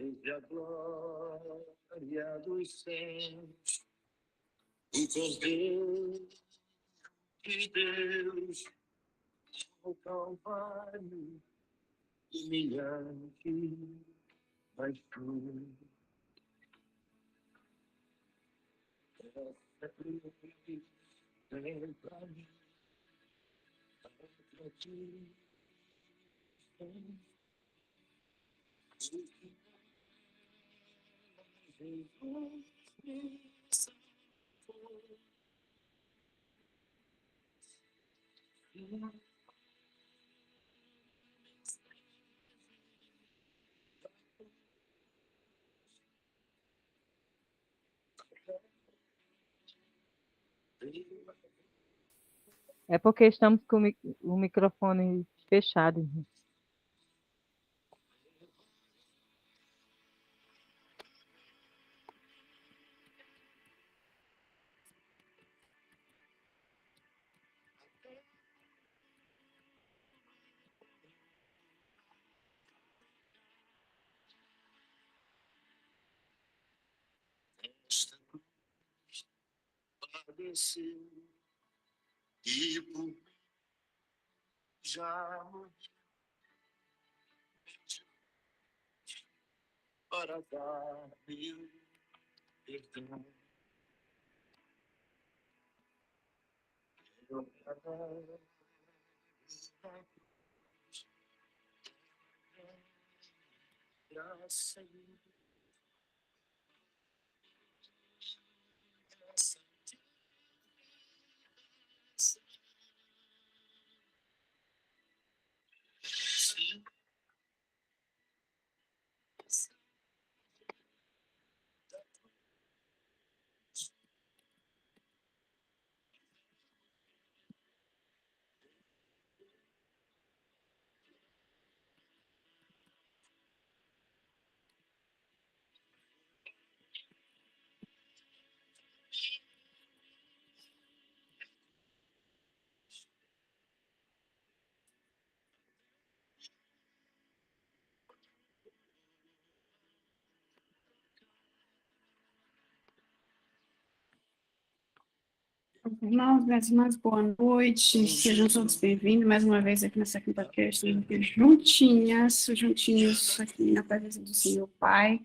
Desde a glória dos céus, o Cordeiro de Deus, o Calvário, humilhante, mas tu, essa cruz, vem pra mim, pra ti, É porque estamos com o microfone fechado. esta cruz padeceu e por mim já morreu para dar meu perdão. Eu quero graça e sim, Irmãos, minhas irmãs, boa noite. Sejam todos bem-vindos mais uma vez aqui nessa quinta-feira. Estamos aqui juntinhos aqui na presença do Senhor Pai.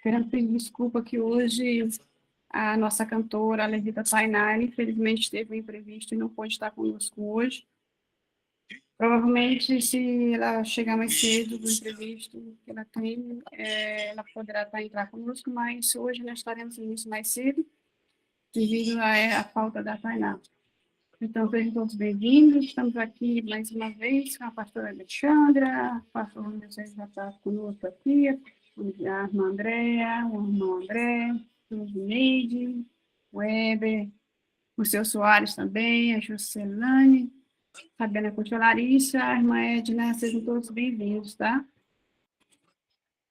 Querendo pedir desculpa que hoje a nossa cantora, a Levita Tainá, infelizmente teve um imprevisto e não pôde estar conosco hoje. Provavelmente, se ela chegar mais cedo do imprevisto que ela tem, ela poderá entrar conosco, mas hoje nós estaremos início mais cedo, devido à falta da Tainá. Então, sejam todos bem-vindos. Estamos aqui mais uma vez com a pastora Alexandra, o pastor José já está conosco aqui, a irmã Andréa, o irmão André, o Neide, o Weber, o seu Soares também, a Juscelane, Fabiana Couto, a Larissa, a irmã Edna, sejam todos bem-vindos, tá?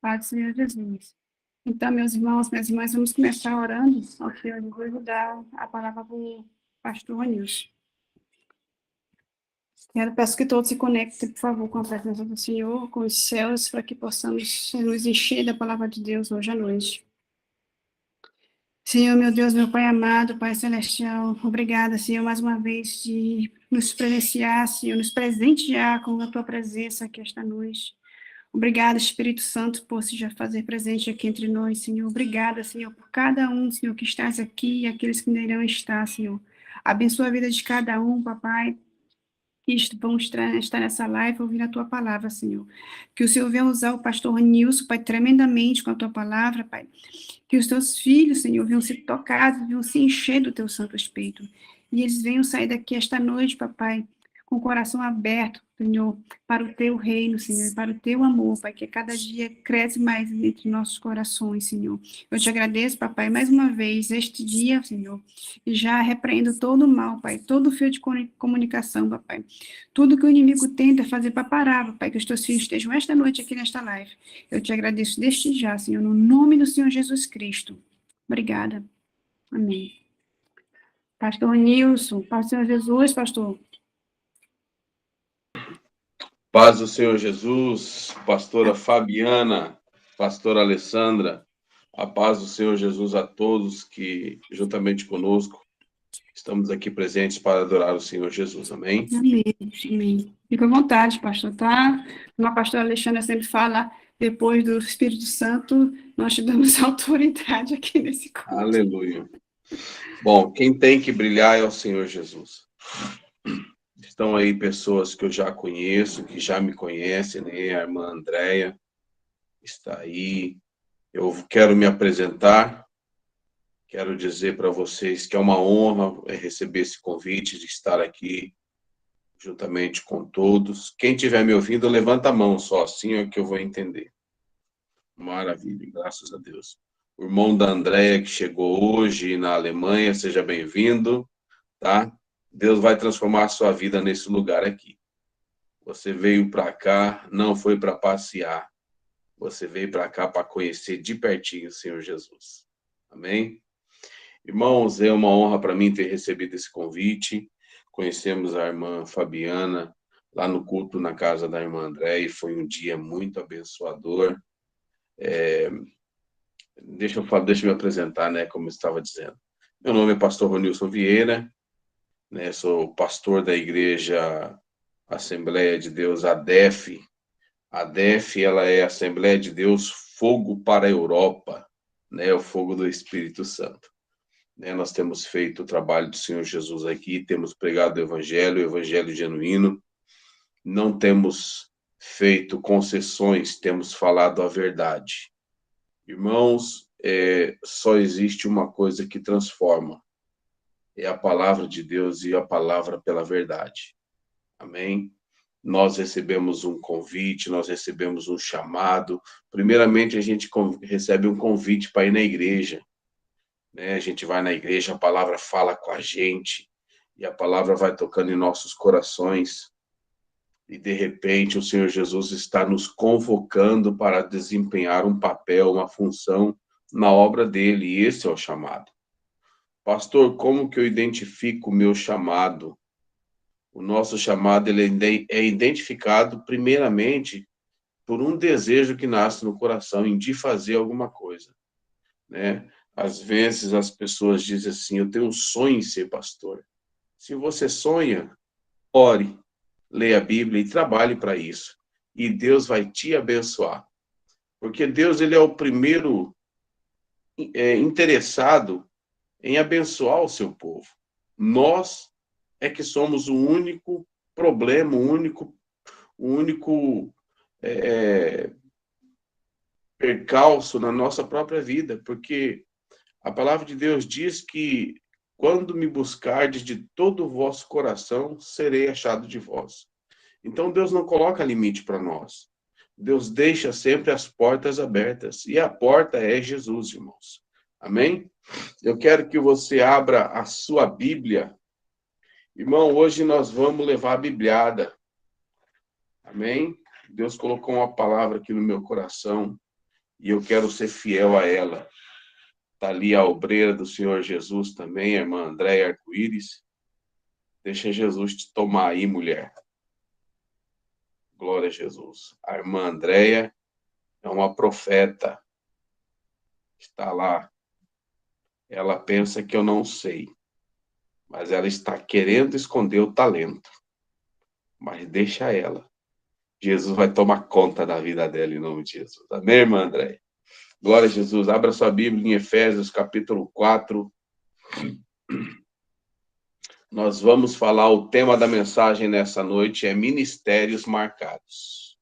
Paz do Senhor Jesus. Então, meus irmãos, minhas irmãs, vamos começar orando, ok? Eu vou dar a palavra para o pastor Nilson. Peço que todos se conectem, por favor, com a presença do Senhor, com os céus, para que possamos nos encher da palavra de Deus hoje à noite. Senhor, meu Deus, meu Pai amado, Pai celestial, obrigada, Senhor, mais uma vez de nos presenciar, Senhor, nos presentear com a Tua presença aqui esta noite. Obrigada, Espírito Santo, por se já fazer presente aqui entre nós, Senhor. Obrigada, Senhor, por cada um, Senhor, que estás aqui e aqueles que não irão estar, Senhor. Abençoa a vida de cada um, Papai. que vão estar nessa live ouvindo a tua palavra, Senhor. Que o Senhor venha usar o pastor Nilson, Pai, tremendamente com a tua palavra, Pai. Que os teus filhos, Senhor, venham ser tocados, venham se encher do teu Santo Espírito. E eles venham sair daqui esta noite, papai, com o coração aberto, Senhor, para o teu reino, Senhor, e para o teu amor, Pai, que cada dia cresce mais entre nossos corações, Senhor. Eu te agradeço, papai, mais uma vez, este dia, Senhor, e já repreendo todo o mal, Pai, todo o fio de comunicação, papai. Tudo que o inimigo tenta fazer para parar, papai, que os teus filhos estejam esta noite aqui nesta live. Eu te agradeço desde já, Senhor, no nome do Senhor Jesus Cristo. Obrigada. Amém. Pastor Nilson, paz do Senhor Jesus, pastor. Paz do Senhor Jesus, pastora Fabiana, pastora Alessandra, a paz do Senhor Jesus a todos que, juntamente conosco, estamos aqui presentes para adorar o Senhor Jesus, amém? Amém, amém. Fica à vontade, pastor, tá? Como a pastora Alexandra sempre fala, depois do Espírito Santo, nós te damos autoridade aqui nesse culto. Aleluia. Bom, quem tem que brilhar é o Senhor Jesus. Estão aí pessoas que eu já conheço, que já me conhecem, né? A irmã Andréia está aí. Eu quero me apresentar. Quero dizer para vocês que é uma honra receber esse convite de estar aqui juntamente com todos. Quem estiver me ouvindo, levanta a mão só, assim é que eu vou entender. Maravilha, graças a Deus. O irmão da Andréia que chegou hoje na Alemanha, seja bem-vindo, tá? Deus vai transformar a sua vida nesse lugar aqui. Você veio para cá, não foi para passear. Você veio para cá para conhecer de pertinho o Senhor Jesus. Amém? Irmãos, é uma honra para mim ter recebido esse convite. Conhecemos a irmã Fabiana lá no culto na casa da irmã Andréia e foi um dia muito abençoador. Deixa eu me apresentar, né, como eu estava dizendo. Meu nome é pastor Ronilson Vieira, né, sou pastor da igreja Assembleia de Deus ADEF. A ADEF, ela é Assembleia de Deus Fogo para a Europa, né, o fogo do Espírito Santo. Nós temos feito o trabalho do Senhor Jesus aqui, temos pregado o evangelho genuíno, não temos feito concessões, temos falado a verdade. Irmãos, só existe uma coisa que transforma, é a palavra de Deus e a palavra pela verdade. Amém? Nós recebemos um convite, nós recebemos um chamado. Primeiramente, a gente recebe um convite para ir na igreja. Né? A gente vai na igreja, a palavra fala com a gente, e a palavra vai tocando em nossos corações. E, de repente, o Senhor Jesus está nos convocando para desempenhar um papel, uma função na obra dele, e esse é o chamado. Pastor, como que eu identifico o meu chamado? O nosso chamado ele é identificado, primeiramente, por um desejo que nasce no coração de fazer alguma coisa, né? Às vezes as pessoas dizem assim, eu tenho um sonho em ser pastor. Se você sonha, ore, leia a Bíblia e trabalhe para isso. E Deus vai te abençoar. Porque Deus ele é o primeiro interessado em abençoar o seu povo. Nós é que somos o único problema, o único percalço na nossa própria vida, porque a palavra de Deus diz que quando me buscardes de todo o vosso coração, serei achado de vós. Então Deus não coloca limite para nós. Deus deixa sempre as portas abertas, e a porta é Jesus, irmãos. Amém? Eu quero que você abra a sua Bíblia. Irmão, hoje nós vamos levar a Bibliada. Amém? Deus colocou uma palavra aqui no meu coração e eu quero ser fiel a ela. Está ali a obreira do Senhor Jesus também, a irmã Andréia Arco-Íris. Deixa Jesus te tomar aí, mulher. Glória a Jesus. A irmã Andréia é uma profeta. Está lá. Ela pensa que eu não sei, mas ela está querendo esconder o talento. Mas deixa ela. Jesus vai tomar conta da vida dela em nome de Jesus. Amém, irmã Andréia? Glória a Jesus. Abra sua Bíblia em Efésios, capítulo 4. nós vamos falar, o tema da mensagem nessa noite é ministérios marcados.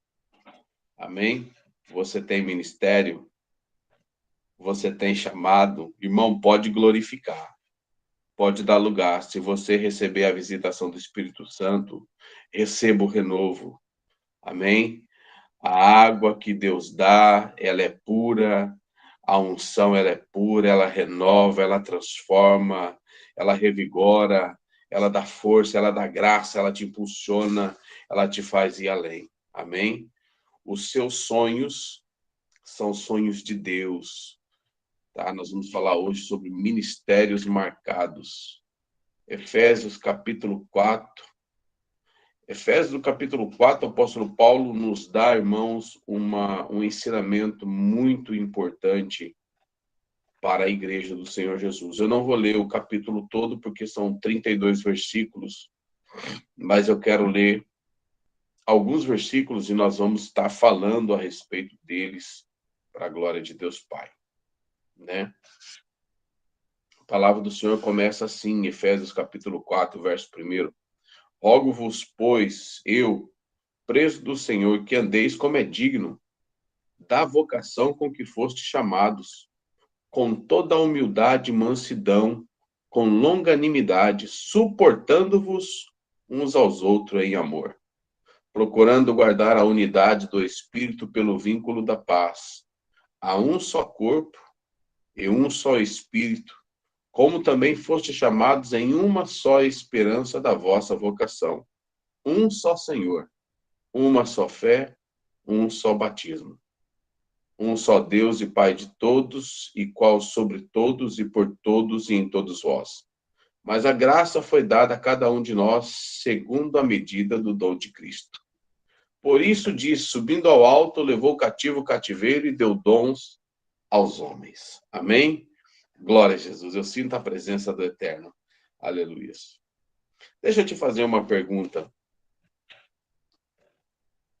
Amém? Você tem ministério, você tem chamado, irmão, pode glorificar, pode dar lugar. Se você receber a visitação do Espírito Santo, receba o renovo. Amém? A água que Deus dá, ela é pura, a unção, ela é pura, ela renova, ela transforma, ela revigora, ela dá força, ela dá graça, ela te impulsiona, ela te faz ir além. Amém? Os seus sonhos são sonhos de Deus. Tá? Nós vamos falar hoje sobre ministérios marcados. Efésios capítulo 4. Efésios, no capítulo 4, o apóstolo Paulo nos dá, irmãos, um ensinamento muito importante para a igreja do Senhor Jesus. Eu não vou ler o capítulo todo, porque são 32 versículos, mas eu quero ler alguns versículos e nós vamos estar falando a respeito deles para a glória de Deus Pai. Né? A palavra do Senhor começa assim, Efésios capítulo 4, verso 1. Rogo-vos, pois, eu, preso do Senhor, que andeis como é digno da vocação com que fostes chamados, com toda a humildade e mansidão, com longanimidade, suportando-vos uns aos outros em amor, procurando guardar a unidade do Espírito pelo vínculo da paz. Há um só corpo e um só Espírito, como também fostes chamados em uma só esperança da vossa vocação. Um só Senhor, uma só fé, um só batismo. Um só Deus e Pai de todos, e qual sobre todos e por todos e em todos vós. Mas a graça foi dada a cada um de nós segundo a medida do dom de Cristo. Por isso diz, subindo ao alto, levou cativo o cativeiro e deu dons aos homens. Amém? Glória a Jesus. Eu sinto a presença do Eterno. Aleluia. Deixa eu te fazer uma pergunta.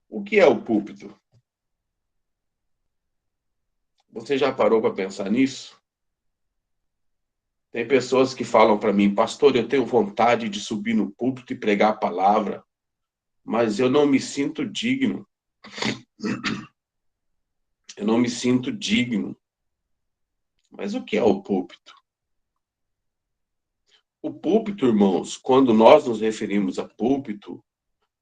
O que é o púlpito? Você já parou para pensar nisso? Tem pessoas que falam para mim, pastor, eu tenho vontade de subir no púlpito e pregar a palavra, mas eu não me sinto digno. Eu não me sinto digno. Mas o que é o púlpito? O púlpito, irmãos, quando nós nos referimos a púlpito,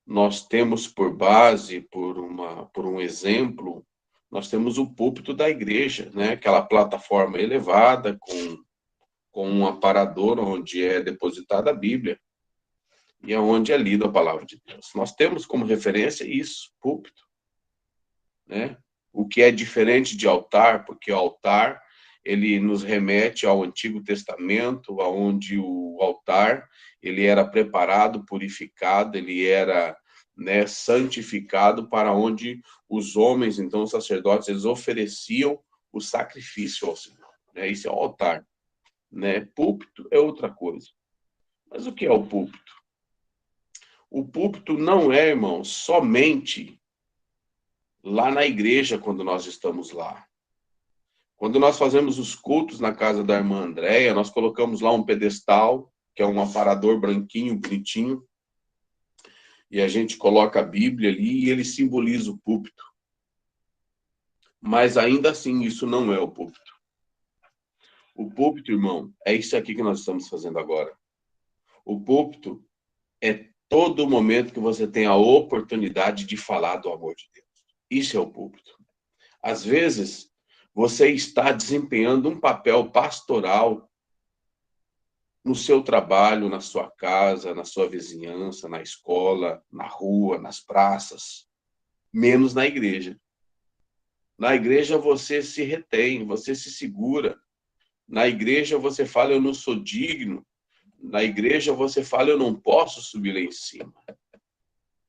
nós temos por base, por um exemplo, nós temos o púlpito da igreja, né? Aquela plataforma elevada com um aparador onde é depositada a Bíblia e é onde é lida a palavra de Deus. Nós temos como referência isso, púlpito, né? O que é diferente de altar, porque o altar ele nos remete ao Antigo Testamento, onde o altar ele era preparado, purificado, ele era, né, santificado, para onde os homens, então os sacerdotes, eles ofereciam o sacrifício ao Senhor. Né? Isso é o altar. Né? Púlpito é outra coisa. Mas o que é o púlpito? O púlpito não é, irmão, somente lá na igreja, quando nós estamos lá. Quando nós fazemos os cultos na casa da irmã Andréia, nós colocamos lá um pedestal, que é um aparador branquinho, bonitinho, e a gente coloca a Bíblia ali e ele simboliza o púlpito. Mas ainda assim, isso não é o púlpito. O púlpito, irmão, é isso aqui que nós estamos fazendo agora. O púlpito é todo momento que você tem a oportunidade de falar do amor de Deus. Isso é o púlpito. Às vezes, você está desempenhando um papel pastoral no seu trabalho, na sua casa, na sua vizinhança, na escola, na rua, nas praças, menos na igreja. Na igreja você se retém, você se segura. Na igreja você fala, eu não sou digno. Na igreja você fala, eu não posso subir lá em cima.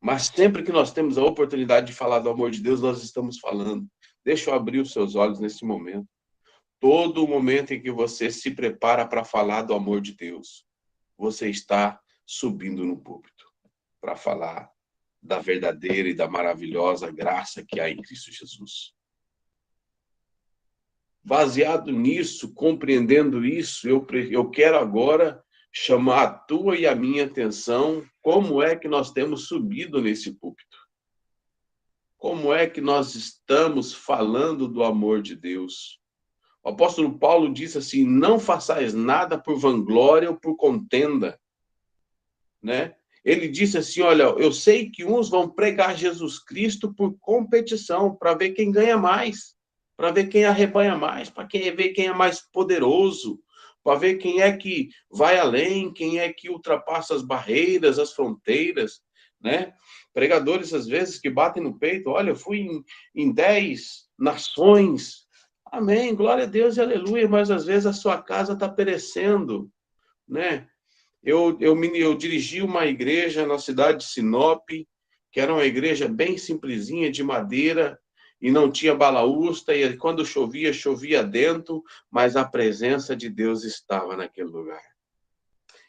Mas sempre que nós temos a oportunidade de falar do amor de Deus, nós estamos falando. Deixa eu abrir os seus olhos nesse momento. Todo o momento em que você se prepara para falar do amor de Deus, você está subindo no púlpito para falar da verdadeira e da maravilhosa graça que há em Cristo Jesus. Baseado nisso, compreendendo isso, eu quero agora chamar a tua e a minha atenção, como é que nós temos subido nesse púlpito? Como é que nós estamos falando do amor de Deus? O apóstolo Paulo disse assim, não façais nada por vanglória ou por contenda, né? Ele disse assim, olha, eu sei que uns vão pregar Jesus Cristo por competição, para ver quem ganha mais, para ver quem arrebanha mais, para ver quem é mais poderoso, para ver quem é que vai além, quem é que ultrapassa as barreiras, as fronteiras, né? Pregadores, às vezes, que batem no peito, olha, eu fui em 10 nações, amém, glória a Deus e aleluia, mas às vezes a sua casa está perecendo, né? Eu dirigi uma igreja na cidade de Sinop, que era uma igreja bem simplesinha, de madeira, e não tinha balaústa, e quando chovia, chovia dentro, mas a presença de Deus estava naquele lugar.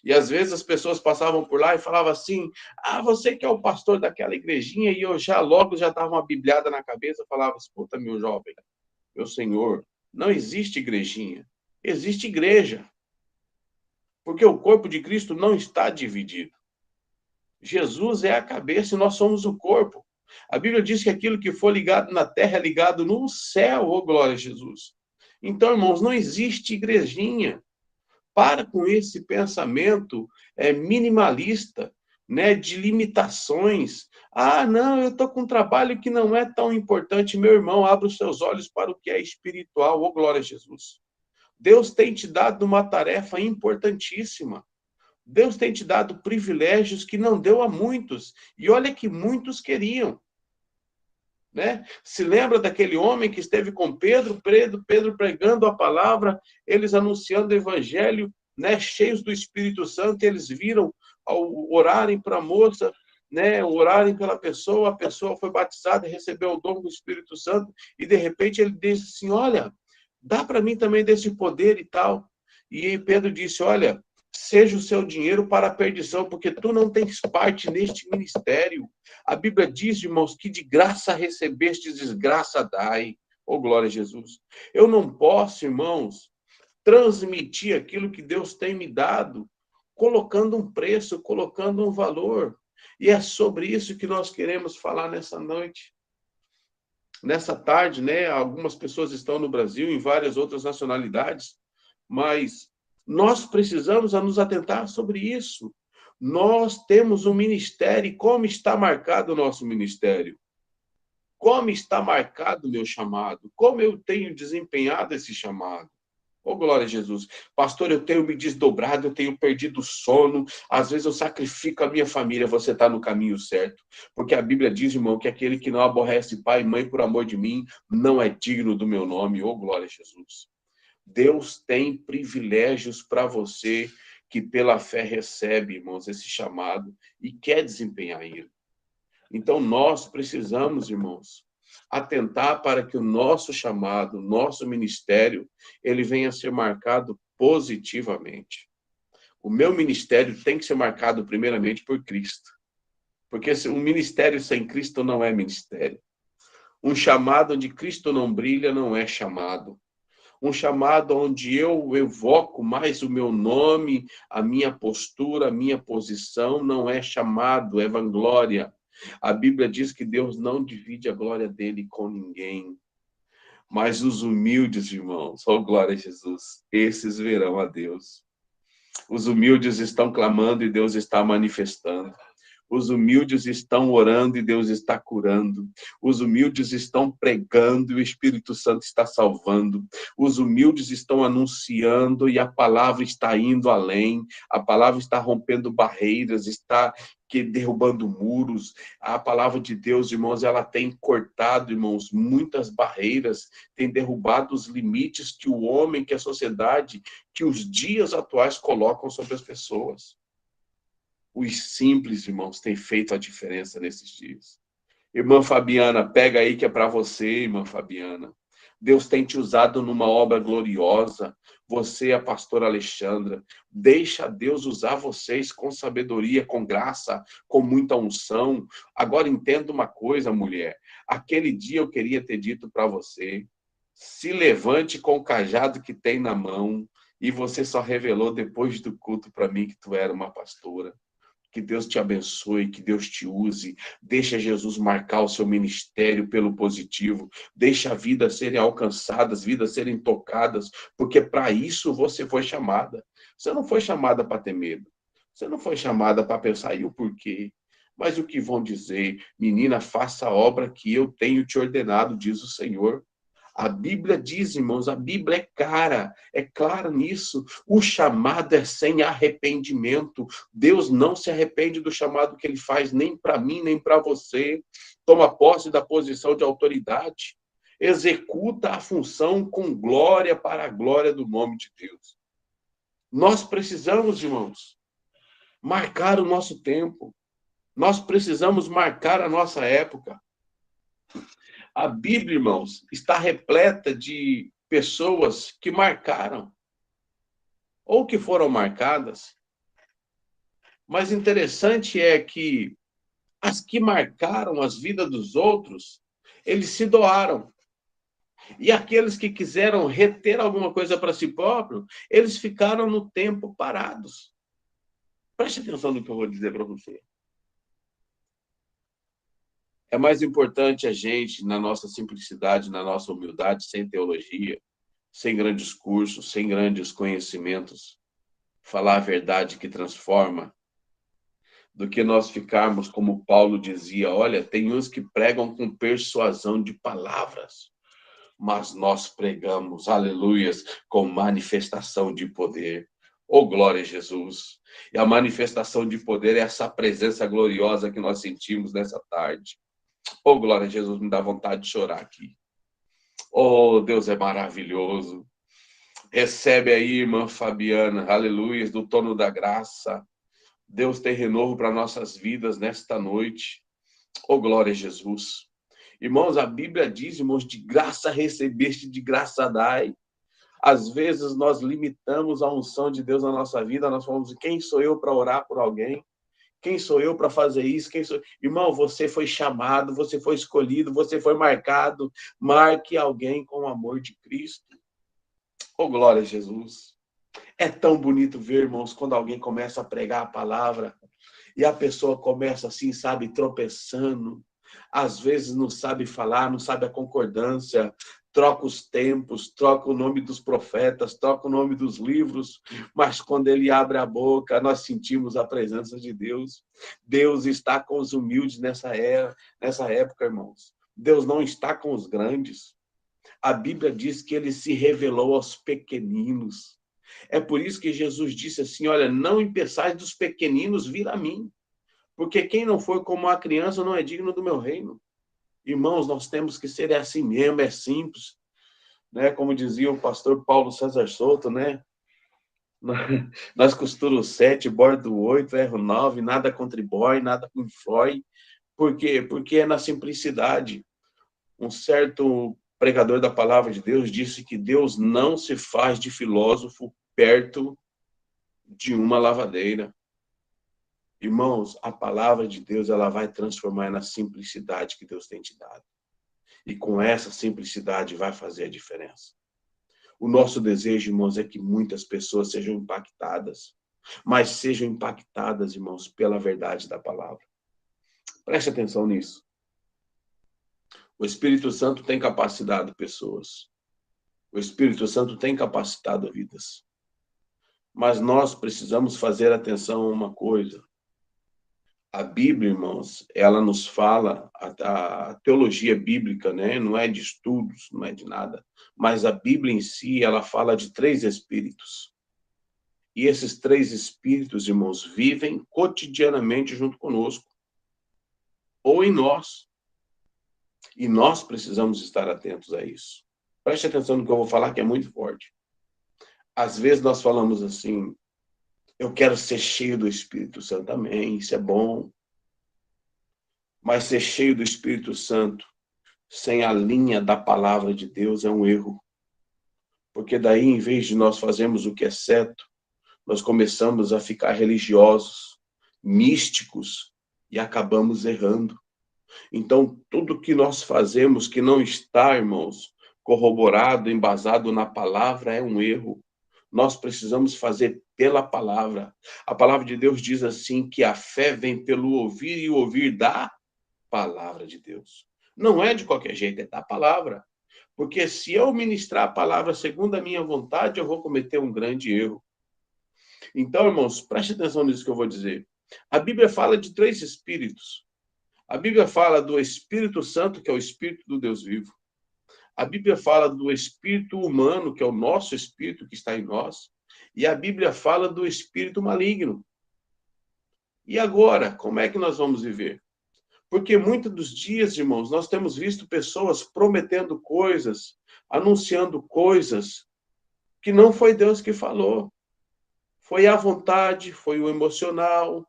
E às vezes as pessoas passavam por lá e falavam assim, você que é o pastor daquela igrejinha, e eu logo dava uma bibliada na cabeça, falava, escuta, meu jovem, meu senhor, não existe igrejinha, existe igreja. Porque o corpo de Cristo não está dividido. Jesus é a cabeça e nós somos o corpo. A Bíblia diz que aquilo que for ligado na terra é ligado no céu, ô glória a Jesus. Então, irmãos, não existe igrejinha. Para com esse pensamento minimalista, né, de limitações. Não, eu estou com um trabalho que não é tão importante. Meu irmão, abra os seus olhos para o que é espiritual, ô glória a Jesus. Deus tem te dado uma tarefa importantíssima. Deus tem te dado privilégios que não deu a muitos. E olha que muitos queriam. Né? Se lembra daquele homem que esteve com Pedro pregando a palavra, eles anunciando o evangelho, né, cheios do Espírito Santo, e eles viram, ao orarem para a moça, né, orarem pela pessoa, a pessoa foi batizada e recebeu o dom do Espírito Santo, e de repente ele disse assim, olha, dá para mim também desse poder e tal. E Pedro disse, olha, seja o seu dinheiro para a perdição, porque tu não tens parte neste ministério. A Bíblia diz, irmãos, que de graça recebestes, desgraça dai. Oh, glória a Jesus. Eu não posso, irmãos, transmitir aquilo que Deus tem me dado, colocando um preço, colocando um valor. E é sobre isso que nós queremos falar nessa noite. Nessa tarde, né, algumas pessoas estão no Brasil, em várias outras nacionalidades, mas nós precisamos nos atentar sobre isso. Nós temos um ministério, e como está marcado o nosso ministério? Como está marcado o meu chamado? Como eu tenho desempenhado esse chamado? Oh, glória a Jesus. Pastor, eu tenho me desdobrado, eu tenho perdido o sono, às vezes eu sacrifico a minha família, você está no caminho certo. Porque a Bíblia diz, irmão, que aquele que não aborrece pai e mãe por amor de mim, não é digno do meu nome. Oh, glória a Jesus. Deus tem privilégios para você que pela fé recebe, irmãos, esse chamado e quer desempenhar ele. Então, nós precisamos, irmãos, atentar para que o nosso chamado, o nosso ministério, ele venha a ser marcado positivamente. O meu ministério tem que ser marcado primeiramente por Cristo. Porque um ministério sem Cristo não é ministério. Um chamado onde Cristo não brilha não é chamado. Um chamado onde eu evoco mais o meu nome, a minha postura, a minha posição, não é chamado, é vanglória. A Bíblia diz que Deus não divide a glória dele com ninguém. Mas os humildes, irmãos, oh glória a Jesus, esses verão a Deus. Os humildes estão clamando e Deus está manifestando. Os humildes estão orando e Deus está curando. Os humildes estão pregando e o Espírito Santo está salvando. Os humildes estão anunciando e a palavra está indo além. A palavra está rompendo barreiras, está derrubando muros. A palavra de Deus, irmãos, ela tem cortado, irmãos, muitas barreiras, tem derrubado os limites que o homem, que a sociedade, que os dias atuais colocam sobre as pessoas. Os simples, irmãos, têm feito a diferença nesses dias. Irmã Fabiana, pega aí que é para você, irmã Fabiana. Deus tem te usado numa obra gloriosa. Você, a pastora Alexandra, deixa Deus usar vocês com sabedoria, com graça, com muita unção. Agora entenda uma coisa, mulher. Aquele dia eu queria ter dito para você, se levante com o cajado que tem na mão E você só revelou depois do culto para mim que tu era uma pastora. Que Deus te abençoe, que Deus te use. Deixa Jesus marcar o seu ministério pelo positivo. Deixa vidas serem alcançadas, vidas serem tocadas, porque para isso você foi chamada. Você não foi chamada para ter medo. Você não foi chamada para pensar, e o porquê? Mas o que vão dizer? Menina, faça a obra que eu tenho te ordenado, diz o Senhor. A Bíblia diz, irmãos, a Bíblia é clara nisso. O chamado é sem arrependimento. Deus não se arrepende do chamado que ele faz, nem para mim, nem para você. Toma posse da posição de autoridade. Executa a função com glória para a glória do nome de Deus. Nós precisamos, irmãos, marcar o nosso tempo. Nós precisamos marcar a nossa época. A Bíblia, irmãos, está repleta de pessoas que marcaram ou que foram marcadas. Mas interessante é que as que marcaram as vidas dos outros, eles se doaram. E aqueles que quiseram reter alguma coisa para si próprio, eles ficaram no tempo parados. Preste atenção no que eu vou dizer para você. É mais importante a gente, na nossa simplicidade, na nossa humildade, sem teologia, sem grandes cursos, sem grandes conhecimentos, falar a verdade que transforma, do que nós ficarmos, como Paulo dizia, olha, tem uns que pregam com persuasão de palavras, mas nós pregamos, aleluias, com manifestação de poder. Oh, glória a Jesus! E a manifestação de poder é essa presença gloriosa que nós sentimos nessa tarde. Oh, glória a Jesus, me dá vontade de chorar aqui. Oh, Deus é maravilhoso. Recebe aí, irmã Fabiana, aleluia, do trono da graça. Deus tem renovo para nossas vidas nesta noite. Oh, glória a Jesus. Irmãos, a Bíblia diz, irmãos, de graça recebeste, de graça dai. Às vezes nós limitamos a unção de Deus na nossa vida, nós falamos, quem sou eu para orar por alguém? Quem sou eu para fazer isso? Irmão, você foi chamado, você foi escolhido, você foi marcado. Marque alguém com o amor de Cristo. Oh, glória a Jesus. É tão bonito ver, irmãos, quando alguém começa a pregar a palavra e a pessoa começa assim, sabe, tropeçando. Às vezes não sabe falar, não sabe a concordância, troca os tempos, troca o nome dos profetas, troca o nome dos livros, mas quando ele abre a boca, nós sentimos a presença de Deus. Deus está com os humildes nessa época, irmãos. Deus não está com os grandes. A Bíblia diz que ele se revelou aos pequeninos. É por isso que Jesus disse assim, olha, não impeçais dos pequeninos vir a mim, porque quem não for como a criança não é digno do meu reino. Irmãos, nós temos que ser assim mesmo, é simples. Né? Como dizia o pastor Paulo César Souto, né? Nós costuramos 7, bordo 8, erro 9, nada contribui, nada constrói. Por quê? Porque é na simplicidade. Um certo pregador da palavra de Deus disse que Deus não se faz de filósofo perto de uma lavadeira. Irmãos, a palavra de Deus, ela vai transformar na simplicidade que Deus tem te dado. E com essa simplicidade vai fazer a diferença. O nosso desejo, irmãos, é que muitas pessoas sejam impactadas, mas sejam impactadas, irmãos, pela verdade da palavra. Preste atenção nisso. O Espírito Santo tem capacitado pessoas. O Espírito Santo tem capacitado vidas. Mas nós precisamos fazer atenção a uma coisa. A Bíblia, irmãos, ela nos fala, a teologia bíblica, né, não é de estudos, não é de nada, mas a Bíblia em si, ela fala de 3 espíritos. E esses 3 espíritos, irmãos, vivem cotidianamente junto conosco, ou em nós. E nós precisamos estar atentos a isso. Preste atenção no que eu vou falar, que é muito forte. Às vezes nós falamos assim, eu quero ser cheio do Espírito Santo também, isso é bom. Mas ser cheio do Espírito Santo, sem a linha da palavra de Deus, é um erro. Porque daí, em vez de nós fazermos o que é certo, nós começamos a ficar religiosos, místicos, e acabamos errando. Então, tudo que nós fazemos que não está, irmãos, corroborado, embasado na palavra, é um erro. nós precisamos fazer pela palavra. A palavra de Deus diz assim, que a fé vem pelo ouvir e ouvir da palavra de Deus. Não é de qualquer jeito, é da palavra. Porque se eu ministrar a palavra segundo a minha vontade, eu vou cometer um grande erro. Então, irmãos, preste atenção nisso que eu vou dizer. A Bíblia fala de 3 espíritos. A Bíblia fala do Espírito Santo, que é o Espírito do Deus vivo. A Bíblia fala do espírito humano, que é o nosso espírito que está em nós. E a Bíblia fala do espírito maligno. E agora, como é que nós vamos viver? Porque muitos dos dias, irmãos, nós temos visto pessoas prometendo coisas, anunciando coisas que não foi Deus que falou. Foi a vontade, foi o emocional,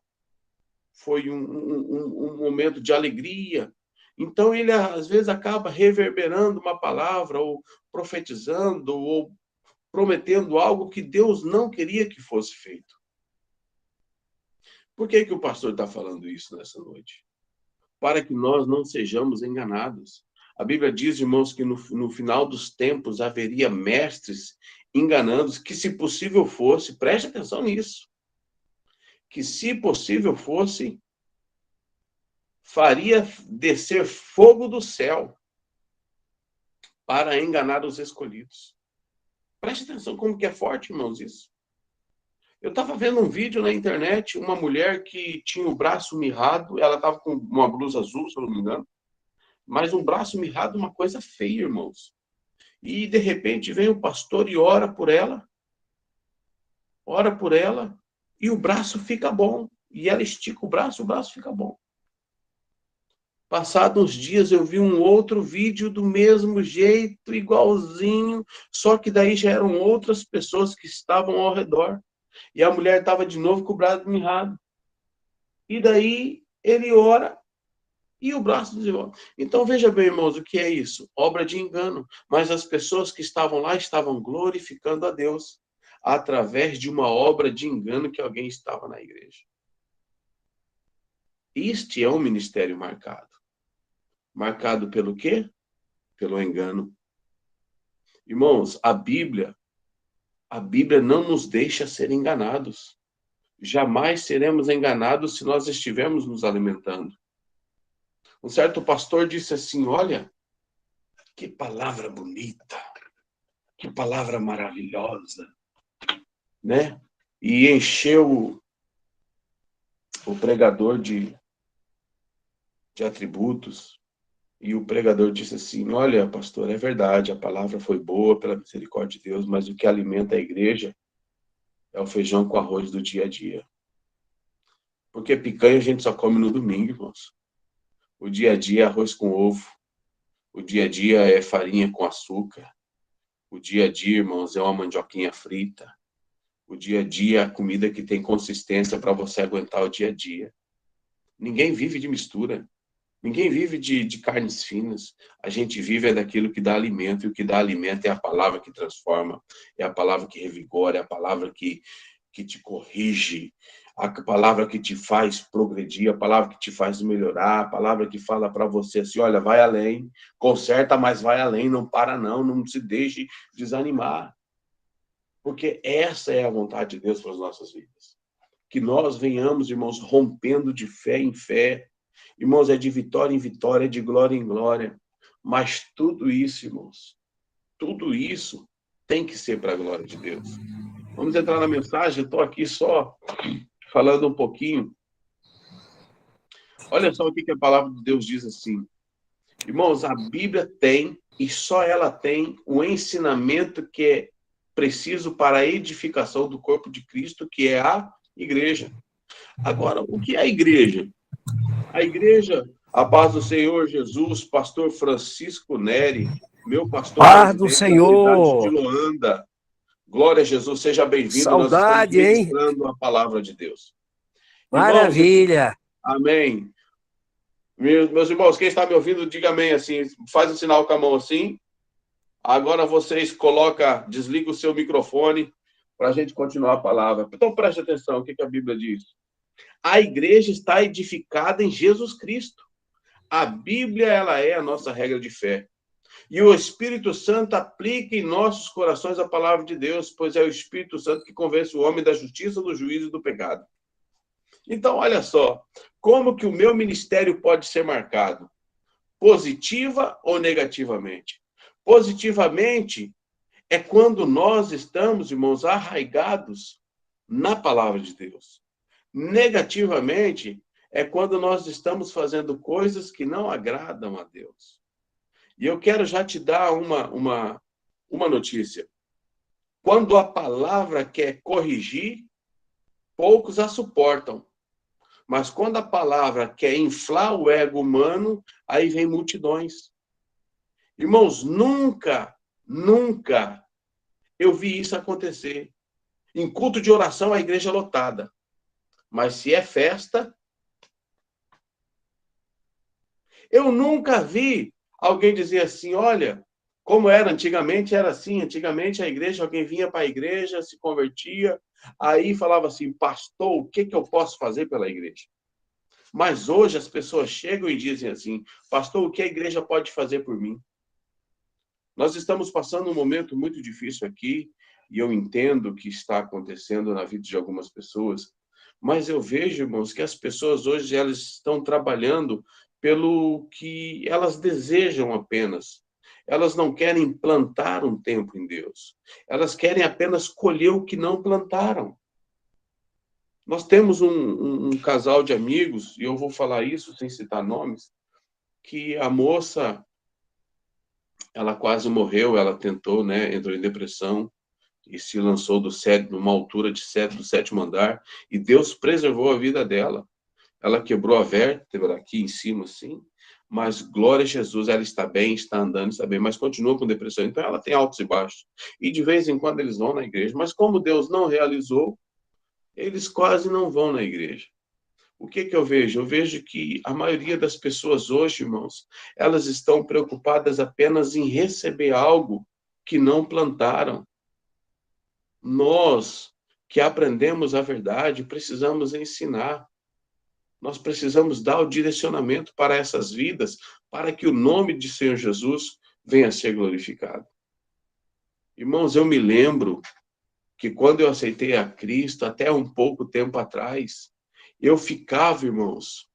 foi um momento de alegria. Então, ele, às vezes, acaba reverberando uma palavra, ou profetizando, ou prometendo algo que Deus não queria que fosse feito. Por que o pastor está falando isso nessa noite? Para que nós não sejamos enganados. A Bíblia diz, irmãos, que no final dos tempos haveria mestres enganando, que se possível fosse, preste atenção nisso, que se possível fosse, faria descer fogo do céu para enganar os escolhidos. Preste atenção como que é forte, irmãos, isso. Eu estava vendo um vídeo na internet, uma mulher que tinha o braço mirrado, ela estava com uma blusa azul, se eu não me engano, mas um braço mirrado, uma coisa feia, irmãos. E, de repente, vem o pastor e ora por ela, e o braço fica bom. E ela estica o braço fica bom. Passados uns dias, eu vi um outro vídeo do mesmo jeito, igualzinho, só que daí já eram outras pessoas que estavam ao redor. E a mulher estava de novo com o braço mirrado. E daí ele ora e o braço desenvolve. Então, veja bem, irmãos, o que é isso? Obra de engano. Mas as pessoas que estavam lá estavam glorificando a Deus através de uma obra de engano que alguém estava na igreja. Este é um ministério marcado. Marcado pelo quê? Pelo engano. Irmãos, a Bíblia não nos deixa ser enganados. Jamais seremos enganados se nós estivermos nos alimentando. Um certo pastor disse assim, olha, que palavra bonita, que palavra maravilhosa, né? E encheu o pregador de atributos. E o pregador disse assim, olha, pastor, é verdade, a palavra foi boa pela misericórdia de Deus, mas o que alimenta a igreja é o feijão com arroz do dia a dia. Porque picanha a gente só come no domingo, irmãos. O dia a dia é arroz com ovo. O dia a dia é farinha com açúcar. O dia a dia, irmãos, é uma mandioquinha frita. O dia a dia é a comida que tem consistência para você aguentar o dia a dia. Ninguém vive de mistura. Ninguém vive de carnes finas. A gente vive daquilo que dá alimento. E o que dá alimento é a palavra que transforma. É a palavra que revigora. É a palavra que te corrige. A palavra que te faz progredir. A palavra que te faz melhorar. A palavra que fala para você assim, olha, vai além. Conserta, mas vai além. Não para não. Não se deixe desanimar. Porque essa é a vontade de Deus para as nossas vidas. Que nós venhamos, irmãos, rompendo de fé em fé. Irmãos, é de vitória em vitória, é de glória em glória. Mas tudo isso, irmãos, tudo isso tem que ser para a glória de Deus. Vamos entrar na mensagem, eu estou aqui só falando um pouquinho. Olha só o que a palavra de Deus diz assim. Irmãos, a Bíblia tem, e só ela tem, o ensinamento que é preciso para a edificação do corpo de Cristo, que é a igreja. Agora, o que é a igreja? A igreja, a paz do Senhor Jesus, pastor Francisco Neri, meu pastor paz do presidente da cidade de Senhor. Luanda. Glória a Jesus, seja bem-vindo. Saudade, nós estamos hein? ministrando a palavra de Deus. Maravilha. Irmãos, amém. Meus irmãos, quem está me ouvindo, diga amém assim, faz um sinal com a mão assim. Agora vocês desliga o seu microfone para a gente continuar a palavra. Então preste atenção, o que a Bíblia diz. A igreja está edificada em Jesus Cristo. A Bíblia, ela é a nossa regra de fé. E o Espírito Santo aplica em nossos corações a palavra de Deus, pois é o Espírito Santo que convence o homem da justiça, do juízo e do pecado. Então, olha só, como que o meu ministério pode ser marcado? Positiva ou negativamente? Positivamente é quando nós estamos, irmãos, arraigados na palavra de Deus. Negativamente é quando nós estamos fazendo coisas que não agradam a Deus. E eu quero já te dar uma notícia. Quando a palavra quer corrigir, poucos a suportam. Mas quando a palavra quer inflar o ego humano, aí vem multidões. Irmãos, nunca eu vi isso acontecer. Em culto de oração, a igreja é lotada. Mas se é festa, eu nunca vi alguém dizer assim, olha, como era assim, antigamente a igreja, alguém vinha para a igreja, se convertia, aí falava assim, pastor, o que eu posso fazer pela igreja? Mas hoje as pessoas chegam e dizem assim, pastor, o que a igreja pode fazer por mim? Nós estamos passando um momento muito difícil aqui, e eu entendo o que está acontecendo na vida de algumas pessoas, mas eu vejo, irmãos, que as pessoas hoje elas estão trabalhando pelo que elas desejam apenas. Elas não querem plantar um tempo em Deus. Elas querem apenas colher o que não plantaram. Nós temos um casal de amigos, e eu vou falar isso sem citar nomes, que a moça, ela quase morreu, ela tentou, né, entrou em depressão e se lançou do numa altura do 7º andar, e Deus preservou a vida dela. Ela quebrou a vértebra aqui em cima, assim, mas glória a Jesus, ela está bem, está andando, está bem, mas continua com depressão. Então ela tem altos e baixos. E de vez em quando eles vão na igreja, mas como Deus não realizou, eles quase não vão na igreja. O que eu vejo? Eu vejo que a maioria das pessoas hoje, irmãos, elas estão preocupadas apenas em receber algo que não plantaram. Nós, que aprendemos a verdade, precisamos ensinar. Nós precisamos dar o direcionamento para essas vidas, para que o nome de Senhor Jesus venha a ser glorificado. Irmãos, eu me lembro que quando eu aceitei a Cristo, até um pouco tempo atrás, eu ficava, irmãos,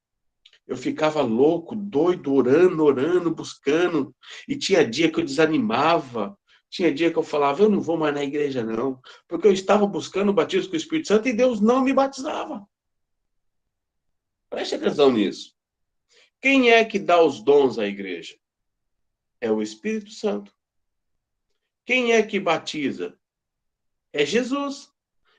eu ficava louco, doido, orando, buscando, e tinha dia que eu desanimava, tinha dia que eu falava, eu não vou mais na igreja não, porque eu estava buscando o batismo com o Espírito Santo e Deus não me batizava. Preste atenção nisso. Quem é que dá os dons à igreja? É o Espírito Santo. Quem é que batiza? É Jesus.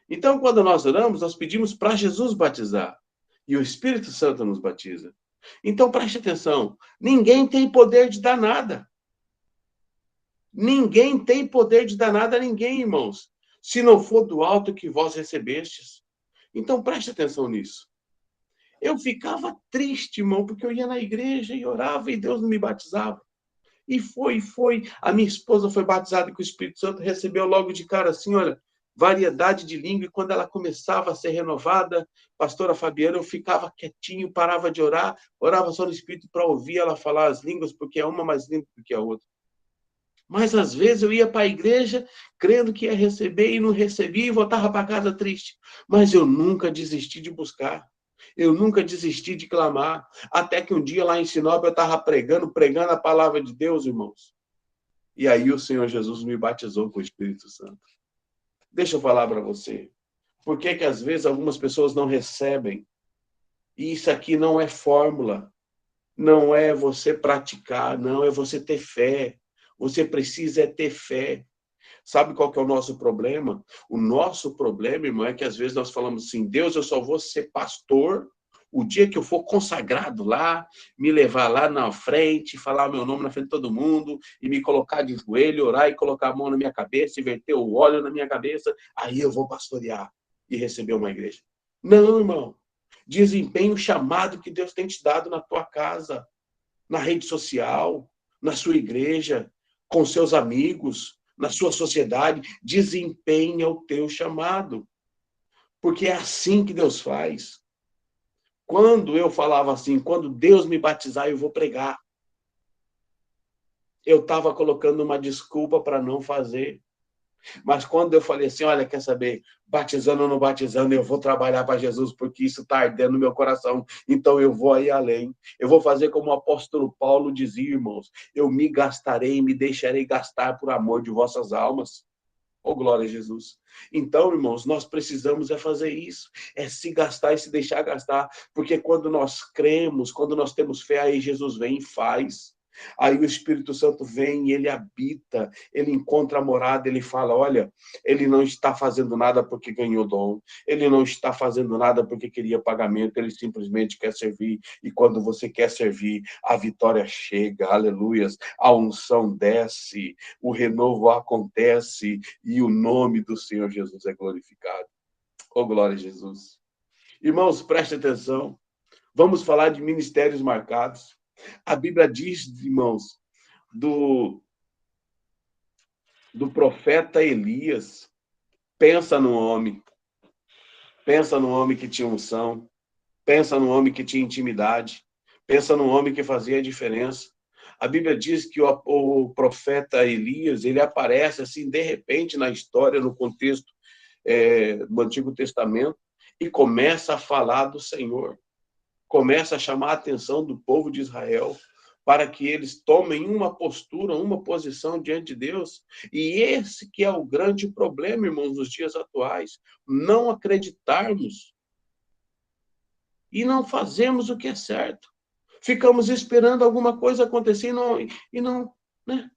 Então, quando nós oramos, nós pedimos para Jesus batizar. E o Espírito Santo nos batiza. Então, preste atenção. Ninguém tem poder de dar nada. Ninguém tem poder de dar nada a ninguém, irmãos. Se não for do alto que vós recebestes. Então, preste atenção nisso. Eu ficava triste, irmão, porque eu ia na igreja e orava e Deus não me batizava. E foi. A minha esposa foi batizada com o Espírito Santo, recebeu logo de cara assim, olha, variedade de língua. E quando ela começava a ser renovada, pastora Fabiana, eu ficava quietinho, parava de orar, orava só no Espírito para ouvir ela falar as línguas, porque é uma mais linda do que a outra. Mas às vezes eu ia para a igreja crendo que ia receber e não recebia e voltava para casa triste. Mas eu nunca desisti de buscar. Eu nunca desisti de clamar, até que um dia lá em Sinop eu estava pregando a palavra de Deus, irmãos. E aí o Senhor Jesus me batizou com o Espírito Santo. Deixa eu falar para você. Por que às vezes algumas pessoas não recebem? E isso aqui não é fórmula. Não é você praticar, não, é você ter fé. Você precisa ter fé. Sabe qual que é o nosso problema? O nosso problema, irmão, é que às vezes nós falamos assim, Deus, eu só vou ser pastor o dia que eu for consagrado lá, me levar lá na frente, falar meu nome na frente de todo mundo, e me colocar de joelho, orar e colocar a mão na minha cabeça, e verter o óleo na minha cabeça, aí eu vou pastorear e receber uma igreja. Não, irmão. Desempenhe o chamado que Deus tem te dado na tua casa, na rede social, na sua igreja, com seus amigos, na sua sociedade, desempenha o teu chamado. Porque é assim que Deus faz. Quando eu falava assim, quando Deus me batizar, eu vou pregar. eu estava colocando uma desculpa para não fazer. Mas quando eu falei assim, olha, quer saber, batizando ou não batizando, eu vou trabalhar para Jesus, porque isso está ardendo no meu coração, então eu vou ir além. Eu vou fazer como o apóstolo Paulo dizia, irmãos, eu me gastarei, me deixarei gastar por amor de vossas almas. Oh, glória a Jesus. Então, irmãos, nós precisamos fazer isso, se gastar e se deixar gastar, porque quando nós cremos, quando nós temos fé, aí Jesus vem e faz. Aí o Espírito Santo vem e ele habita, ele encontra a morada, ele fala, olha, ele não está fazendo nada porque ganhou dom, ele não está fazendo nada porque queria pagamento, ele simplesmente quer servir, e quando você quer servir, a vitória chega, aleluias, a unção desce, o renovo acontece, e o nome do Senhor Jesus é glorificado. Oh, glória a Jesus. Irmãos, preste atenção, vamos falar de ministérios marcados. A Bíblia diz, irmãos, do profeta Elias. Pensa no homem que tinha unção, pensa no homem que tinha intimidade, pensa no homem que fazia a diferença. A Bíblia diz que o profeta Elias, ele aparece assim, de repente, na história, no contexto do Antigo Testamento, e começa a falar do Senhor, começa a chamar a atenção do povo de Israel, para que eles tomem uma postura, uma posição diante de Deus. E esse que é o grande problema, irmãos, nos dias atuais, não acreditarmos e não fazemos o que é certo. Ficamos esperando alguma coisa acontecer e não, né?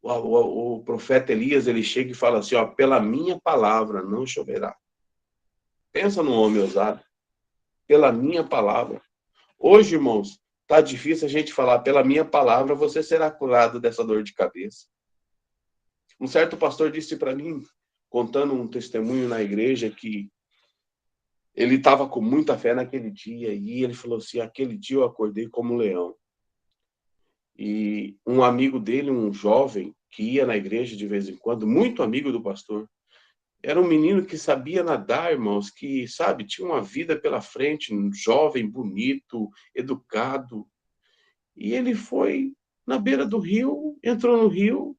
O profeta Elias, ele chega e fala assim, ó, pela minha palavra não choverá. Pensa num homem ousado. Pela minha palavra. Hoje, irmãos, tá difícil a gente falar, pela minha palavra você será curado dessa dor de cabeça. Um certo pastor disse para mim, contando um testemunho na igreja, que ele estava com muita fé naquele dia, e ele falou assim, aquele dia eu acordei como um leão. E um amigo dele, um jovem, que ia na igreja de vez em quando, muito amigo do pastor, era um menino que sabia nadar, irmãos, que, sabe, tinha uma vida pela frente, um jovem, bonito, educado. E ele foi na beira do rio, entrou no rio,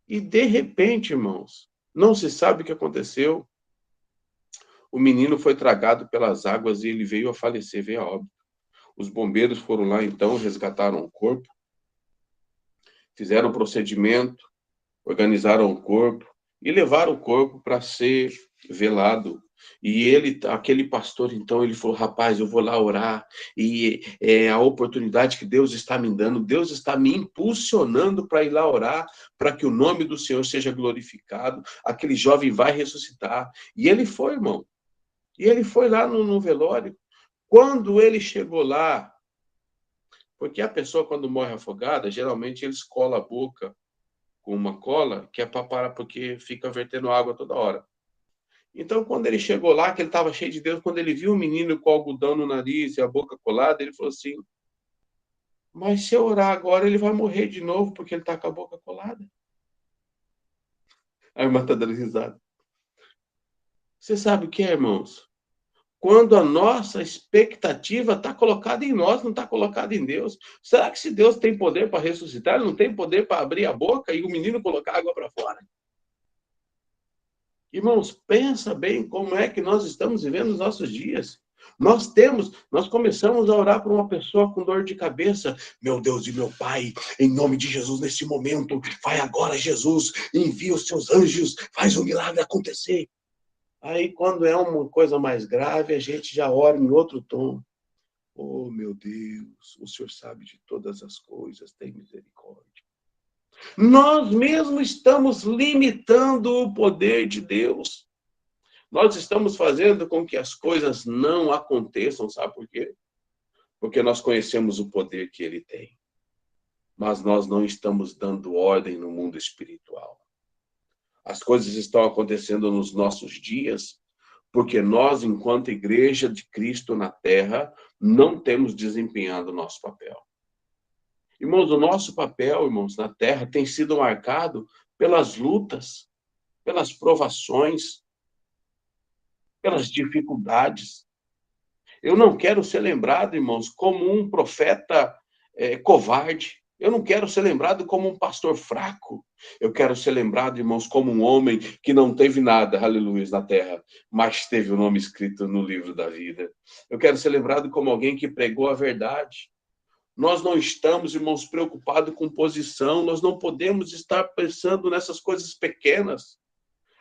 e de repente, irmãos, não se sabe o que aconteceu. O menino foi tragado pelas águas e ele veio a falecer, veio a óbito. Os bombeiros foram lá, então, resgataram o corpo, fizeram o procedimento, organizaram o corpo e levaram o corpo para ser velado. E ele, aquele pastor, então, ele falou, rapaz, eu vou lá orar, e é a oportunidade que Deus está me dando, Deus está me impulsionando para ir lá orar, para que o nome do Senhor seja glorificado, aquele jovem vai ressuscitar. E ele foi, irmão, e ele foi lá no velório. Quando ele chegou lá, porque a pessoa, quando morre afogada, geralmente eles colam a boca com uma cola, que é para parar, porque fica vertendo água toda hora. Então, quando ele chegou lá, que ele estava cheio de Deus, quando ele viu o menino com algodão no nariz e a boca colada, ele falou assim, mas se eu orar agora, ele vai morrer de novo, porque ele está com a boca colada. A irmã está dando risada. Você sabe o que é, irmãos? Quando a nossa expectativa está colocada em nós, não está colocada em Deus. Será que se Deus tem poder para ressuscitar, ele não tem poder para abrir a boca e o menino colocar água para fora? Irmãos, pensa bem como é que nós estamos vivendo os nossos dias. Nós começamos a orar por uma pessoa com dor de cabeça. Meu Deus e meu Pai, em nome de Jesus, nesse momento, vai agora, Jesus, envia os seus anjos, faz o milagre acontecer. Aí, quando é uma coisa mais grave, a gente já ora em outro tom. Oh, meu Deus, o Senhor sabe de todas as coisas, tem misericórdia. Nós mesmos estamos limitando o poder de Deus. Nós estamos fazendo com que as coisas não aconteçam, sabe por quê? Porque nós conhecemos o poder que ele tem. Mas nós não estamos dando ordem no mundo espiritual. As coisas estão acontecendo nos nossos dias porque nós, enquanto igreja de Cristo na terra, não temos desempenhado o nosso papel. Irmãos, o nosso papel, irmãos, na terra tem sido marcado pelas lutas, pelas provações, pelas dificuldades. Eu não quero ser lembrado, irmãos, como um profeta covarde. Eu não quero ser lembrado como um pastor fraco. Eu quero ser lembrado, irmãos, como um homem que não teve nada, aleluia, na terra, mas teve o nome escrito no livro da vida. Eu quero ser lembrado como alguém que pregou a verdade. Nós não estamos, irmãos, preocupados com posição, nós não podemos estar pensando nessas coisas pequenas.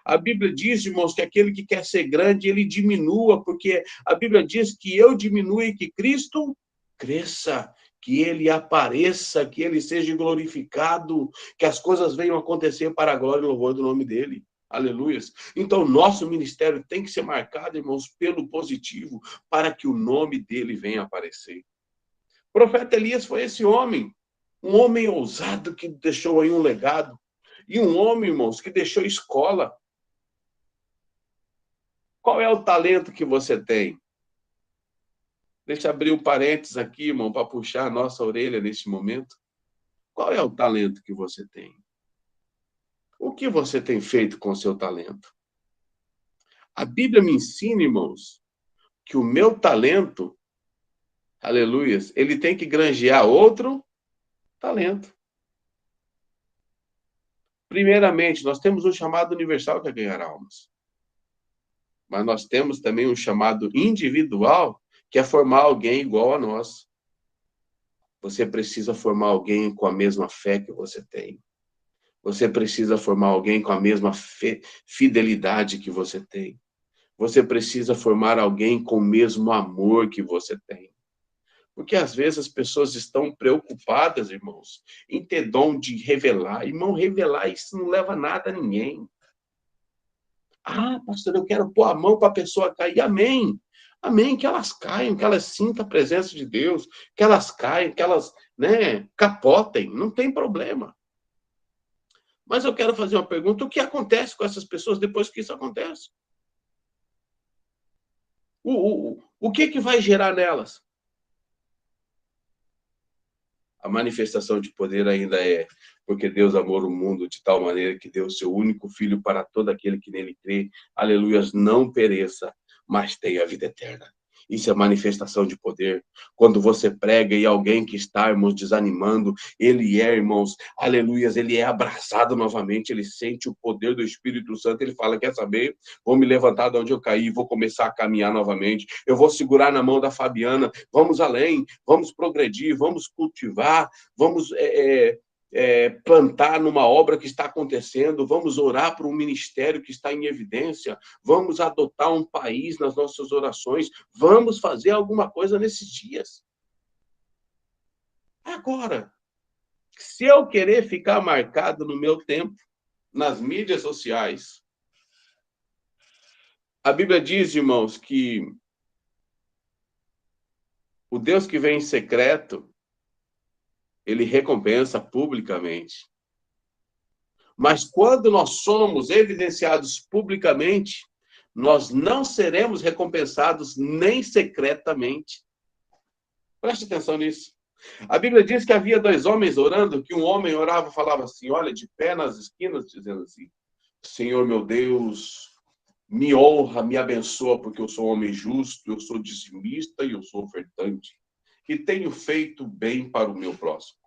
A Bíblia diz, irmãos, que aquele que quer ser grande, ele diminua, porque a Bíblia diz que eu diminua e que Cristo cresça, que ele apareça, que ele seja glorificado, que as coisas venham acontecer para a glória e louvor do nome dele. Aleluias. Então, nosso ministério tem que ser marcado, irmãos, pelo positivo, para que o nome dele venha aparecer. O profeta Elias foi esse homem, um homem ousado que deixou aí um legado, e um homem, irmãos, que deixou escola. Qual é o talento que você tem? Deixa eu abrir um parênteses aqui, irmão, para puxar a nossa orelha neste momento. Qual é o talento que você tem? O que você tem feito com o seu talento? A Bíblia me ensina, irmãos, que o meu talento, aleluias, ele tem que granjear outro talento. Primeiramente, nós temos um chamado universal que é ganhar almas. Mas nós temos também um chamado individual, que é formar alguém igual a nós. Você precisa formar alguém com a mesma fé que você tem. Você precisa formar alguém com a mesma fidelidade que você tem. Você precisa formar alguém com o mesmo amor que você tem. Porque às vezes as pessoas estão preocupadas, irmãos, em ter dom de revelar. Irmão, revelar isso não leva nada a ninguém. Ah, pastor, eu quero pôr a mão para a pessoa cair. Amém. Amém, que elas caiam, que elas sintam a presença de Deus, que elas caiam, que elas, capotem, não tem problema. Mas eu quero fazer uma pergunta, o que acontece com essas pessoas depois que isso acontece? O que vai gerar nelas? A manifestação de poder ainda é, porque Deus amou o mundo de tal maneira que deu o seu único filho para todo aquele que nele crê, aleluias, não pereça, mas tenha a vida eterna. Isso é manifestação de poder. Quando você prega e alguém que está, irmãos, desanimando, ele é, irmãos, aleluias, ele é abraçado novamente, ele sente o poder do Espírito Santo, ele fala, quer saber? Vou me levantar de onde eu caí, vou começar a caminhar novamente, eu vou segurar na mão da Fabiana, vamos além, vamos progredir, vamos cultivar, vamos plantar numa obra que está acontecendo, vamos orar por um ministério que está em evidência, vamos adotar um país nas nossas orações, vamos fazer alguma coisa nesses dias. Agora, se eu querer ficar marcado no meu tempo, nas mídias sociais, a Bíblia diz, irmãos, que o Deus que vem em secreto, ele recompensa publicamente. Mas quando nós somos evidenciados publicamente, nós não seremos recompensados nem secretamente. Preste atenção nisso. A Bíblia diz que havia 2 homens orando, que um homem orava e falava assim, olha, de pé nas esquinas, dizendo assim, Senhor meu Deus, me honra, me abençoa, porque eu sou um homem justo, eu sou dizimista e eu sou ofertante. E tenho feito bem para o meu próximo.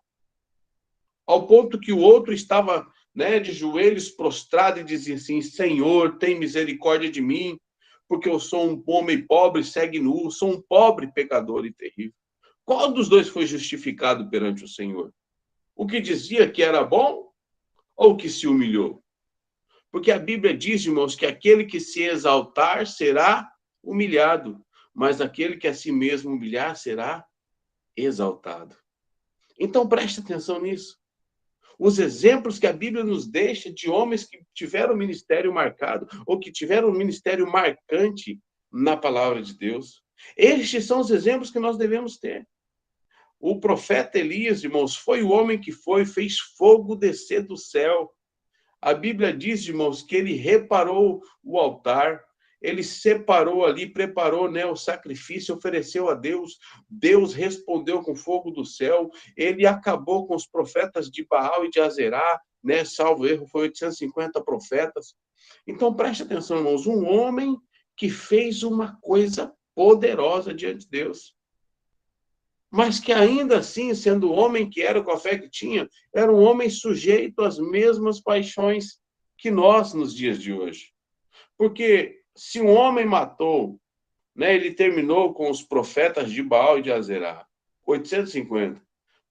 Ao ponto que o outro estava, de joelhos prostrado e dizia assim, Senhor, tem misericórdia de mim, porque eu sou um homem pobre, cego e nu, sou um pobre pecador e terrível. Qual dos dois foi justificado perante o Senhor? O que dizia que era bom ou o que se humilhou? Porque a Bíblia diz, irmãos, que aquele que se exaltar será humilhado, mas aquele que a si mesmo humilhar será exaltado. Então, preste atenção nisso. Os exemplos que a Bíblia nos deixa de homens que tiveram ministério marcado ou que tiveram um ministério marcante na palavra de Deus. Estes são os exemplos que nós devemos ter. O profeta Elias, irmãos, foi o homem que fez fogo descer do céu. A Bíblia diz, irmãos, que ele reparou o altar, ele separou ali, preparou, o sacrifício, ofereceu a Deus. Deus respondeu com fogo do céu. Ele acabou com os profetas de Baal e de Azerá, salvo erro, foi 850 profetas. Então, preste atenção, irmãos, um homem que fez uma coisa poderosa diante de Deus. mas que ainda assim, sendo o homem que era com a fé que tinha, era um homem sujeito às mesmas paixões que nós nos dias de hoje. Porque se um homem matou, né, ele terminou com os profetas de Baal e de Azerá, 850.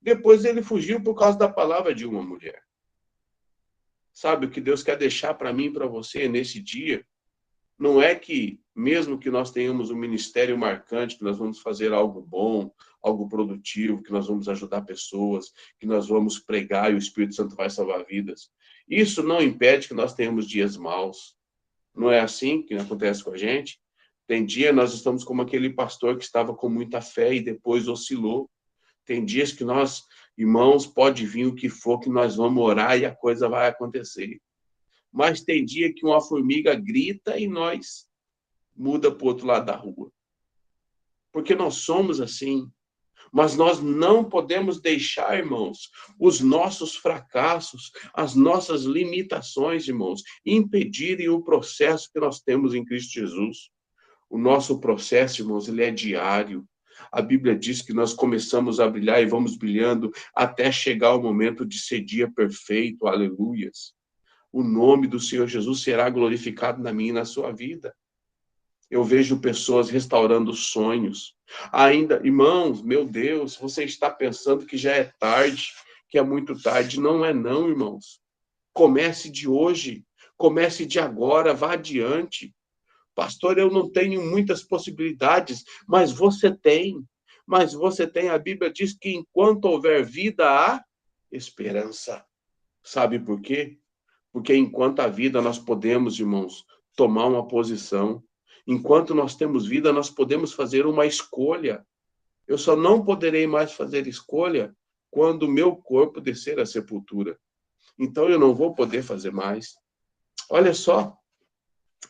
Depois ele fugiu por causa da palavra de uma mulher. Sabe o que Deus quer deixar para mim e para você nesse dia? Não é que, mesmo que nós tenhamos um ministério marcante, que nós vamos fazer algo bom, algo produtivo, que nós vamos ajudar pessoas, que nós vamos pregar e o Espírito Santo vai salvar vidas. Isso não impede que nós tenhamos dias maus. Não é assim que acontece com a gente? Tem dia nós estamos como aquele pastor que estava com muita fé e depois oscilou. Tem dias que nós, irmãos, pode vir o que for, que nós vamos orar e a coisa vai acontecer. Mas tem dia que uma formiga grita e nós muda para o outro lado da rua. Porque nós somos assim. Mas nós não podemos deixar, irmãos, os nossos fracassos, as nossas limitações, irmãos, impedirem o processo que nós temos em Cristo Jesus. O nosso processo, irmãos, ele é diário. A Bíblia diz que nós começamos a brilhar e vamos brilhando até chegar o momento de ser dia perfeito. Aleluias. O nome do Senhor Jesus será glorificado na minha e na sua vida. Eu vejo pessoas restaurando sonhos. Ainda, irmãos, meu Deus, você está pensando que já é tarde, que é muito tarde. Não é não, irmãos. Comece de hoje, comece de agora, vá adiante. Pastor, eu não tenho muitas possibilidades, mas você tem. Mas você tem, a Bíblia diz que enquanto houver vida, há esperança. Sabe por quê? Porque enquanto há vida, nós podemos, irmãos, tomar uma posição. Enquanto nós temos vida, nós podemos fazer uma escolha. Eu só não poderei mais fazer escolha quando o meu corpo descer à sepultura. Então, eu não vou poder fazer mais. Olha só,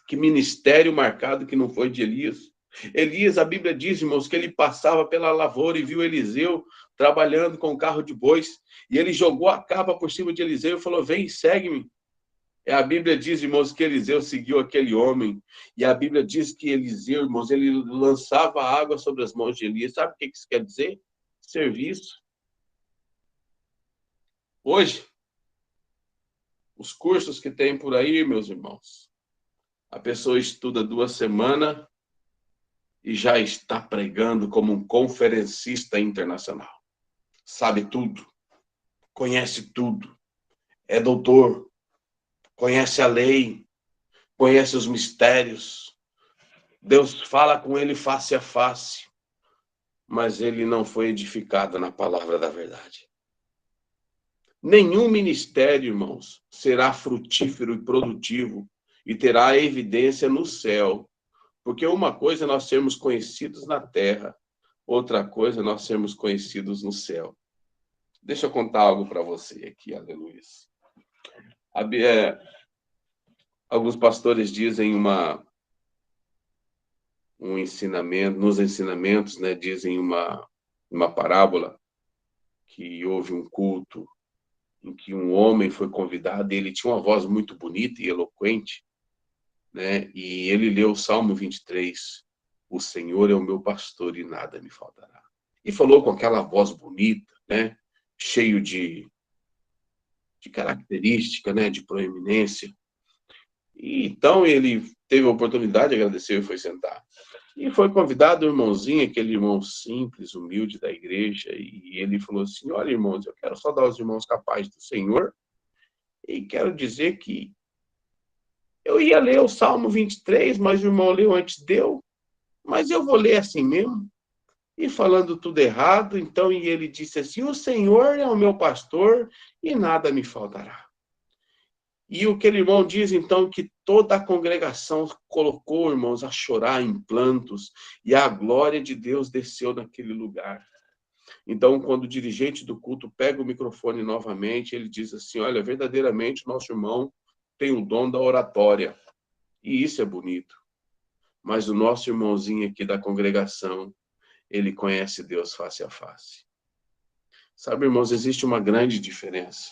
que ministério marcado que não foi de Elias. Elias, a Bíblia diz, irmãos, que ele passava pela lavoura e viu Eliseu trabalhando com um carro de bois. E ele jogou a capa por cima de Eliseu e falou, vem, segue-me. A Bíblia diz, irmãos, que Eliseu seguiu aquele homem. E a Bíblia diz que Eliseu, irmãos, ele lançava água sobre as mãos de Elias. Sabe o que isso quer dizer? Serviço. Hoje, os cursos que tem por aí, meus irmãos, a pessoa estuda 2 semanas e já está pregando como um conferencista internacional. Sabe tudo. Conhece tudo. É doutor. Conhece a lei, conhece os mistérios. Deus fala com ele face a face, mas ele não foi edificado na palavra da verdade. Nenhum ministério, irmãos, será frutífero e produtivo e terá evidência no céu, porque uma coisa é nós sermos conhecidos na terra, outra coisa é nós sermos conhecidos no céu. Deixa eu contar algo para você aqui, aleluia. Alguns pastores dizem um ensinamento, nos ensinamentos, né, dizem uma parábola que houve um culto em que um homem foi convidado e ele tinha uma voz muito bonita e eloquente, né, e ele leu o Salmo 23, o Senhor é o meu pastor e nada me faltará. E falou com aquela voz bonita, né, cheio de característica, né, de proeminência. E então ele teve a oportunidade de agradecer e foi sentar. E foi convidado o irmãozinho, aquele irmão simples, humilde da igreja, e ele falou assim, olha, irmãos, eu quero saudar os irmãos capazes do Senhor, e quero dizer que eu ia ler o Salmo 23, mas o irmão leu antes de eu, mas eu vou ler assim mesmo. E falando tudo errado, então, e ele disse assim, o Senhor é o meu pastor e nada me faltará. E aquele irmão diz, então, que toda a congregação colocou, irmãos, a chorar em plantos, e a glória de Deus desceu naquele lugar. Então, quando o dirigente do culto pega o microfone novamente, ele diz assim, olha, verdadeiramente, nosso irmão tem o dom da oratória, e isso é bonito. Mas o nosso irmãozinho aqui da congregação, ele conhece Deus face a face. Sabe, irmãos, existe uma grande diferença.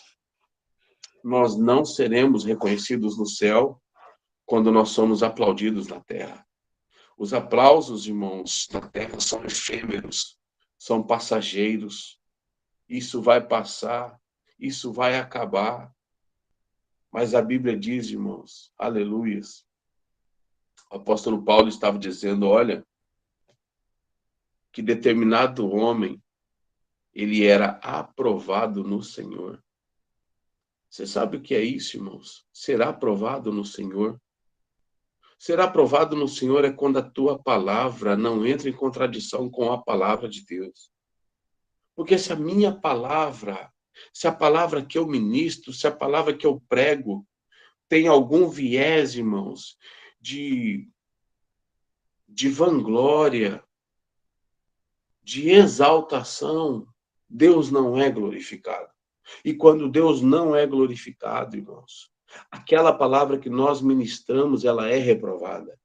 Nós não seremos reconhecidos no céu quando nós somos aplaudidos na terra. Os aplausos, irmãos, na terra são efêmeros, são passageiros. Isso vai passar, isso vai acabar. Mas a Bíblia diz, irmãos, aleluias. O apóstolo Paulo estava dizendo, olha, que determinado homem, ele era aprovado no Senhor. Você sabe o que é isso, irmãos? Ser aprovado no Senhor. Ser aprovado no Senhor é quando a tua palavra não entra em contradição com a palavra de Deus. Porque se a minha palavra, se a palavra que eu ministro, se a palavra que eu prego tem algum viés, irmãos, de vanglória, de exaltação, Deus não é glorificado. E quando Deus não é glorificado, irmãos, aquela palavra que nós ministramos, ela é reprovada.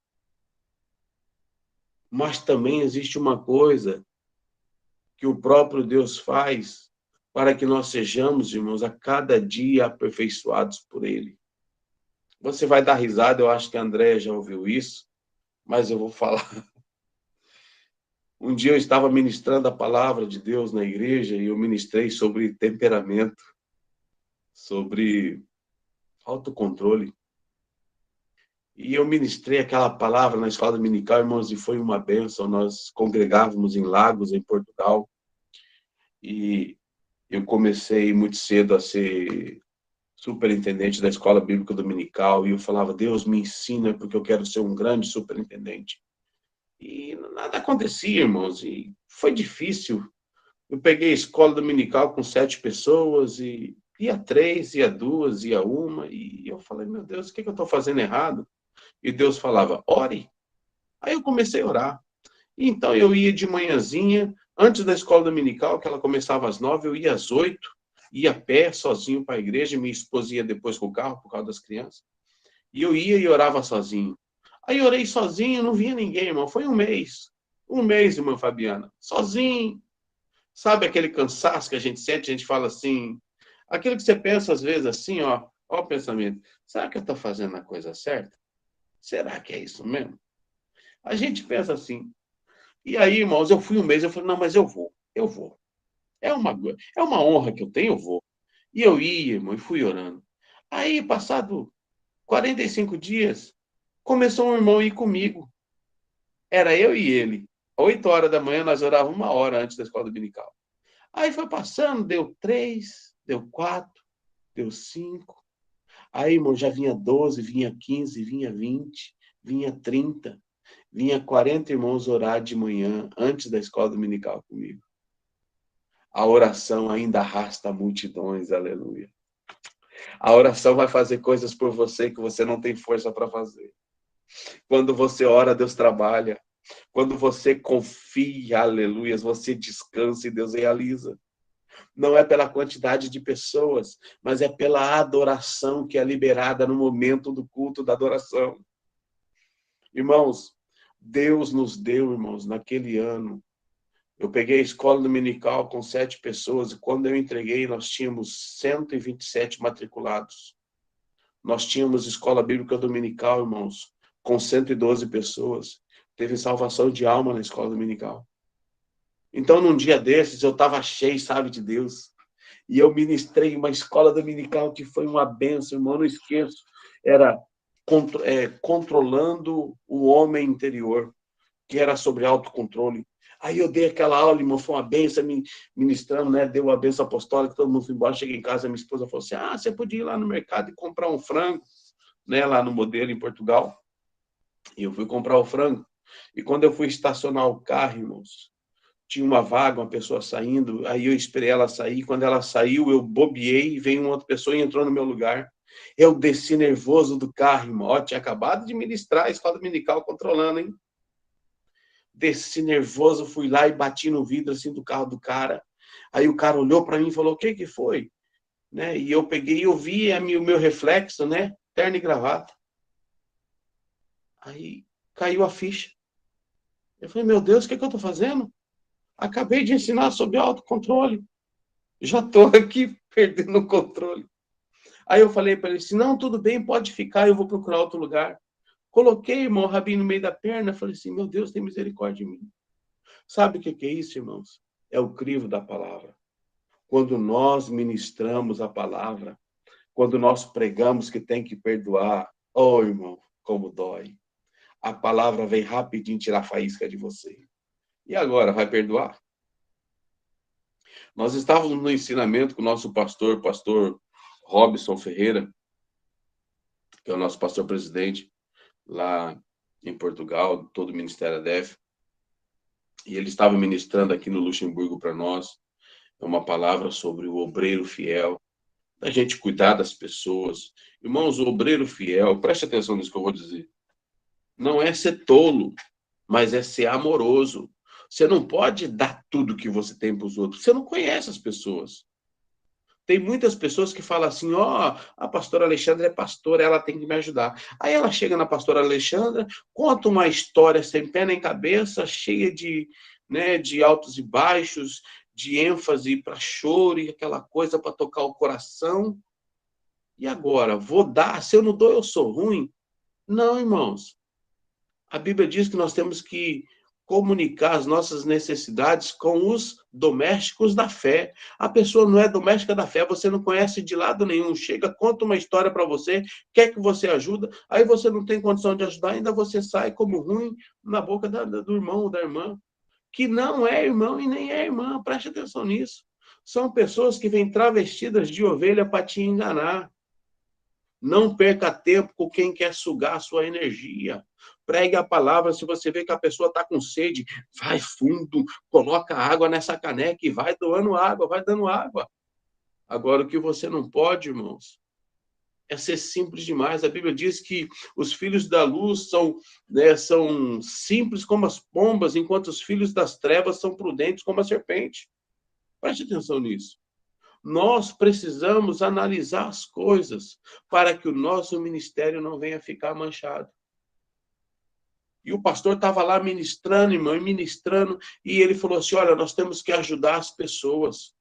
Mas também existe uma coisa que o próprio Deus faz para que nós sejamos, irmãos, a cada dia aperfeiçoados por Ele. Você vai dar risada, eu acho que a Andréia já ouviu isso, mas eu vou falar. Um dia eu estava ministrando a palavra de Deus na igreja e eu ministrei sobre temperamento, sobre autocontrole. E eu ministrei aquela palavra na escola dominical, irmãos, e foi uma bênção. Nós congregávamos em Lagos, em Portugal, e eu comecei muito cedo a ser superintendente da escola bíblica dominical, e eu falava, Deus me ensina, porque eu quero ser um grande superintendente. E nada acontecia, irmãos, e foi difícil. Eu peguei a escola dominical com 7 pessoas, e ia 3, ia 2, ia 1, e eu falei, meu Deus, o que eu estou fazendo errado? E Deus falava, ore. Aí eu comecei a orar. E então eu ia de manhãzinha, antes da escola dominical, que ela começava às 9, eu ia às 8, ia a pé, sozinho para a igreja, minha esposa ia depois com o carro, por causa das crianças. E eu ia e orava sozinho. Aí orei sozinho, não via ninguém, irmão. Foi um mês. Um mês, irmã Fabiana. Sozinho. Sabe aquele cansaço que a gente sente? A gente fala assim... Aquilo que você pensa às vezes assim, ó o pensamento. Será que eu estou fazendo a coisa certa? Será que é isso mesmo? A gente pensa assim. E aí, irmãos, eu fui um mês, eu falei, não, mas eu vou. É uma honra que eu tenho, eu vou. E eu ia, irmão, e fui orando. Aí, passado 45 dias, começou um irmão a ir comigo. Era eu e ele. 8 horas da manhã, nós orávamos 1 hora antes da escola dominical. Aí foi passando, deu 3, deu 4, deu 5. Aí, irmão, já vinha 12, vinha 15, vinha 20, vinha 30, vinha 40 irmãos orar de manhã, antes da escola dominical comigo. A oração ainda arrasta multidões, aleluia. A oração vai fazer coisas por você que você não tem força para fazer. Quando você ora, Deus trabalha. Quando você confia, aleluia, você descansa e Deus realiza. Não é pela quantidade de pessoas, mas é pela adoração que é liberada no momento do culto da adoração. Irmãos, Deus nos deu, irmãos, naquele ano. Eu peguei a escola dominical com 7 pessoas e quando eu entreguei, nós tínhamos 127 matriculados. Nós tínhamos escola bíblica dominical, irmãos, com 112 pessoas. Teve salvação de alma na escola dominical. Então, num dia desses, eu estava cheio, sabe, de Deus. E eu ministrei uma escola dominical que foi uma bênção, irmão, não esqueço. Era controlando o homem interior, que era sobre autocontrole. Aí eu dei aquela aula, irmão, foi uma bênção, ministrando, né? Deu uma bênção apostólica, todo mundo foi embora, cheguei em casa, minha esposa falou assim, você podia ir lá no mercado e comprar um frango, né? Lá no Modelo, em Portugal. E eu fui comprar o frango. E quando eu fui estacionar o carro, irmãos, tinha uma vaga, uma pessoa saindo, aí eu esperei ela sair, quando ela saiu, eu bobeei, veio uma outra pessoa e entrou no meu lugar. Eu desci nervoso do carro, irmão, tinha acabado de ministrar a escola dominical controlando, hein? Desci nervoso, fui lá e bati no vidro, assim, do carro do cara. Aí o cara olhou para mim e falou, o que foi? Né? E eu peguei, eu vi o meu reflexo, né? Terno e gravata. Aí caiu a ficha. Eu falei, meu Deus, o que eu estou fazendo? Acabei de ensinar sobre autocontrole. Já estou aqui perdendo o controle. Aí eu falei para ele assim, não, tudo bem, pode ficar, eu vou procurar outro lugar. Coloquei, irmão, o rabinho no meio da perna, falei assim, meu Deus, tem misericórdia de mim. Sabe o que é isso, irmãos? é o crivo da palavra. Quando nós ministramos a palavra, quando nós pregamos que tem que perdoar, oh, irmão, como dói. A palavra vem rapidinho tirar a faísca de você. E agora, vai perdoar? Nós estávamos no ensinamento com o nosso pastor Robson Ferreira, que é o nosso pastor presidente lá em Portugal, todo o Ministério ADEF. E ele estava ministrando aqui no Luxemburgo para nós uma palavra sobre o obreiro fiel, da gente cuidar das pessoas. Irmãos, o obreiro fiel, preste atenção nisso que eu vou dizer, não é ser tolo, mas é ser amoroso. Você não pode dar tudo que você tem para os outros. Você não conhece as pessoas. Tem muitas pessoas que falam assim, ó, a pastora Alexandra é pastora, ela tem que me ajudar. Aí ela chega na pastora Alexandra, conta uma história sem pé nem cabeça, cheia de, né, de altos e baixos, de ênfase para choro e aquela coisa para tocar o coração. E agora, vou dar? Se eu não dou, eu sou ruim? Não, irmãos. A Bíblia diz que nós temos que comunicar as nossas necessidades com os domésticos da fé. A pessoa não é doméstica da fé, você não conhece de lado nenhum. Chega, conta uma história para você, quer que você ajuda, aí você não tem condição de ajudar, ainda você sai como ruim na boca do irmão ou da irmã, que não é irmão e nem é irmã, preste atenção nisso. São pessoas que vêm travestidas de ovelha para te enganar. Não perca tempo com quem quer sugar a sua energia. Pregue a palavra. Se você vê que a pessoa está com sede, vai fundo, coloca água nessa caneca e vai doando água, vai dando água. Agora, o que você não pode, irmãos, é ser simples demais. A Bíblia diz que os filhos da luz são, né, são simples como as pombas, enquanto os filhos das trevas são prudentes como a serpente. Preste atenção nisso. Nós precisamos analisar as coisas para que o nosso ministério não venha ficar manchado. E o pastor estava lá ministrando, irmão, ministrando, e ele falou assim, olha, nós temos que ajudar as pessoas.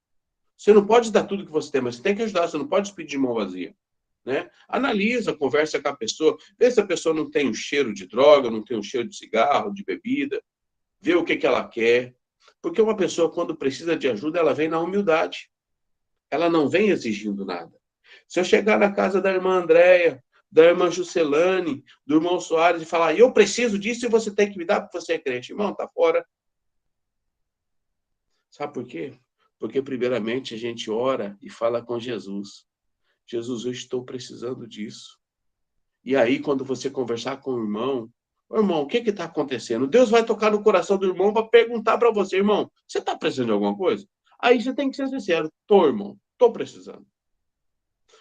Você não pode dar tudo que você tem, mas você tem que ajudar, você não pode pedir de mão vazia. Né? Analisa, conversa com a pessoa, vê se a pessoa não tem um cheiro de droga, não tem um cheiro de cigarro, de bebida, vê o que ela quer. Porque uma pessoa, quando precisa de ajuda, ela vem na humildade. Ela não vem exigindo nada. Se eu chegar na casa da irmã Andréia, da irmã Juscelane, do irmão Soares e falar, eu preciso disso e você tem que me dar porque você é crente. Irmão, tá fora. Sabe por quê? Porque primeiramente a gente ora e fala com Jesus. Jesus, eu estou precisando disso. E aí, quando você conversar com o irmão, o que está acontecendo? Deus vai tocar no coração do irmão para perguntar para você, irmão, você está precisando de alguma coisa? Aí você tem que ser sincero. Tô, irmão, tô precisando.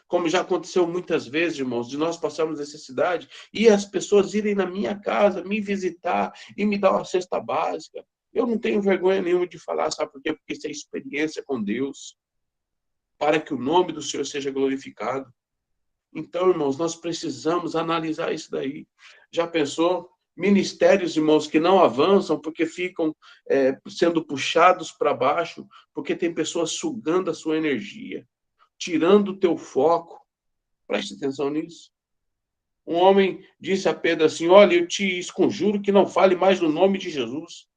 Como já aconteceu muitas vezes, irmãos, de nós passarmos necessidade e as pessoas irem na minha casa, me visitar e me dar uma cesta básica. Eu não tenho vergonha nenhuma de falar, sabe por quê? Porque isso é experiência com Deus, para que o nome do Senhor seja glorificado. Então, irmãos, nós precisamos analisar isso daí. Já pensou? Ministérios, irmãos, que não avançam porque ficam sendo puxados para baixo, porque tem pessoas sugando a sua energia, tirando o teu foco. Preste atenção nisso. Um homem disse a Pedro assim, olha, eu te conjuro que não fale mais no nome de Jesus.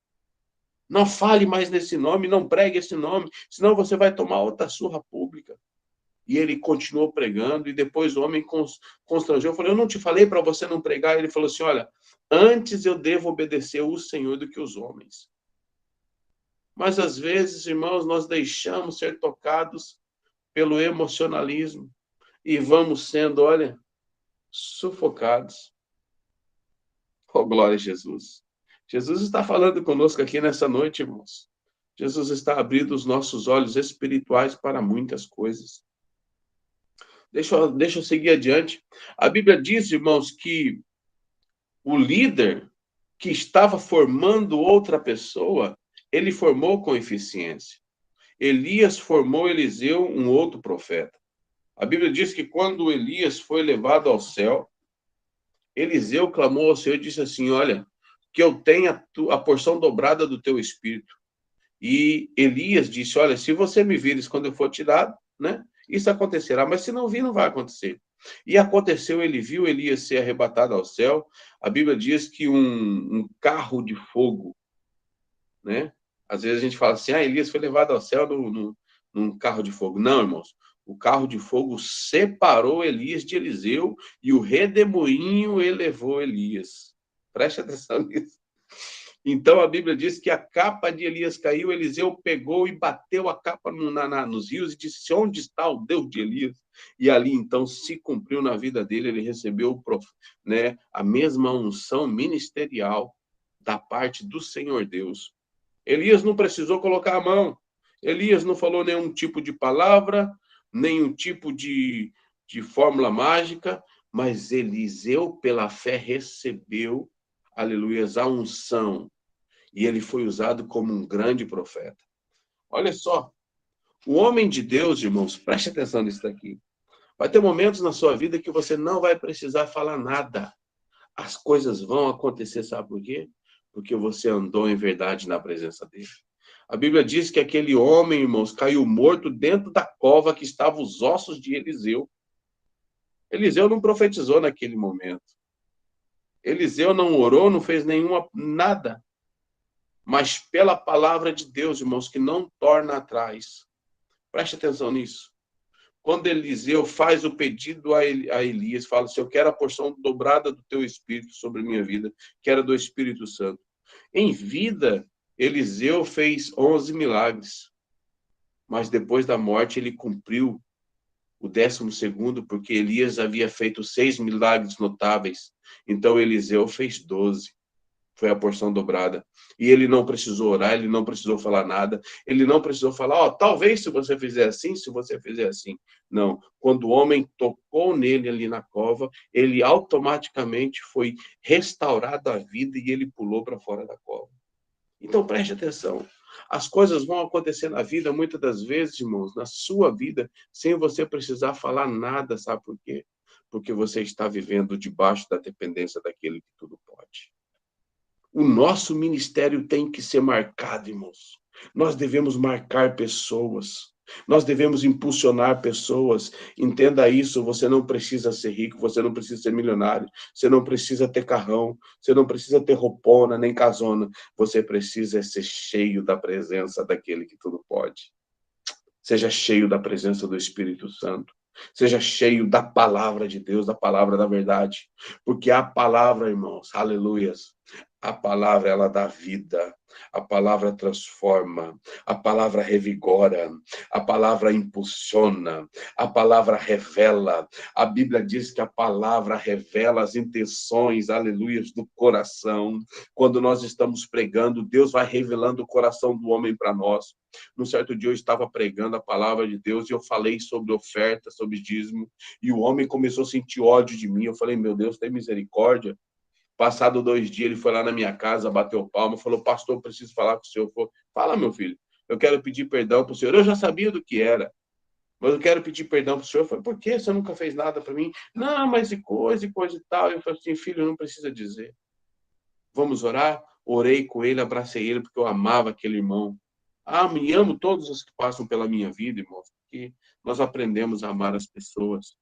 Não fale mais nesse nome, não pregue esse nome, senão você vai tomar outra surra pública. E ele continuou pregando, e depois o homem constrangeu, eu falei, eu não te falei para você não pregar? Ele falou assim, olha, antes eu devo obedecer o Senhor do que os homens. Mas às vezes, irmãos, nós deixamos ser tocados pelo emocionalismo e vamos sendo, olha, sufocados. Oh, glória a Jesus. Jesus está falando conosco aqui nessa noite, irmãos. Jesus está abrindo os nossos olhos espirituais para muitas coisas. Deixa eu seguir adiante. A Bíblia diz, irmãos, que o líder que estava formando outra pessoa, ele formou com eficiência. Elias formou Eliseu, um outro profeta. A Bíblia diz que quando Elias foi levado ao céu, Eliseu clamou ao Senhor e disse assim, olha, que eu tenha a porção dobrada do teu espírito. E Elias disse, olha, se você me vires quando eu for tirado, né, isso acontecerá, mas se não vir, não vai acontecer. E aconteceu, ele viu Elias ser arrebatado ao céu. A Bíblia diz que um carro de fogo, né, Às vezes a gente fala assim, Elias foi levado ao céu num carro de fogo. Não, irmãos. O carro de fogo separou Elias de Eliseu e o redemoinho elevou Elias. Preste atenção nisso. Então a Bíblia diz que a capa de Elias caiu, Eliseu pegou e bateu a capa nos rios e disse, onde está o Deus de Elias? E ali então se cumpriu na vida dele, ele recebeu a mesma unção ministerial da parte do Senhor Deus. Elias não precisou colocar a mão, Elias não falou nenhum tipo de palavra, nenhum tipo de fórmula mágica, mas Eliseu, pela fé, recebeu, aleluia, a unção. E ele foi usado como um grande profeta. Olha só, o homem de Deus, irmãos, preste atenção nisso daqui. Vai ter momentos na sua vida que você não vai precisar falar nada. As coisas vão acontecer, sabe por quê? Porque você andou em verdade na presença dele. A Bíblia diz que aquele homem, irmãos, caiu morto dentro da cova que estavam os ossos de Eliseu. Eliseu não profetizou naquele momento. Eliseu não orou, não fez nada. Mas pela palavra de Deus, irmãos, que não torna atrás. Preste atenção nisso. Quando Eliseu faz o pedido a Elias, fala assim, eu quero a porção dobrada do teu Espírito sobre a minha vida, que era do Espírito Santo. Em vida, Eliseu fez 11 milagres. Mas depois da morte, ele cumpriu o 12º, porque Elias havia feito 6 milagres notáveis. Então, Eliseu fez 12. Foi a porção dobrada. E ele não precisou orar, ele não precisou falar nada, ele não precisou falar, talvez se você fizer assim, se você fizer assim. Não. Quando o homem tocou nele ali na cova, ele automaticamente foi restaurado à vida e ele pulou para fora da cova. Então, preste atenção. As coisas vão acontecer na vida, muitas das vezes, irmãos, na sua vida, sem você precisar falar nada, sabe por quê? Porque você está vivendo debaixo da dependência daquele que tudo pode. O nosso ministério tem que ser marcado, irmãos. Nós devemos marcar pessoas. Nós devemos impulsionar pessoas. Entenda isso, você não precisa ser rico, você não precisa ser milionário, você não precisa ter carrão, você não precisa ter roupona, nem casona. Você precisa ser cheio da presença daquele que tudo pode. Seja cheio da presença do Espírito Santo. Seja cheio da palavra de Deus, da palavra da verdade. Porque a palavra, irmãos, aleluias, a palavra, ela dá vida, a palavra transforma, a palavra revigora, a palavra impulsiona, a palavra revela. A Bíblia diz que a palavra revela as intenções, aleluias, do coração. Quando nós estamos pregando, Deus vai revelando o coração do homem para nós. Num certo dia eu estava pregando a palavra de Deus e eu falei sobre oferta, sobre dízimo, e o homem começou a sentir ódio de mim. Eu falei, meu Deus, tem misericórdia. Passado 2 dias, ele foi lá na minha casa, bateu palma, falou, pastor, eu preciso falar com o senhor. Falei, fala, meu filho, eu quero pedir perdão para o senhor. Eu já sabia do que era, mas eu quero pedir perdão para o senhor. Eu falei, por que você nunca fez nada para mim? Não, mas e coisa e tal. Eu falei assim, filho, não precisa dizer. Vamos orar? Orei com ele, abracei ele, porque eu amava aquele irmão. E amo todos os que passam pela minha vida, irmãos, porque nós aprendemos a amar as pessoas.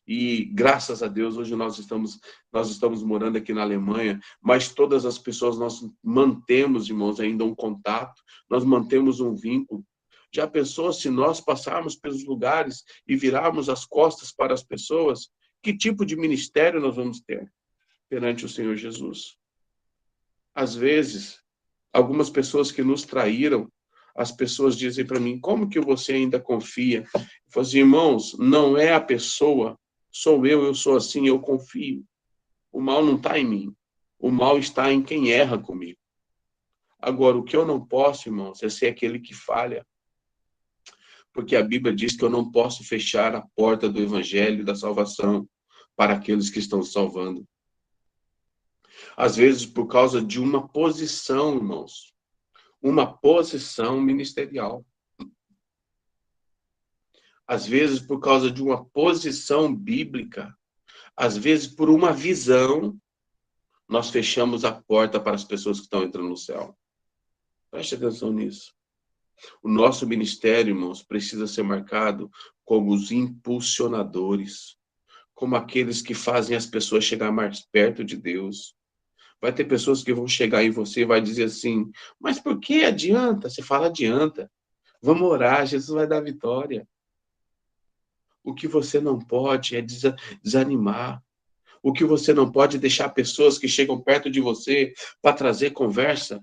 E graças a Deus, hoje nós estamos morando aqui na Alemanha, mas todas as pessoas nós mantemos, irmãos, ainda um contato, nós mantemos um vínculo. Já pensou se nós passarmos pelos lugares e virarmos as costas para as pessoas, que tipo de ministério nós vamos ter perante o Senhor Jesus? Às vezes, algumas pessoas que nos traíram, as pessoas dizem para mim, como que você ainda confia? Eu falo assim, irmãos, não é a pessoa, sou eu sou assim, eu confio. O mal não está em mim. O mal está em quem erra comigo. Agora, o que eu não posso, irmãos, é ser aquele que falha. Porque a Bíblia diz que eu não posso fechar a porta do evangelho e da salvação para aqueles que estão salvando. Às vezes, por causa de uma posição, irmãos. Uma posição ministerial. Às vezes, por causa de uma posição bíblica. Às vezes, por uma visão, nós fechamos a porta para as pessoas que estão entrando no céu. Preste atenção nisso. O nosso ministério, irmãos, precisa ser marcado como os impulsionadores, como aqueles que fazem as pessoas chegar mais perto de Deus. Vai ter pessoas que vão chegar em você e vai dizer assim, mas por que adianta? Você fala, adianta. Vamos orar, Jesus vai dar vitória. O que você não pode é desanimar. O que você não pode é deixar pessoas que chegam perto de você para trazer conversa,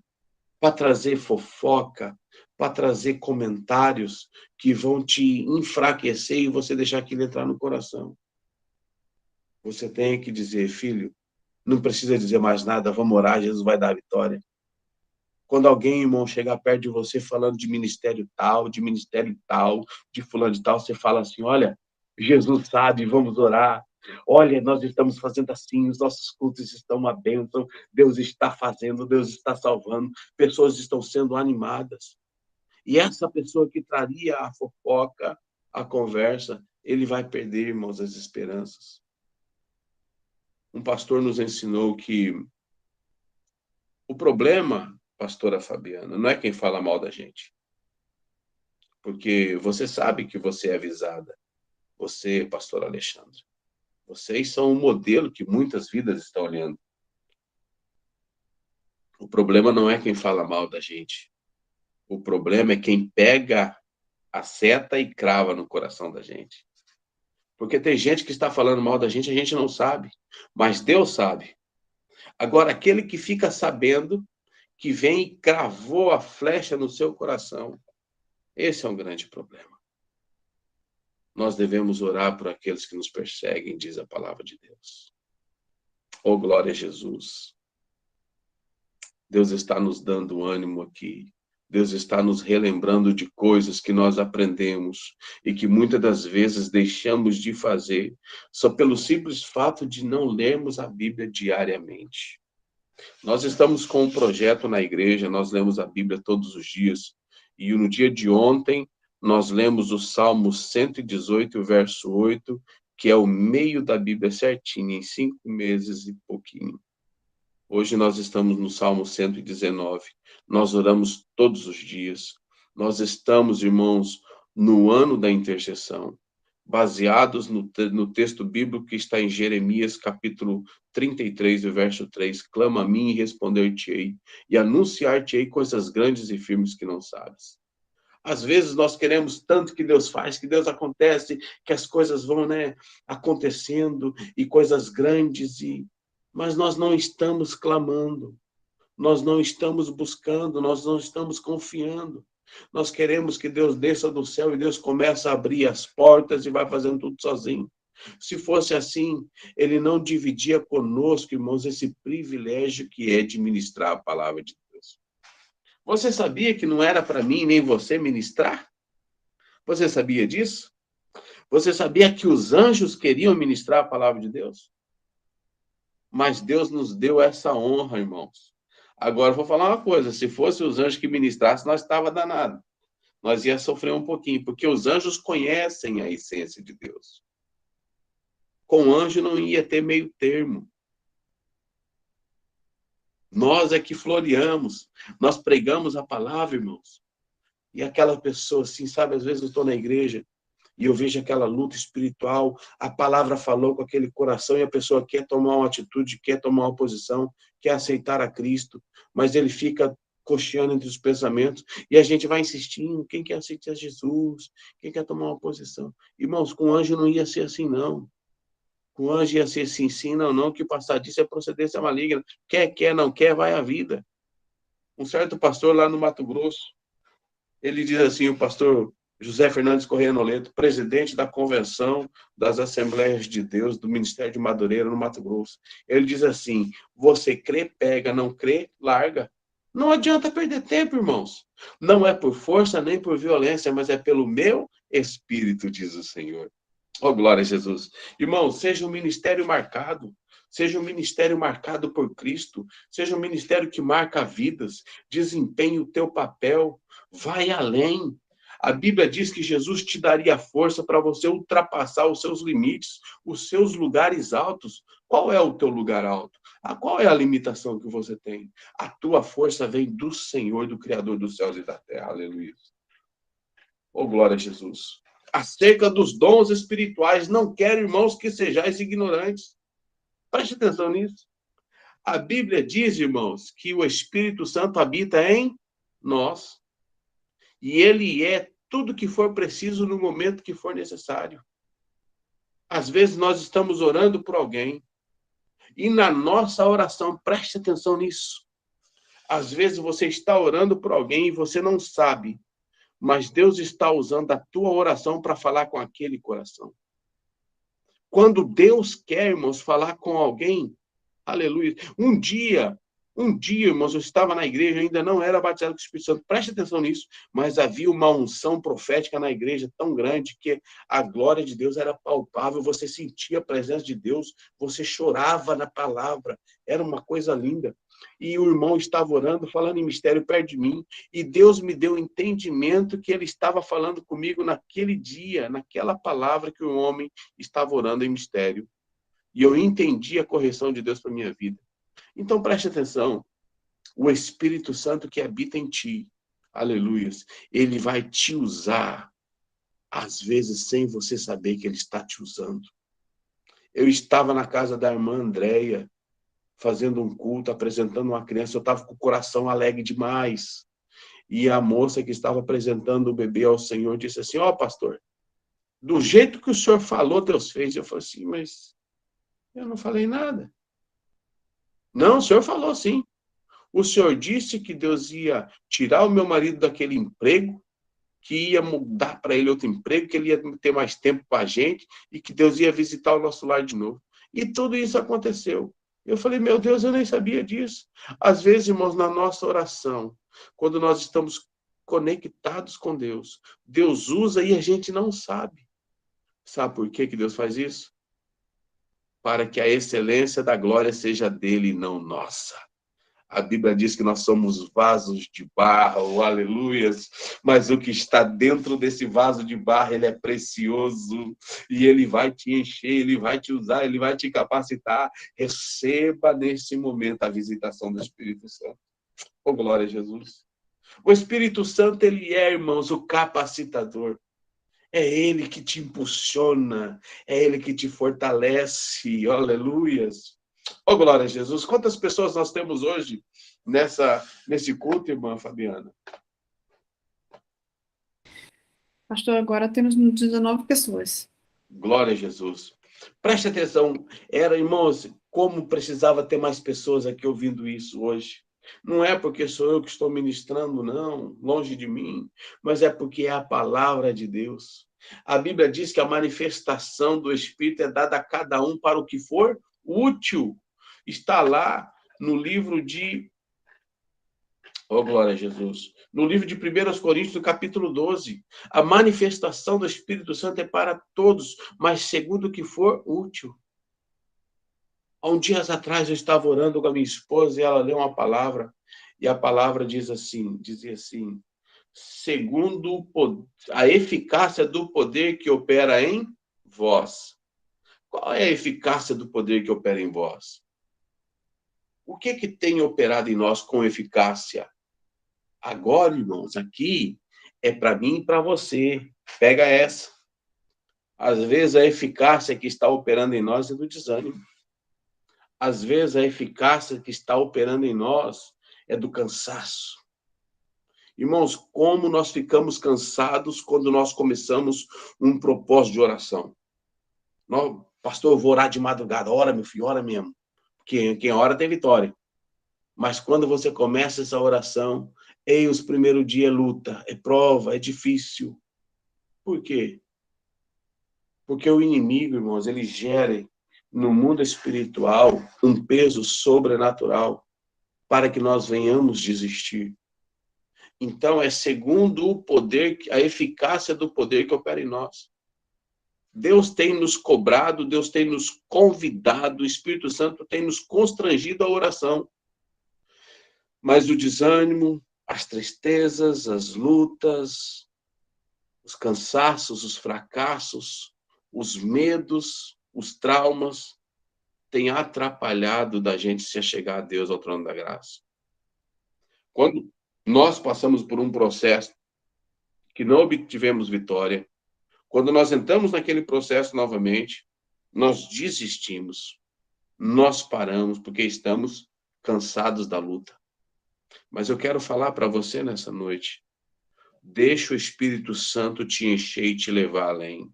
para trazer fofoca, para trazer comentários que vão te enfraquecer e você deixar aquilo entrar no coração. Você tem que dizer, filho, não precisa dizer mais nada, vamos orar, Jesus vai dar a vitória. Quando alguém, irmão, chegar perto de você falando de ministério tal, de fulano de tal, você fala assim, olha, Jesus sabe, vamos orar. Olha, nós estamos fazendo assim, os nossos cultos estão uma bênção, Deus está fazendo, Deus está salvando, pessoas estão sendo animadas. E essa pessoa que traria a fofoca, a conversa, ele vai perder, irmãos, as esperanças. Um pastor nos ensinou que o problema, pastora Fabiana, não é quem fala mal da gente. Porque você sabe que você é avisada. Você, pastor Alexandre. Vocês são um modelo que muitas vidas estão olhando. O problema não é quem fala mal da gente. O problema é quem pega a seta e crava no coração da gente. Porque tem gente que está falando mal da gente, a gente não sabe. Mas Deus sabe. Agora, aquele que fica sabendo, que vem e cravou a flecha no seu coração, esse é um grande problema. Nós devemos orar por aqueles que nos perseguem, diz a palavra de Deus. Oh, glória a Jesus. Deus está nos dando ânimo aqui. Deus está nos relembrando de coisas que nós aprendemos e que muitas das vezes deixamos de fazer só pelo simples fato de não lermos a Bíblia diariamente. Nós estamos com um projeto na igreja, nós lemos a Bíblia todos os dias. E no dia de ontem, nós lemos o Salmo 118, verso 8, que é o meio da Bíblia certinho, em 5 meses e pouquinho. Hoje nós estamos no Salmo 119. Nós oramos todos os dias. Nós estamos, irmãos, no ano da intercessão, baseados no texto bíblico que está em Jeremias, capítulo 33, verso 3. Clama a mim e responder-te-ei, e anunciar-te-ei coisas grandes e firmes que não sabes. Às vezes nós queremos tanto que Deus faz, que Deus acontece, que as coisas vão, acontecendo, e coisas grandes, mas nós não estamos clamando, nós não estamos buscando, nós não estamos confiando. Nós queremos que Deus desça do céu e Deus comece a abrir as portas e vai fazendo tudo sozinho. Se fosse assim, ele não dividia conosco, irmãos, esse privilégio que é de ministrar a palavra de Deus. Você sabia que não era para mim nem você ministrar? Você sabia disso? Você sabia que os anjos queriam ministrar a palavra de Deus? Mas Deus nos deu essa honra, irmãos. Agora, eu vou falar uma coisa. Se fosse os anjos que ministrassem, nós estava danado. Nós ia sofrer um pouquinho, porque os anjos conhecem a essência de Deus. Com anjo não ia ter meio termo. Nós é que floreamos. Nós pregamos a palavra, irmãos. E aquela pessoa, assim, sabe, às vezes eu estou na igreja e eu vejo aquela luta espiritual, a palavra falou com aquele coração e a pessoa quer tomar uma atitude, quer tomar uma posição, quer aceitar a Cristo, mas ele fica cocheando entre os pensamentos e a gente vai insistindo, quem quer aceitar Jesus, quem quer tomar uma posição. Irmãos, com o anjo não ia ser assim, não. Com o anjo ia ser sim, sim, não, não, que passar disso é procedência maligna. Quer, não quer, vai a vida. Um certo pastor lá no Mato Grosso, ele diz assim, o pastor José Fernandes Corrêa Noleto, presidente da Convenção das Assembleias de Deus do Ministério de Madureira, no Mato Grosso. Ele diz assim, você crê, pega, não crê, larga. Não adianta perder tempo, irmãos. Não é por força nem por violência, mas é pelo meu Espírito, diz o Senhor. Oh, glória a Jesus. Irmão, seja um ministério marcado. Seja um ministério marcado por Cristo. Seja um ministério que marca vidas. Desempenhe o teu papel. Vai além. A Bíblia diz que Jesus te daria força para você ultrapassar os seus limites, os seus lugares altos. Qual é o teu lugar alto? Qual é a limitação que você tem? A tua força vem do Senhor, do Criador dos céus e da terra. Aleluia. Oh, glória a Jesus. Acerca dos dons espirituais, não quero, irmãos, que sejais ignorantes. Preste atenção nisso. A Bíblia diz, irmãos, que o Espírito Santo habita em nós. E ele é tudo que for preciso no momento que for necessário. Às vezes nós estamos orando por alguém e na nossa oração, preste atenção nisso. Às vezes você está orando por alguém e você não sabe, mas Deus está usando a tua oração para falar com aquele coração. Quando Deus quer, irmãos, falar com alguém, aleluia. Um dia, irmãos, eu estava na igreja, eu ainda não era batizado com o Espírito Santo, preste atenção nisso, mas havia uma unção profética na igreja tão grande que a glória de Deus era palpável, você sentia a presença de Deus, você chorava na palavra, era uma coisa linda. E o irmão estava orando, falando em mistério perto de mim, e Deus me deu entendimento que ele estava falando comigo naquele dia, naquela palavra que o homem estava orando em mistério. E eu entendi a correção de Deus para a minha vida. Então, preste atenção. O Espírito Santo que habita em ti, aleluias, ele vai te usar, às vezes, sem você saber que ele está te usando. Eu estava na casa da irmã Andréia, fazendo um culto, apresentando uma criança, eu estava com o coração alegre demais. E a moça que estava apresentando o bebê ao Senhor disse assim, ó, pastor, do jeito que o senhor falou, Deus fez. Eu falei assim, mas eu não falei nada. Não, o senhor falou sim. O senhor disse que Deus ia tirar o meu marido daquele emprego, que ia mudar para ele outro emprego, que ele ia ter mais tempo com a gente e que Deus ia visitar o nosso lar de novo. E tudo isso aconteceu. Eu falei, meu Deus, eu nem sabia disso. Às vezes, irmãos, na nossa oração, quando nós estamos conectados com Deus, Deus usa e a gente não sabe. Sabe por que Deus faz isso? Para que a excelência da glória seja dele e não nossa. A Bíblia diz que nós somos vasos de barro, aleluias, mas o que está dentro desse vaso de barro, ele é precioso, e ele vai te encher, ele vai te usar, ele vai te capacitar. Receba nesse momento a visitação do Espírito Santo. Oh, glória a Jesus. O Espírito Santo, ele é, irmãos, o capacitador. É ele que te impulsiona, é ele que te fortalece, aleluias. Oh, glória a Jesus. Quantas pessoas nós temos hoje nesse culto, irmã Fabiana? Pastor, agora temos 19 pessoas. Glória a Jesus. Preste atenção, irmãos, como precisava ter mais pessoas aqui ouvindo isso hoje. Não é porque sou eu que estou ministrando, não, longe de mim, mas é porque é a palavra de Deus. A Bíblia diz que a manifestação do Espírito é dada a cada um para o que for útil. Está lá no livro de... Oh, glória a Jesus. No livro de 1 Coríntios, no capítulo 12. A manifestação do Espírito Santo é para todos, mas segundo o que for útil. Há uns dias atrás eu estava orando com a minha esposa e ela leu uma palavra, e a palavra dizia assim, segundo a eficácia do poder que opera em vós. Qual é a eficácia do poder que opera em vós? O que tem operado em nós com eficácia? Agora, irmãos, aqui é para mim e para você. Pega essa. Às vezes a eficácia que está operando em nós é do desânimo. Às vezes a eficácia que está operando em nós é do cansaço. Irmãos, como nós ficamos cansados quando nós começamos um propósito de oração. Pastor, eu vou orar de madrugada. Ora, meu filho, ora mesmo. Porque quem ora tem vitória. Mas quando você começa essa oração, os primeiros dias é luta, é prova, é difícil. Por quê? Porque o inimigo, irmãos, ele gera no mundo espiritual um peso sobrenatural para que nós venhamos desistir. Então, é segundo o poder, a eficácia do poder que opera em nós. Deus tem nos cobrado, Deus tem nos convidado, o Espírito Santo tem nos constrangido à oração. Mas o desânimo, as tristezas, as lutas, os cansaços, os fracassos, os medos, os traumas, têm atrapalhado da gente se achegar a Deus ao trono da graça. Quando nós passamos por um processo que não obtivemos vitória, quando nós entramos naquele processo novamente, nós desistimos, nós paramos, porque estamos cansados da luta. Mas eu quero falar para você nessa noite. Deixa o Espírito Santo te encher e te levar além.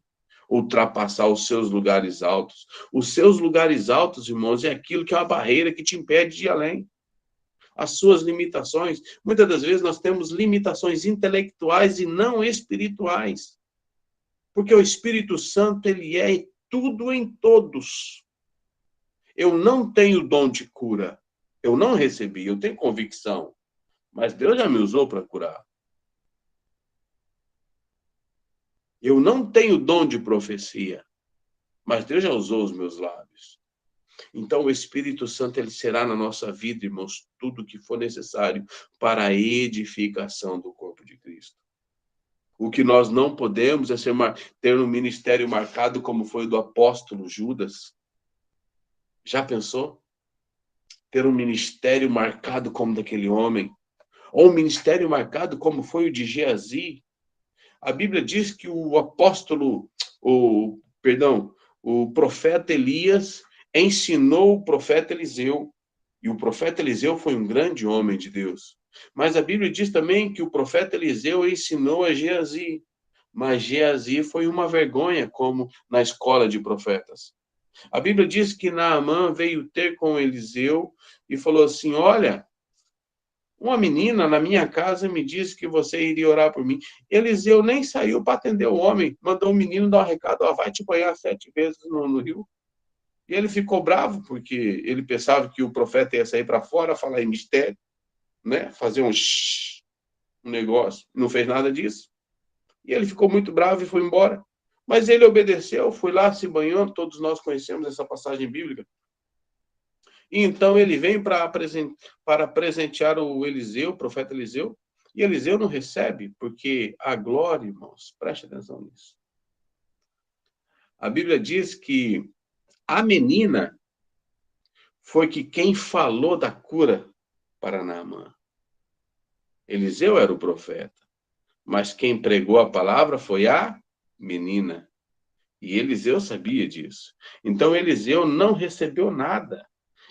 Ultrapassar os seus lugares altos. Os seus lugares altos, irmãos, é aquilo que é uma barreira que te impede de ir além. As suas limitações. Muitas das vezes nós temos limitações intelectuais e não espirituais. Porque o Espírito Santo, ele é tudo em todos. Eu não tenho dom de cura. Eu não recebi, eu tenho convicção. Mas Deus já me usou para curar. Eu não tenho dom de profecia, mas Deus já usou os meus lábios. Então, o Espírito Santo, ele será na nossa vida, irmãos, tudo o que for necessário para a edificação do corpo de Cristo. O que nós não podemos é ter um ministério marcado como foi o do apóstolo Judas. Já pensou? Ter um ministério marcado como daquele homem? Ou um ministério marcado como foi o de Geazi? A Bíblia diz que o profeta Elias ensinou o profeta Eliseu. E o profeta Eliseu foi um grande homem de Deus. Mas a Bíblia diz também que o profeta Eliseu ensinou a Geazi. Mas Geazi foi uma vergonha, como na escola de profetas. A Bíblia diz que Naamã veio ter com Eliseu e falou assim, olha, uma menina na minha casa me disse que você iria orar por mim. Eliseu nem saiu para atender o homem. Mandou o menino dar um recado. Ó, vai te banhar 7 vezes no rio. E ele ficou bravo, porque ele pensava que o profeta ia sair para fora, falar em mistério, né? Fazer um negócio. Não fez nada disso. E ele ficou muito bravo e foi embora. Mas ele obedeceu, foi lá se banhando. Todos nós conhecemos essa passagem bíblica. E então ele vem para presentear o Eliseu, o profeta Eliseu, e Eliseu não recebe, porque a glória, irmãos, preste atenção nisso. A Bíblia diz que a menina foi que quem falou da cura para Naamã. Eliseu era o profeta, mas quem pregou a palavra foi a menina. E Eliseu sabia disso. Então Eliseu não recebeu nada.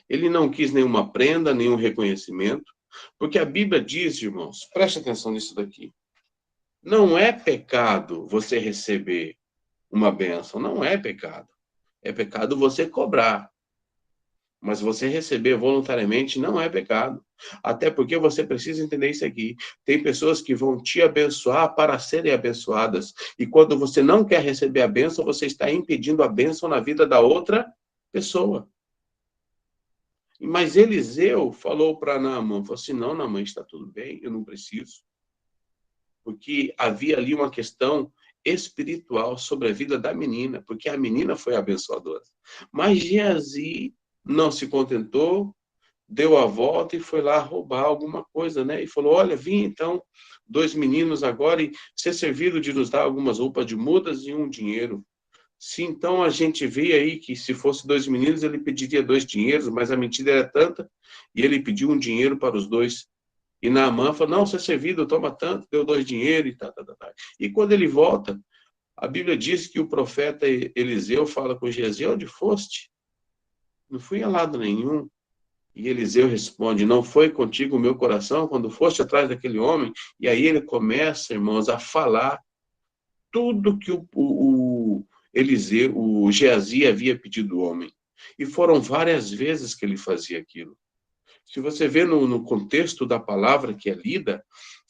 Ele não quis nenhuma prenda, nenhum reconhecimento, porque a Bíblia diz, irmãos, preste atenção nisso daqui. Não é pecado você receber uma bênção, não é pecado. É pecado você cobrar. Mas você receber voluntariamente não é pecado. Até porque você precisa entender isso aqui. Tem pessoas que vão te abençoar para serem abençoadas. E quando você não quer receber a bênção, você está impedindo a bênção na vida da outra pessoa. Mas Eliseu falou para Naamã, falou assim, não, Naamã, está tudo bem, eu não preciso. Porque havia ali uma questão espiritual sobre a vida da menina, porque a menina foi abençoadora. Mas Geazi não se contentou, deu a volta e foi lá roubar alguma coisa, né? E falou, olha, vim então 2 meninos agora e ser servido de nos dar algumas roupas de mudas e um dinheiro. Se então a gente vê aí que se fosse 2 meninos, ele pediria 2 dinheiros, mas a mentira era tanta, e ele pediu um dinheiro para os 2. E Naamã falou, não, você é servido, toma tanto, deu 2 dinheiros e tá. E quando ele volta, a Bíblia diz que o profeta Eliseu fala com Geazi, onde foste? Não fui a lado nenhum. E Eliseu responde, não foi contigo o meu coração quando foste atrás daquele homem? E aí ele começa, irmãos, a falar tudo que o Geazi havia pedido do homem. E foram várias vezes que ele fazia aquilo. Se você vê no contexto da palavra que é lida,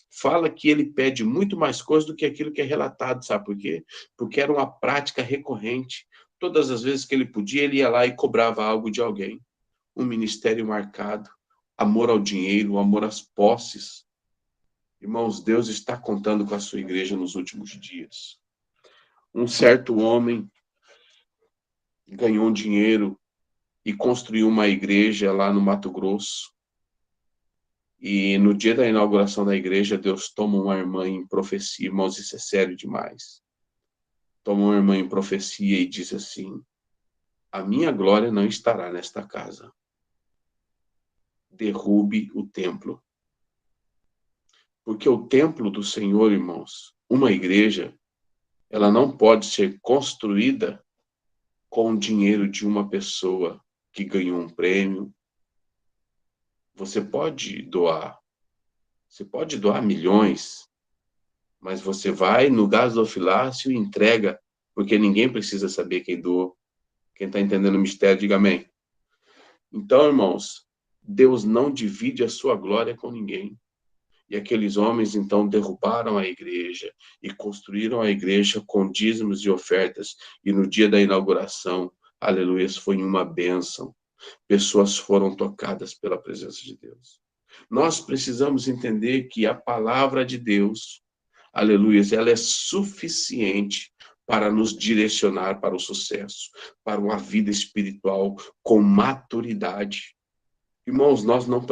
fala que ele pede muito mais coisa do que aquilo que é relatado, sabe por quê? Porque era uma prática recorrente. Todas as vezes que ele podia, ele ia lá e cobrava algo de alguém. Um ministério marcado, amor ao dinheiro, amor às posses. Irmãos, Deus está contando com a sua igreja nos últimos dias. Um certo homem ganhou um dinheiro e construiu uma igreja lá no Mato Grosso. E no dia da inauguração da igreja, Deus toma uma irmã em profecia. Irmãos, isso é sério demais. Toma uma irmã em profecia e diz assim, a minha glória não estará nesta casa. Derrube o templo. Porque o templo do Senhor, irmãos, uma igreja, ela não pode ser construída com o dinheiro de uma pessoa que ganhou um prêmio, Você pode doar milhões, mas você vai no gasofilácio e entrega, porque ninguém precisa saber quem doou. Quem está entendendo o mistério, diga amém. Então, irmãos, Deus não divide a sua glória com ninguém. E aqueles homens, então, derrubaram a igreja e construíram a igreja com dízimos e ofertas. E no dia da inauguração, aleluia, foi uma bênção. Pessoas foram tocadas pela presença de Deus. Nós precisamos entender que a palavra de Deus, aleluia, ela é suficiente para nos direcionar para o sucesso, para uma vida espiritual com maturidade. Irmãos, nós não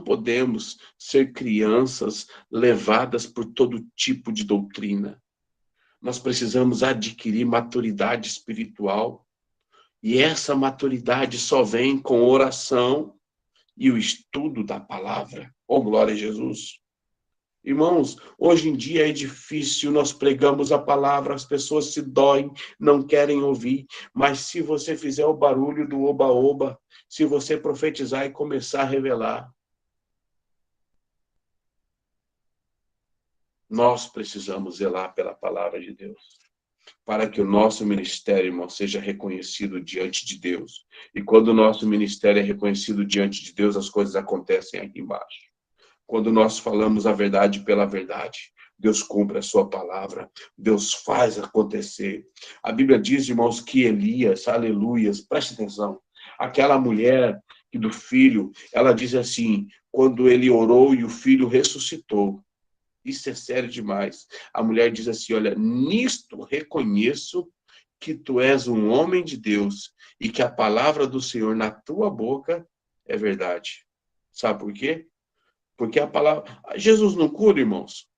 podemos ser crianças levadas por todo tipo de doutrina. Nós precisamos adquirir maturidade espiritual. E essa maturidade só vem com oração e o estudo da palavra. Oh, glória a Jesus. Irmãos, hoje em dia é difícil, nós pregamos a palavra, as pessoas se doem, não querem ouvir, mas se você fizer o barulho do oba-oba, se você profetizar e começar a revelar, nós precisamos zelar pela palavra de Deus, para que o nosso ministério, irmão, seja reconhecido diante de Deus. E quando o nosso ministério é reconhecido diante de Deus, as coisas acontecem aqui embaixo. Quando nós falamos a verdade pela verdade, Deus cumpre a sua palavra, Deus faz acontecer. A Bíblia diz, irmãos, que Elias, aleluias, preste atenção, aquela mulher do filho, ela diz assim, quando ele orou e o filho ressuscitou, isso é sério demais. A mulher diz assim, olha, nisto reconheço que tu és um homem de Deus e que a palavra do Senhor na tua boca é verdade. Sabe por quê? Porque a palavra... Jesus não cura, irmãos?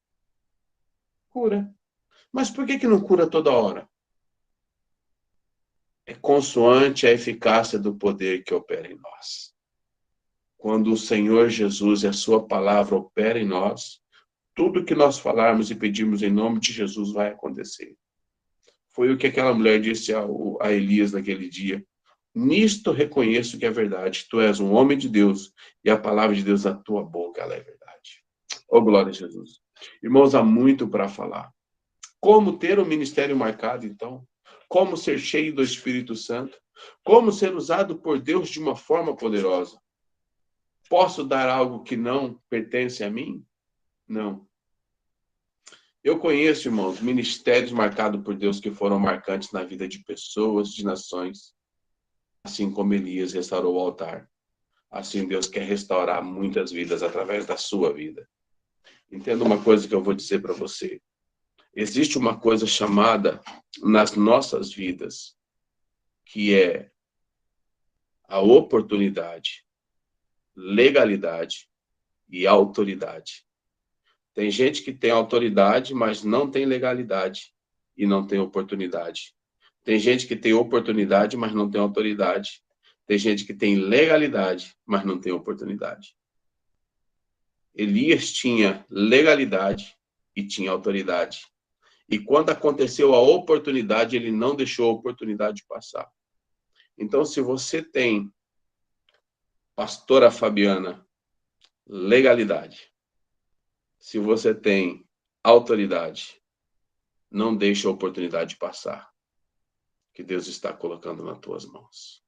Cura. Mas por que não cura toda hora? É consoante a eficácia do poder que opera em nós. Quando o Senhor Jesus e a sua palavra opera em nós, tudo que nós falarmos e pedirmos em nome de Jesus vai acontecer. Foi o que aquela mulher disse a Elias naquele dia. Nisto reconheço que é verdade. Tu és um homem de Deus e a palavra de Deus na tua boca, ela é verdade. Oh, glória a Jesus. Irmãos, há muito para falar. Como ter um ministério marcado, então? Como ser cheio do Espírito Santo? Como ser usado por Deus de uma forma poderosa? Posso dar algo que não pertence a mim? Não. Eu conheço, irmãos, ministérios marcados por Deus que foram marcantes na vida de pessoas, de nações. Assim como Elias restaurou o altar. Assim Deus quer restaurar muitas vidas através da sua vida. Entenda uma coisa que eu vou dizer para você. Existe uma coisa chamada nas nossas vidas, que é a oportunidade, legalidade e autoridade. Tem gente que tem autoridade, mas não tem legalidade e não tem oportunidade. Tem gente que tem oportunidade, mas não tem autoridade. Tem gente que tem legalidade, mas não tem oportunidade. Elias tinha legalidade e tinha autoridade. E quando aconteceu a oportunidade, ele não deixou a oportunidade passar. Então, se você tem, pastora Fabiana, legalidade, se você tem autoridade, não deixe a oportunidade passar, que Deus está colocando nas tuas mãos.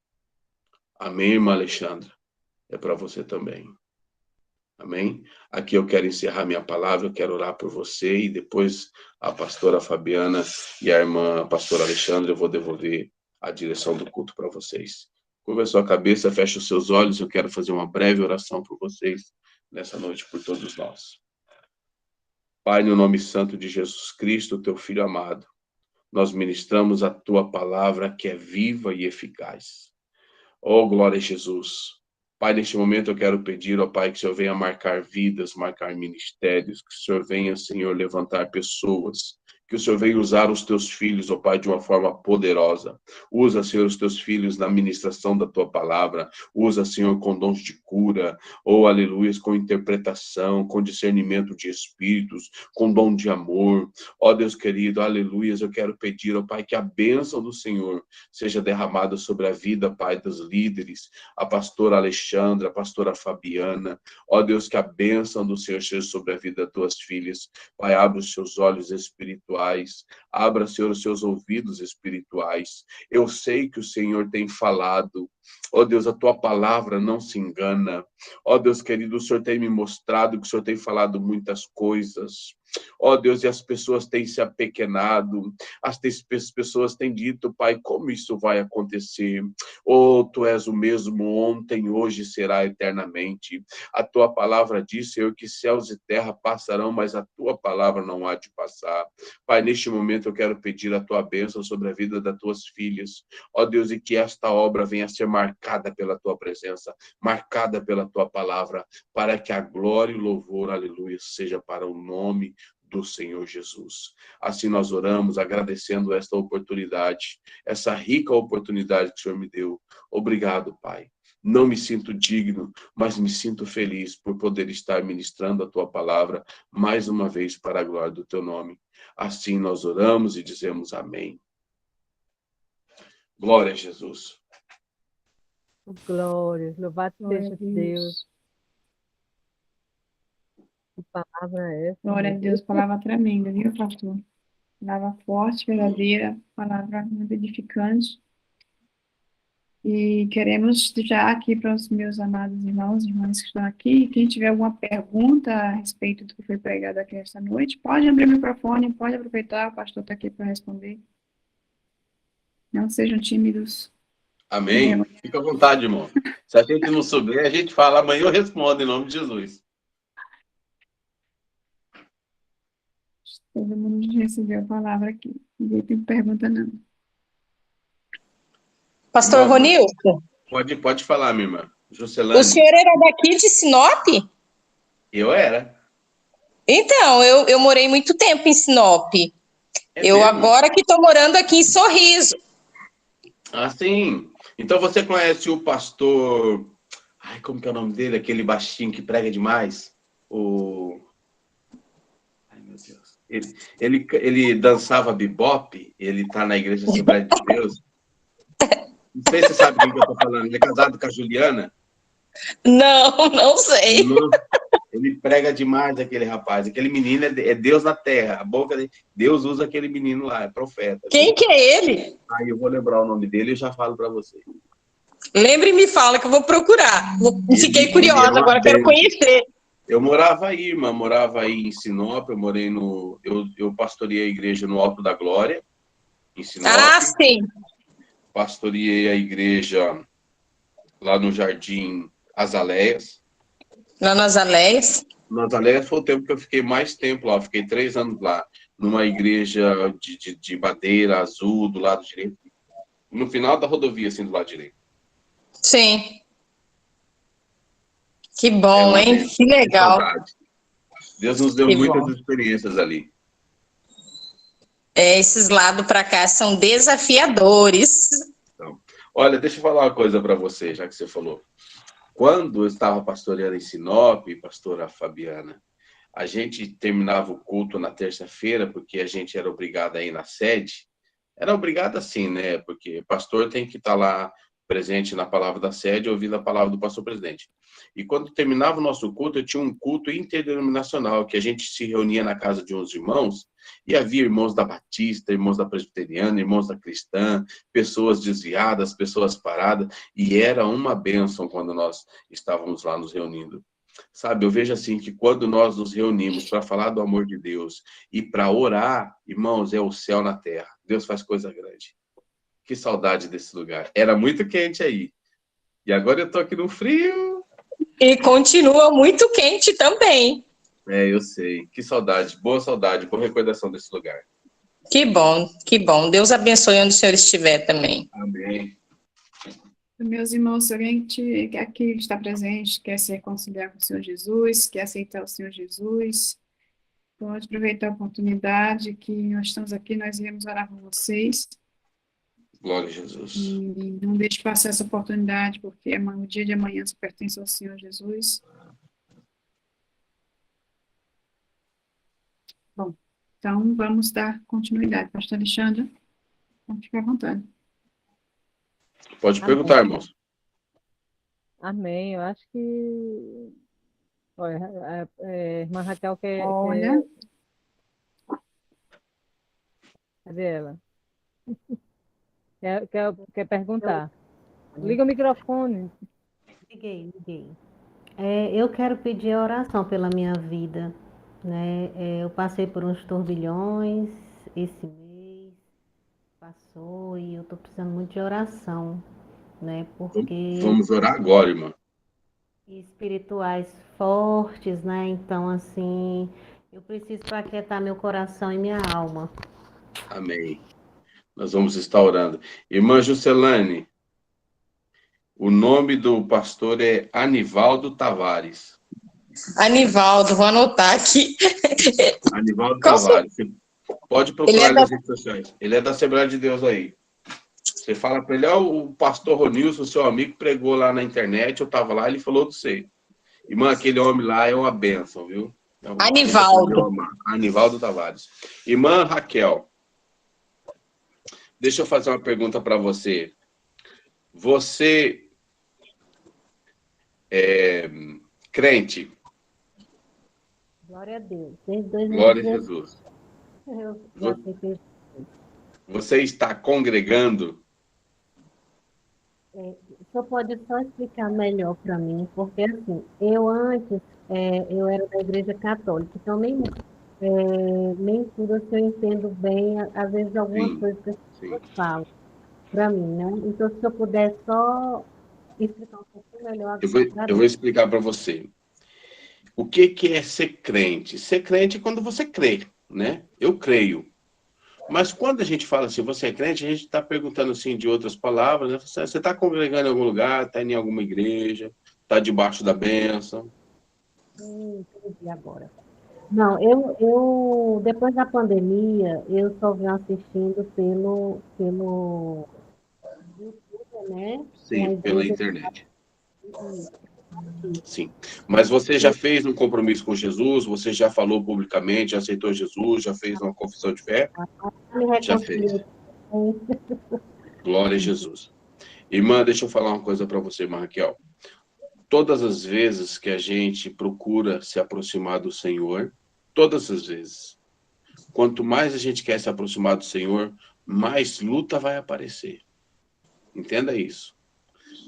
Amém, irmã Alexandra? É para você também. Amém? Aqui eu quero encerrar minha palavra, eu quero orar por você e depois a pastora Fabiana e a irmã a pastora Alexandra, eu vou devolver a direção do culto para vocês. Curva a sua cabeça, feche os seus olhos, eu quero fazer uma breve oração por vocês nessa noite, por todos nós. Pai, no nome santo de Jesus Cristo, teu Filho amado, nós ministramos a tua palavra que é viva e eficaz. Oh, glória a Jesus. Pai, neste momento eu quero pedir, ó Pai, que o Senhor venha marcar vidas, marcar ministérios, que o Senhor venha, Senhor, levantar pessoas que o Senhor venha usar os teus filhos, ó Pai, de uma forma poderosa. Usa, Senhor, os teus filhos na ministração da tua palavra. Usa, Senhor, com dons de cura, ou, aleluia, com interpretação, com discernimento de espíritos, com dom de amor. Ó Deus querido, aleluia, eu quero pedir, ó Pai, que a bênção do Senhor seja derramada sobre a vida, Pai, dos líderes, a pastora Alexandra, a pastora Fabiana. Ó Deus, que a bênção do Senhor seja sobre a vida das tuas filhas. Pai, abra os seus olhos espirituais, abra, Senhor, os seus ouvidos espirituais. Eu sei que o Senhor tem falado. Ó Deus, a tua palavra não se engana. Ó Deus querido, o Senhor tem me mostrado que o Senhor tem falado muitas coisas. Ó Deus, e as pessoas têm se apequenado, as pessoas têm dito, Pai, como isso vai acontecer? Oh, Tu és o mesmo ontem, hoje será eternamente. A Tua palavra diz, Senhor, que céus e terra passarão, mas a Tua palavra não há de passar. Pai, neste momento eu quero pedir a Tua bênção sobre a vida das Tuas filhas. Ó Deus, e que esta obra venha a ser marcada pela Tua presença, marcada pela Tua palavra, para que a glória e o louvor, aleluia, seja para o nome do Senhor Jesus. Assim nós oramos, agradecendo esta oportunidade, essa rica oportunidade que o Senhor me deu. Obrigado, Pai. Não me sinto digno, mas me sinto feliz por poder estar ministrando a Tua palavra mais uma vez para a glória do Teu nome. Assim nós oramos e dizemos amém. Glória a Jesus. Glória, louvado Glória seja a Deus. Deus. Que palavra é essa? Glória a meu Deus, palavra tremenda, viu, pastor? Palavra forte, verdadeira, palavra muito edificante. E queremos já aqui para os meus amados irmãos e irmãs que estão aqui, quem tiver alguma pergunta a respeito do que foi pregado aqui esta noite, pode abrir o microfone, pode aproveitar, o pastor está aqui para responder. Não sejam tímidos. Amém? Fica à vontade, irmão. Se a gente não souber, a gente fala, amanhã eu respondo em nome de Jesus. Todo mundo já recebeu a palavra aqui. Ninguém tem pergunta, não. Pastor Irmã, Ronilson, pode falar, minha irmã. Juscelane. o senhor era daqui de Sinop? Eu era. Então, eu morei muito tempo em Sinop. É Eu mesmo? agora que estou morando aqui em Sorriso. Ah, sim. Então você conhece o pastor... Ai, como que é o nome dele? Aquele baixinho que prega demais. O... Ai, meu Deus. Ele dançava bebop. Ele tá na Igreja Assembleia de Deus. Não sei se você sabe quem que eu tô falando. Ele é casado com a Juliana. Não sei. Nossa, ele prega demais, aquele rapaz. Aquele menino é Deus na terra. A boca de Deus usa aquele menino lá, é profeta. Quem que é ele? Aí eu vou lembrar o nome dele e já falo para você. Lembre e me fala que eu vou procurar. Fiquei Ele é curiosa, uma agora quero bênção. conhecer. Eu morava aí, irmã, morava aí em Sinop, eu pastoreei a igreja no Alto da Glória, em Sinop. Ah, sim. Pastoreei a igreja lá no Jardim Azaleias. Lá nas Aléias. No Azaleias foi o tempo que eu fiquei mais tempo lá, eu fiquei 3 anos lá, numa igreja de madeira azul, do lado direito, no final da rodovia, assim, do lado direito. Sim. Que bom, Uma hein? bênção, Que legal. saudade. Deus nos deu Que muitas bom. experiências ali. Esses lados para cá são desafiadores. Então, olha, deixa eu falar uma coisa para você, já que você falou. Quando eu estava pastoreando em Sinop, pastora Fabiana, a gente terminava o culto na terça-feira, porque a gente era obrigado a ir na sede. Era obrigado assim, né? Porque pastor tem que estar lá presente na palavra da sede, ouvindo a palavra do pastor presidente. E quando terminava o nosso culto, eu tinha um culto interdenominacional, que a gente se reunia na casa de uns irmãos, e havia irmãos da Batista, irmãos da Presbiteriana, irmãos da Cristã, pessoas desviadas, pessoas paradas, e era uma bênção quando nós estávamos lá nos reunindo. Sabe, eu vejo assim que quando nós nos reunimos para falar do amor de Deus e para orar, irmãos, é o céu na terra. Deus faz coisa grande. Que saudade desse lugar. Era muito quente aí. E agora eu tô aqui no frio. E continua muito quente também. É, eu sei. Que saudade. Boa saudade. Boa recordação desse lugar. Que bom, que bom. Deus abençoe onde o senhor estiver também. Amém. Meus irmãos, se alguém que aqui está presente, quer se reconciliar com o Senhor Jesus, quer aceitar o Senhor Jesus, Pode aproveitar a oportunidade que nós estamos aqui, nós iremos orar por vocês. Glória a Jesus. E não deixe passar essa oportunidade, porque o dia de amanhã se pertence ao Senhor Jesus. Bom, então vamos dar continuidade. Pastor Alexandre, pode ficar à vontade. Pode Amém. perguntar, irmãos. Amém. Eu acho que. Olha, irmã Raquel quer. Olha. Cadê ela? Quer perguntar. Liga o microfone. Liguei. Eu quero pedir a oração pela minha vida, né? Eu passei por uns turbilhões esse mês, passou e eu tô precisando muito de oração, né? Porque Vamos orar agora, irmã. espirituais fortes, né? Então, assim, eu preciso para aquietar meu coração e minha alma. Amém. Nós vamos estar orando. Irmã Juscelane, o nome do pastor é Anivaldo Tavares. Anivaldo, vou anotar aqui. Anivaldo Qual Tavares. Você pode Ele procurar é da- nas redes sociais. Ele é da Assembleia de Deus aí. Você fala para ele, o pastor Ronilson, seu amigo, pregou lá na internet, eu estava lá, ele falou de você. Irmã, aquele homem lá é uma bênção, viu? Anivaldo. Anivaldo Tavares. Irmã Raquel, deixa eu fazer uma pergunta para você. Você é crente? Glória a Deus. Desde 2016, Glória a Jesus. eu já aceitei. Você está congregando? O senhor pode só explicar melhor para mim, porque assim, eu antes, eu era da Igreja Católica, então nem tudo assim, eu entendo bem, às vezes algumas Sim, coisas que as sim. pessoas falam para mim, né? Então, se eu puder só explicar um pouquinho melhor. Eu vou explicar para você. O que é ser crente? Ser crente é quando você crê, né? Eu creio. Mas quando a gente fala assim, você é crente, a gente está perguntando assim de outras palavras, né? Você está congregando em algum lugar, está em alguma igreja, está debaixo da bênção. Entendi agora. Não, eu depois da pandemia, eu só venho assistindo pelo YouTube, né? Sim, Uma pela igreja internet. que Sim. Mas você já fez um compromisso com Jesus? Você já falou publicamente, já aceitou Jesus, já fez uma confissão de fé? me Já fez. reconciliei. Glória a Jesus. Irmã, deixa eu falar uma coisa para você, irmã Raquel. Todas as vezes que a gente procura se aproximar do Senhor, todas as vezes, quanto mais a gente quer se aproximar do Senhor, mais luta vai aparecer. Entenda isso.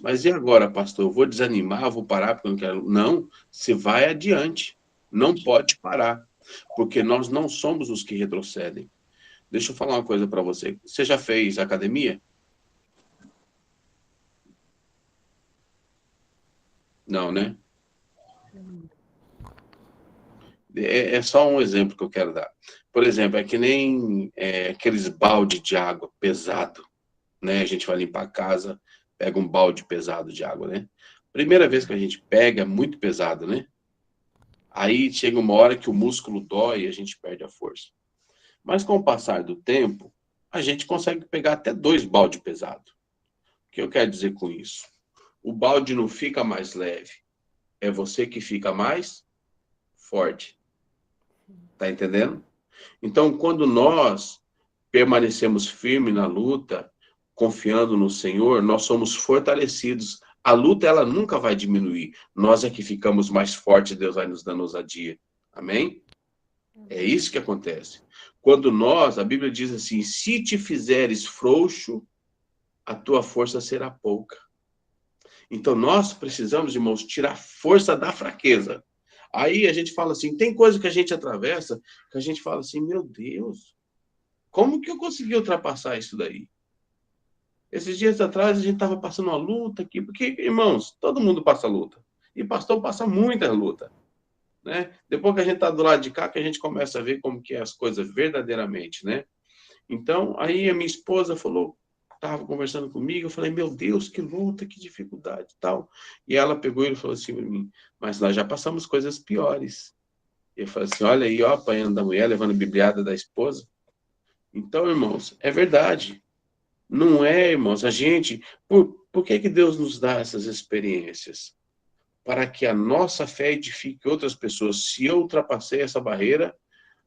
Mas e agora, pastor? Eu vou desanimar, vou parar porque eu não quero. Não, você vai adiante. Não pode parar. Porque nós não somos os que retrocedem. Deixa eu falar uma coisa para você. Você já fez academia? Não, né? É só um exemplo que eu quero dar. Por exemplo, é que nem aqueles balde de água pesado, né? A gente vai limpar a casa, pega um balde pesado de água, né? Primeira vez que a gente pega, é muito pesado, né? Aí chega uma hora que o músculo dói e a gente perde a força. Mas com o passar do tempo, a gente consegue pegar até 2 baldes pesados. O que eu quero dizer com isso? O balde não fica mais leve, é você que fica mais forte. Tá entendendo? Então, quando nós permanecemos firmes na luta, confiando no Senhor, nós somos fortalecidos. A luta, ela nunca vai diminuir. Nós é que ficamos mais fortes, Deus vai nos dando ousadia. Amém? É isso que acontece. Quando nós, a Bíblia diz assim, se te fizeres frouxo, a tua força será pouca. Então, nós precisamos, irmãos, tirar força da fraqueza. Aí a gente fala assim, tem coisa que a gente atravessa, que a gente fala assim, meu Deus, como que eu consegui ultrapassar isso daí? Esses dias atrás a gente estava passando uma luta aqui, porque, irmãos, todo mundo passa luta. E pastor passa muita luta. Né? Depois que a gente está do lado de cá, que a gente começa a ver como que é as coisas verdadeiramente, né? Então, aí a minha esposa falou, estava conversando comigo, eu falei, meu Deus, que luta, que dificuldade e tal. E ela pegou e falou assim para mim, mas nós já passamos coisas piores. Ele fala assim, olha aí, ó, apanhando da mulher, levando bibliada da esposa. Então, irmãos, é verdade. Não é, irmãos, a gente... Por que que Deus nos dá essas experiências? Para que a nossa fé edifique outras pessoas. Se eu ultrapassei essa barreira,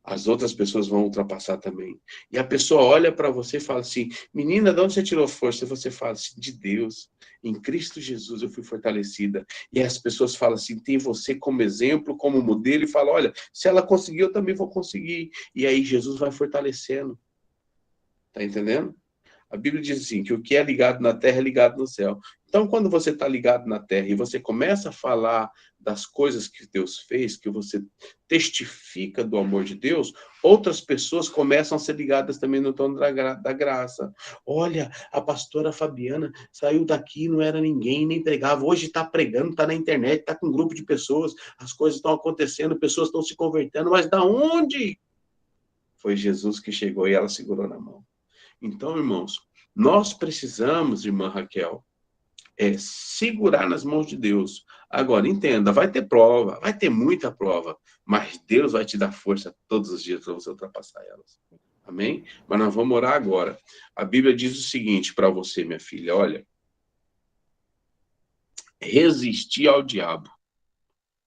as outras pessoas vão ultrapassar também. E a pessoa olha para você e fala assim, menina, de onde você tirou força? E você fala assim, de Deus. Em Cristo Jesus eu fui fortalecida. E as pessoas falam assim, tem você como exemplo, como modelo, e fala, olha, se ela conseguiu, eu também vou conseguir. E aí Jesus vai fortalecendo. Tá entendendo? A Bíblia diz assim, que o que é ligado na terra é ligado no céu. Então, quando você está ligado na terra e você começa a falar das coisas que Deus fez, que você testifica do amor de Deus, outras pessoas começam a ser ligadas também no tom da graça. Olha, a pastora Fabiana saiu daqui, não era ninguém, nem pregava. Hoje está pregando, está na internet, está com um grupo de pessoas, as coisas estão acontecendo, pessoas estão se convertendo, mas da onde? Foi Jesus que chegou e ela segurou na mão. Então, irmãos, nós precisamos, irmã Raquel, segurar nas mãos de Deus. Agora, entenda, vai ter prova, vai ter muita prova, mas Deus vai te dar força todos os dias para você ultrapassar elas. Amém? Mas nós vamos orar agora. A Bíblia diz o seguinte para você, minha filha, olha, resistir ao diabo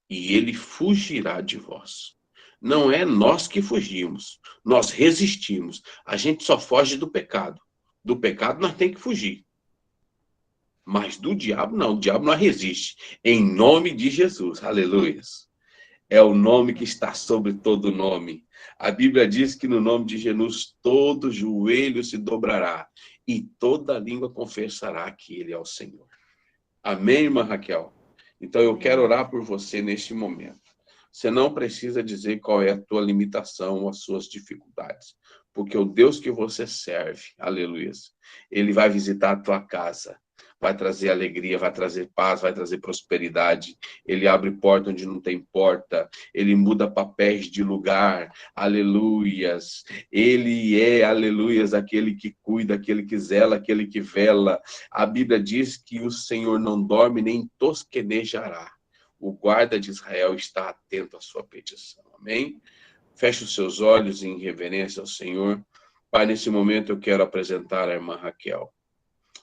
e ele fugirá de vós. Não é nós que fugimos, nós resistimos. A gente só foge do pecado. Do pecado nós temos que fugir. Mas do diabo não, o diabo não resiste. Em nome de Jesus, aleluia. É o nome que está sobre todo nome. A Bíblia diz que no nome de Jesus todo joelho se dobrará e toda língua confessará que ele é o Senhor. Amém, irmã Raquel? Então eu quero orar por você neste momento. Você não precisa dizer qual é a tua limitação ou as suas dificuldades, porque o Deus que você serve, aleluia, ele vai visitar a tua casa, vai trazer alegria, vai trazer paz, vai trazer prosperidade. Ele abre porta onde não tem porta, ele muda papéis de lugar, aleluias. Ele é, aleluias, aquele que cuida, aquele que zela, aquele que vela. A Bíblia diz que o Senhor não dorme nem tosquenejará. O guarda de Israel está atento à sua petição. Amém? Feche os seus olhos em reverência ao Senhor. Pai, nesse momento eu quero apresentar a irmã Raquel.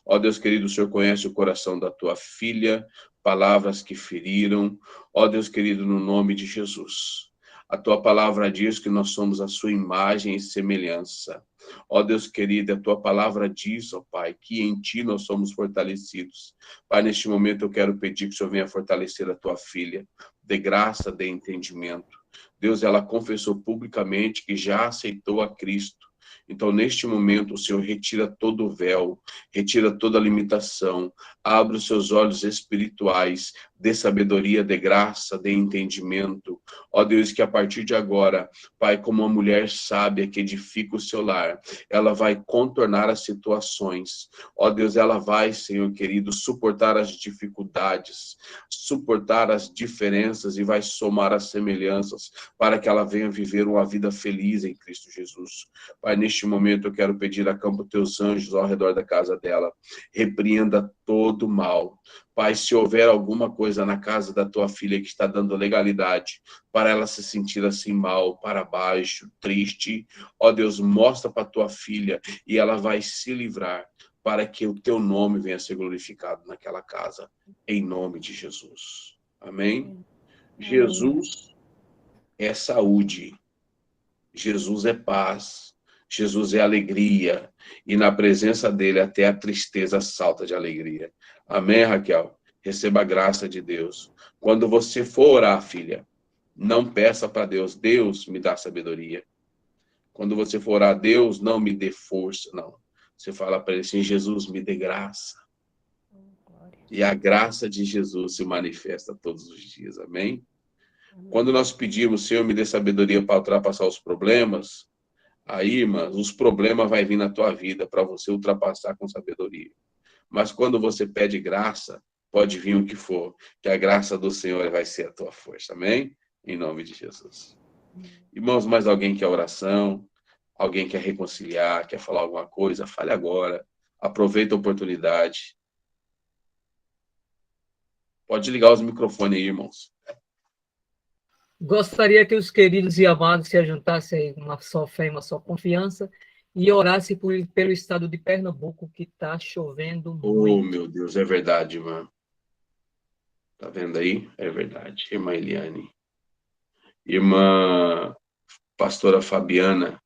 Ó Deus querido, o Senhor conhece o coração da tua filha, palavras que feriram. Ó Deus querido, no nome de Jesus. A tua palavra diz que nós somos a sua imagem e semelhança. Ó Deus querido, a tua palavra diz, ó Pai, que em ti nós somos fortalecidos. Pai, neste momento eu quero pedir que o Senhor venha fortalecer a tua filha. Dê graça, dê entendimento. Deus, ela confessou publicamente que já aceitou a Cristo. Então, neste momento, o Senhor retira todo o véu, retira toda a limitação, abre os seus olhos espirituais, dê sabedoria, dê graça, dê entendimento. Ó Deus, que a partir de agora, Pai, como uma mulher sábia que edifica o seu lar, ela vai contornar as situações. Ó Deus, ela vai, Senhor querido, suportar as dificuldades, suportar as diferenças e vai somar as semelhanças para que ela venha viver uma vida feliz em Cristo Jesus. Pai, neste momento eu quero pedir acampa teus anjos ao redor da casa dela. Repreenda todo mal. Pai, se houver alguma coisa na casa da tua filha que está dando legalidade para ela se sentir assim mal, para baixo, triste, ó Deus, mostra para tua filha e ela vai se livrar para que o teu nome venha a ser glorificado naquela casa, em nome de Jesus. Amém? Jesus é saúde, Jesus é paz, Jesus é alegria, e na presença dele até a tristeza salta de alegria. Amém, Raquel? Receba a graça de Deus. Quando você for orar, filha, não peça para Deus, Deus me dá sabedoria. Quando você for orar, Deus não me dê força, não. Você fala para ele assim, Jesus me dê graça. E a graça de Jesus se manifesta todos os dias, amém? Quando nós pedimos, Senhor, me dê sabedoria para ultrapassar os problemas, aí, irmãs, os problemas vão vir na tua vida para você ultrapassar com sabedoria. Mas quando você pede graça, pode vir o que for, que a graça do Senhor vai ser a tua força, amém? Em nome de Jesus. Irmãos, mais alguém quer oração? Alguém quer reconciliar, quer falar alguma coisa? Fale agora. Aproveita a oportunidade. Pode ligar os microfones aí, irmãos. Gostaria que os queridos e amados se ajuntassem aí uma só fé e uma só confiança e orassem pelo estado de Pernambuco, que está chovendo Oh, muito. meu Deus, é verdade, irmã. Tá vendo aí? É verdade. Irmã Eliane. Irmã pastora Fabiana,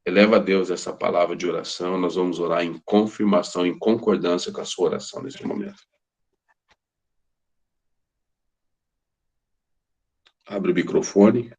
eleva a Deus essa palavra de oração. Nós vamos orar em confirmação, em concordância com a sua oração nesse momento. Abre o microfone.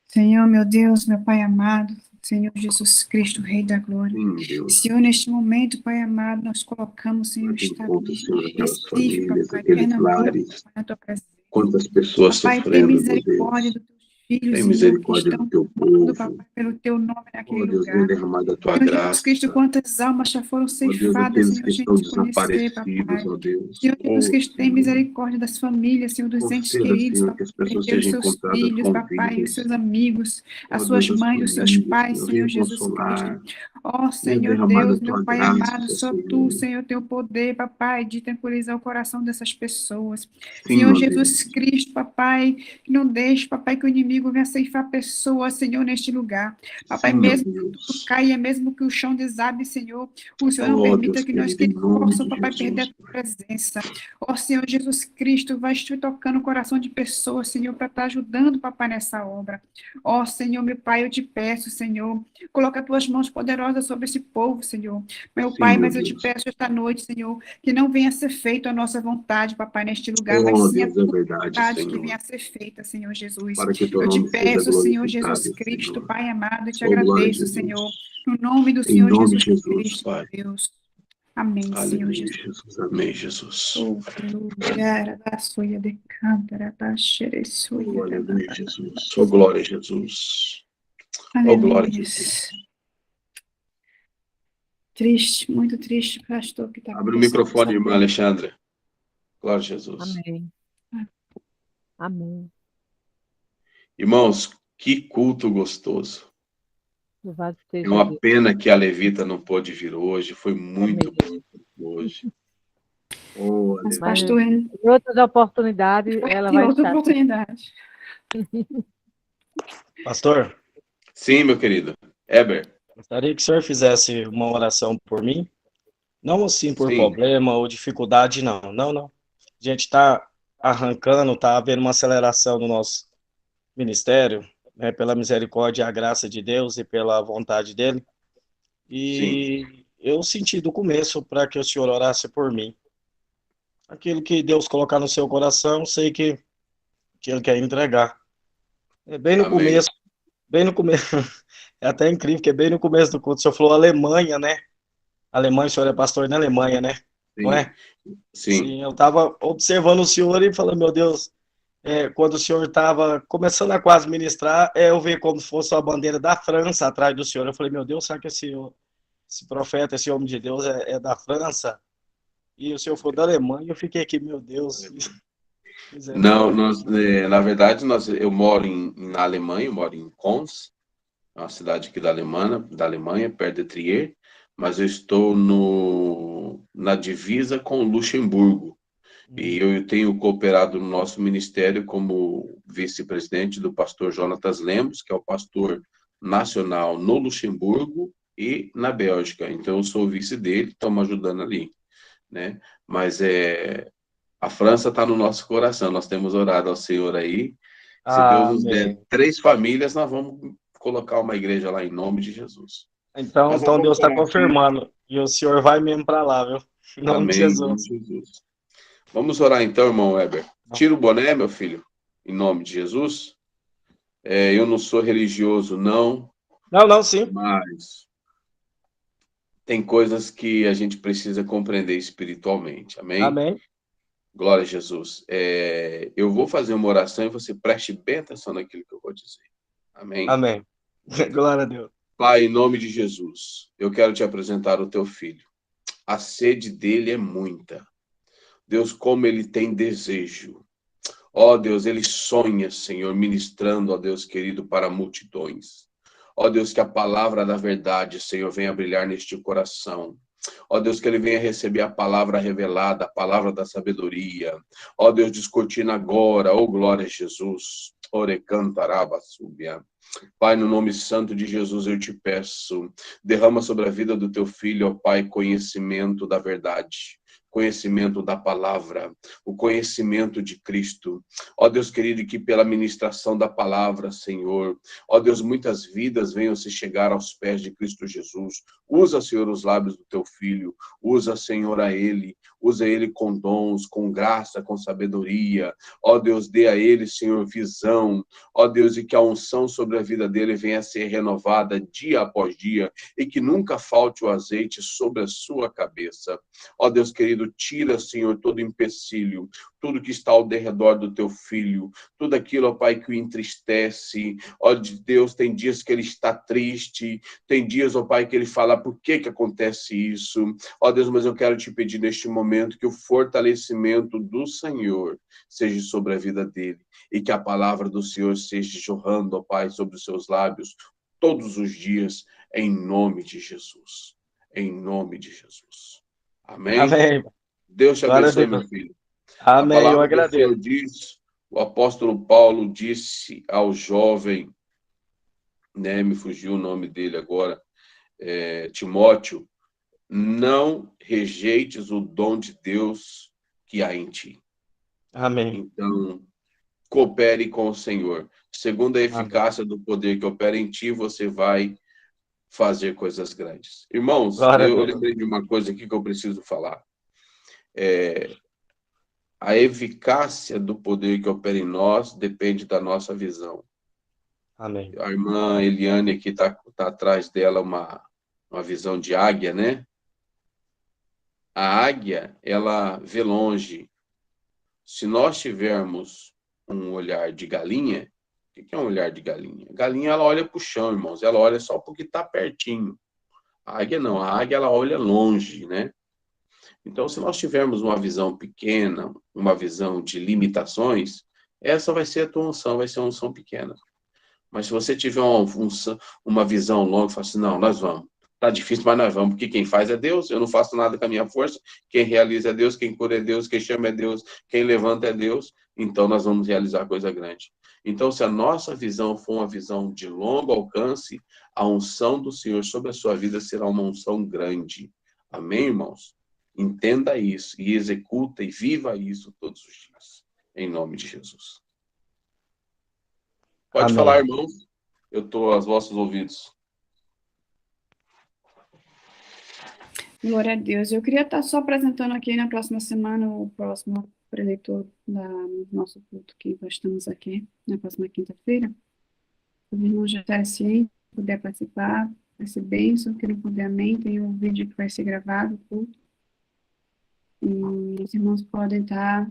Senhor, meu Deus, meu Pai amado, Senhor Jesus Cristo, Rei da Glória. Sim, Deus. Senhor, neste momento, Pai amado, nós colocamos, Senhor, o estado Encontra, de Senhor, aquelas Recife, famílias, Papai, aqueles Pernambuco, lares. Pai, na tua presença. Quantas pessoas Papai, tem sofrendo, meu misericórdia Deus. dos teus filhos, Tem Senhor, que misericórdia do estão teu clamando, povo. Papai, pelo teu nome Ó naquele Deus, vem lugar. derramar da tua Senhor Jesus graça. Cristo, quantas almas já foram Ó Deus, ceifadas, aqueles Senhor, que sem estão te conhecer, desaparecidos, Papai. ó Deus. Senhor Jesus Ó Cristo, tem Senhor, misericórdia das famílias, Senhor, dos entes conceda, queridos, Senhor, que Papai, as que pessoas perderam sejam seus encontradas filhos, com Papai, os vidas. seus amigos, Ó as Deus, suas as mães, os seus famílias, pais, Senhor, Senhor venha Jesus Cristo. consolar. Ó Venha Senhor derramar da Deus, tua meu Pai amado, graça, só Tu, Senhor. Senhor, tem o poder, Papai, de tranquilizar o coração dessas pessoas. Sim, Senhor ó Jesus Deus. Cristo, Papai, que não deixe, Papai, que o inimigo venha ceifar pessoas, Senhor, neste lugar. Papai, Sim, ó mesmo que tudo Deus. caia, mesmo que o chão desabe, Senhor, o Senhor não Ó permita Deus que nós querido, em queridos nome possam, de Papai, perder a Jesus, Tua Pai. presença. Ó Senhor Jesus Cristo, vai te tocando o coração de pessoas, Senhor, para estar ajudando, Papai, nessa obra. Ó Senhor, meu Pai, eu te peço, Senhor, coloca as Tuas mãos poderosas sobre esse povo, Senhor. Meu Sim, Pai, meu mas eu te Deus. peço esta noite, Senhor, que não venha a ser feita a nossa vontade, Papai, neste lugar, mas Ó sim a Deus, é Tua verdade, vontade que Senhor. venha a ser feita, Senhor Jesus. Para que teu Eu te nome seja peço, Senhor Jesus glorificado, Cristo, Senhor. Pai amado, e te Oh, glória a agradeço, Jesus. Senhor, no nome do Em Senhor nome Jesus de Jesus, Cristo, Pai. Deus. Amém, Senhor Aleluia, Jesus. Jesus. Amém, Jesus. Oh, aleluia, da soia de cântara, da xereçoia, Oh, da aleluia, Jesus. Oh, glória a Jesus. Oh, glória a aleluia. Jesus. Triste, muito triste, pastor, o que está Abre o acontecendo nessa microfone, irmã terra. Alexandra. Glória a Jesus. Amém. Amém. Irmãos, que culto gostoso. Louvado É seja uma Deus. pena que a Levita não pôde vir hoje. Foi muito Amém. bom hoje. Oh, Mas, Mas aleluia. pastor, em outras oportunidades vai ela ter vai outra estar. oportunidade. Pastor, Sim, meu querido. Eber. gostaria que o senhor fizesse uma oração por mim. Não assim por Sim. problema ou dificuldade, não. Não, não. A gente está arrancando, está havendo uma aceleração no nosso ministério, né, pela misericórdia e a graça de Deus e pela vontade dele. Sim. E eu senti do começo para que o senhor orasse por mim. Aquilo que Deus colocar no seu coração, sei que ele quer entregar. É Amém. bem no começo, é até incrível, porque bem no começo do culto, o senhor falou Alemanha, né? Alemanha, o senhor é pastor na Alemanha, né? Não Sim. é? Sim. Sim, eu estava observando o senhor e falando, meu Deus, quando o senhor estava começando a quase ministrar, eu vi como se fosse a bandeira da França atrás do senhor. Eu falei, meu Deus, será que esse profeta, esse homem de Deus é da França? E o senhor falou da Alemanha, eu fiquei aqui, meu Deus, Não, misericórdia. na verdade, eu moro na Alemanha, eu moro em Konz, uma cidade aqui da Alemanha, perto de Trier, mas eu estou na divisa com Luxemburgo. E eu tenho cooperado no nosso ministério como vice-presidente do pastor Jonatas Lemos, que é o pastor nacional no Luxemburgo e na Bélgica. Então, eu sou vice dele, estamos ajudando ali, né? Mas a França está no nosso coração, nós temos orado ao Senhor aí. Se Deus nos der Amém. 3 famílias, nós vamos colocar uma igreja lá em nome de Jesus. Então, Mas nós então vamos Deus está orar aqui. confirmando. E o senhor vai mesmo para lá, viu? Em nome de Amém, em nome Jesus. de Jesus. Vamos orar então, irmão Weber. Tira o boné, meu filho, em nome de Jesus. Eu não sou religioso, não, Não, não, sim. mas tem coisas que a gente precisa compreender espiritualmente. Amém? Amém. Glória a Jesus. Eu vou fazer uma oração e você preste bem atenção naquilo que eu vou dizer. Amém? Amém. Glória a Deus. Pai, em nome de Jesus, eu quero te apresentar o teu filho. A sede dele é muita. Deus, como ele tem desejo. Ó Deus, ele sonha, Senhor, ministrando, ó Deus querido, para multidões. Ó Deus, que a palavra da verdade, Senhor, venha brilhar neste coração. Ó Deus, que ele venha receber a palavra revelada, a palavra da sabedoria. Ó Deus, descortina agora, ó glória a Jesus. Orecantarabasúbia. Pai, no nome santo de Jesus, eu te peço, derrama sobre a vida do teu filho, ó Pai, conhecimento da verdade, conhecimento da palavra, o conhecimento de Cristo. Ó Deus querido, que pela ministração da palavra, Senhor, ó Deus, muitas vidas venham se chegar aos pés de Cristo Jesus. Usa, Senhor, os lábios do teu filho, usa, Senhor, usa ele com dons, com graça, com sabedoria. Ó Deus, dê a ele, Senhor, visão. Ó Deus, e que a unção sobre a vida dele venha a ser renovada dia após dia, e que nunca falte o azeite sobre a sua cabeça. Ó Deus querido, tira, Senhor, todo empecilho, tudo que está ao derredor do teu filho, tudo aquilo, ó Pai, que o entristece. Ó Deus, tem dias que ele está triste, tem dias, ó Pai, que ele fala, por que acontece isso? Ó Deus, mas eu quero te pedir neste momento que o fortalecimento do Senhor seja sobre a vida dele, e que a palavra do Senhor seja jorrando, ó Pai, sobre os seus lábios todos os dias, em nome de Jesus. Em nome de Jesus. Amém? Amém. Deus te Glória a abençoe, Deus. meu filho. A Amém, eu palavra do Senhor agradeço. diz, o apóstolo Paulo disse ao jovem, né, me fugiu o nome dele agora, Timóteo, não rejeites o dom de Deus que há em ti. Amém. Então, coopere com o Senhor. Segundo a Amém. eficácia do poder que opera em ti, você vai fazer coisas grandes. Irmãos, Glória a eu Deus. lembrei de uma coisa aqui que eu preciso falar. A eficácia do poder que opera em nós depende da nossa visão. Amém. A irmã Eliane aqui tá atrás dela uma visão de águia, né? A águia, ela vê longe. Se nós tivermos um olhar de galinha, o que é um olhar de galinha? Galinha, ela olha para o chão, irmãos. Ela olha só porque está pertinho. A águia não. A águia, ela olha longe, né? Então, se nós tivermos uma visão pequena, uma visão de limitações, essa vai ser a tua unção, vai ser uma unção pequena. Mas se você tiver uma visão longa, fala assim, não, nós vamos. Tá difícil, mas nós vamos, porque quem faz é Deus, eu não faço nada com a minha força, quem realiza é Deus, quem cura é Deus, quem chama é Deus, quem levanta é Deus, então nós vamos realizar coisa grande. Então, se a nossa visão for uma visão de longo alcance, a unção do Senhor sobre a sua vida será uma unção grande. Amém, irmãos? Entenda isso e executa e viva isso todos os dias. Em nome de Jesus. Pode Amém. falar, irmãos. Eu estou aos vossos ouvidos. Glória a Deus. Eu queria estar só apresentando aqui na próxima semana o próximo preletor do nosso culto que nós estamos aqui, na próxima quinta-feira. Os irmãos já estarem cientes, puder participar, vai ser bênção, que não puder, amém. Tem um vídeo que vai ser gravado, o culto. E os irmãos podem estar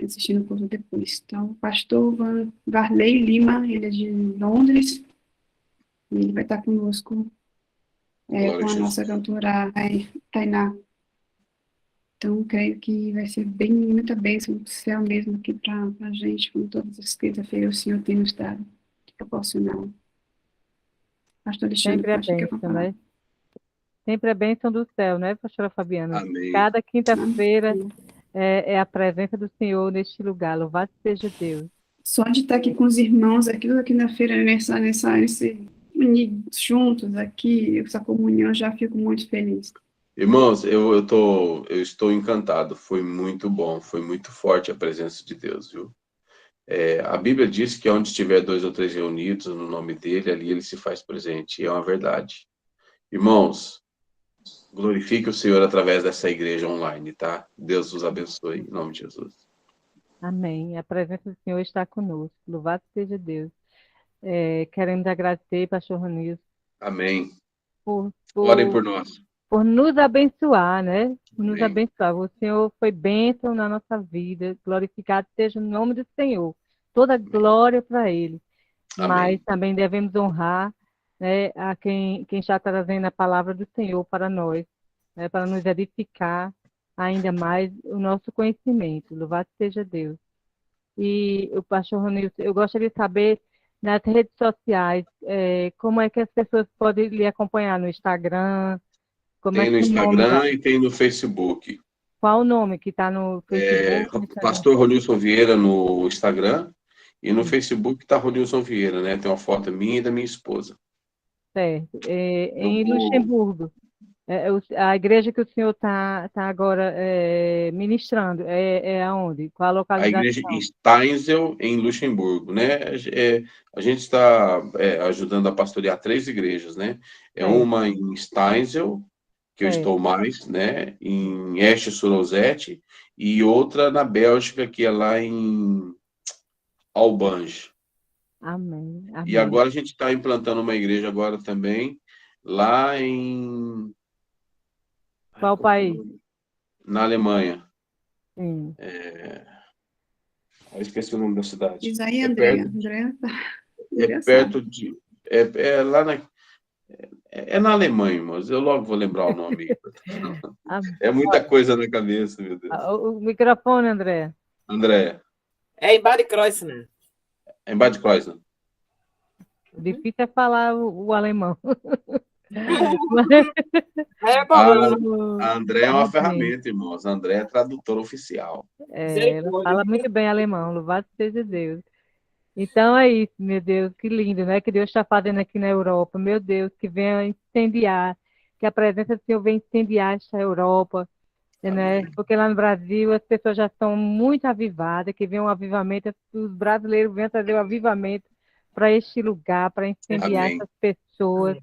assistindo o culto depois. Então, o pastor Varley Lima, ele é de Londres, e ele vai estar conosco Glória a com a Jesus. nossa cantora Tainá. Então, creio que vai ser muita bênção do céu mesmo aqui para a gente, como todas as quinta-feiras o Senhor tem nos dado, proporcionado. Pastor Alexandre, Sempre é pode ficar com a bênção, palavra. né? Sempre é bênção do céu, né, pastora Fabiana? Amém. Cada quinta-feira Amém. é a presença do Senhor neste lugar. Louvado seja Deus. Só de estar aqui com os irmãos, aqui toda quinta-feira, juntos aqui, essa comunhão, já fico muito feliz. Irmãos, eu estou encantado. Foi muito bom, foi muito forte a presença de Deus, viu? A Bíblia diz que onde estiver 2 ou 3 reunidos no nome dele, ali ele se faz presente. E é uma verdade. Irmãos, glorifique o Senhor através dessa igreja online, tá? Deus os abençoe, em nome de Jesus. Amém. A presença do Senhor está conosco. Louvado seja Deus. Queremos agradecer, pastor Ronilson, Amém. por, Orem por, por nós. por nos abençoar, né? Por nos Amém. abençoar. O Senhor foi bênção na nossa vida. Glorificado seja o nome do Senhor. Toda glória para Ele. Amém. Mas também devemos honrar, né, a quem está trazendo a palavra do Senhor para nós, né, para nos edificar ainda mais o nosso conhecimento. Louvado seja Deus. E o pastor Ronilson, eu gostaria de saber, nas redes sociais, como é que as pessoas podem lhe acompanhar no Instagram, Como Tem é no que é o nome? Instagram e tem no Facebook. Qual o nome que está no Facebook? no Instagram? Pastor Ronilson Vieira no Instagram e no Facebook tá Ronilson Vieira, né? Tem uma foto minha e da minha esposa. Certo. Eu Em vou- Luxemburgo, a igreja que o senhor está agora ministrando, é aonde? Qual a A igreja localização? Steinzel, em Luxemburgo, né? A gente está ajudando a pastorear 3 igrejas, né? É Certo, uma em Steinzel, que eu certo. estou mais, né? Em Esch-sur-Alzette, e outra na Bélgica, que é lá em Albange. Amém, E amém. agora a gente está implantando uma igreja agora também, lá em... Ai, Qual qual que é o país? nome? Na Alemanha. Sim. Eu esqueci o nome da cidade. Diz aí, É Andréia. perto, é Andréia sabe. perto de... É lá na... É na Alemanha, mas eu logo vou lembrar o nome. Amém. É muita coisa na cabeça, meu Deus. O microfone, André. André, É em Bad Kreuznach. é em Bad Kreuznach. Difícil é falar o alemão. É A, bom. a André é uma Amém. ferramenta, irmãos. A André é tradutora oficial. Ela fala muito bem alemão, louvado seja Deus. Então é isso, meu Deus, que lindo, né? Que Deus está fazendo aqui na Europa, meu Deus, que venha incendiar, que a presença do Senhor venha incendiar esta Europa, né? Amém. Porque lá no Brasil as pessoas já estão muito avivadas, que venha um avivamento, os brasileiros venham trazer o avivamento para este lugar, para incendiar Amém. essas pessoas.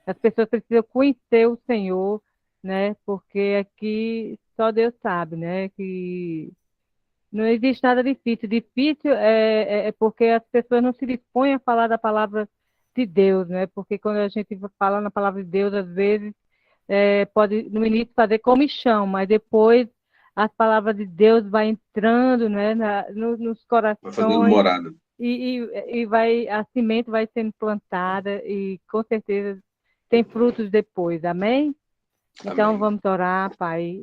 As pessoas precisam conhecer o Senhor, né? Porque aqui só Deus sabe, né? Que não existe nada difícil. Difícil é porque as pessoas não se dispõem a falar da palavra de Deus, né? Porque quando a gente fala na palavra de Deus, às vezes pode no início fazer comichão, mas depois as palavras de Deus vai entrando, né, nos Vai fazendo corações morada. e a semente vai sendo plantada e com certeza tem frutos depois. Amém? Então Amém. vamos orar, Pai.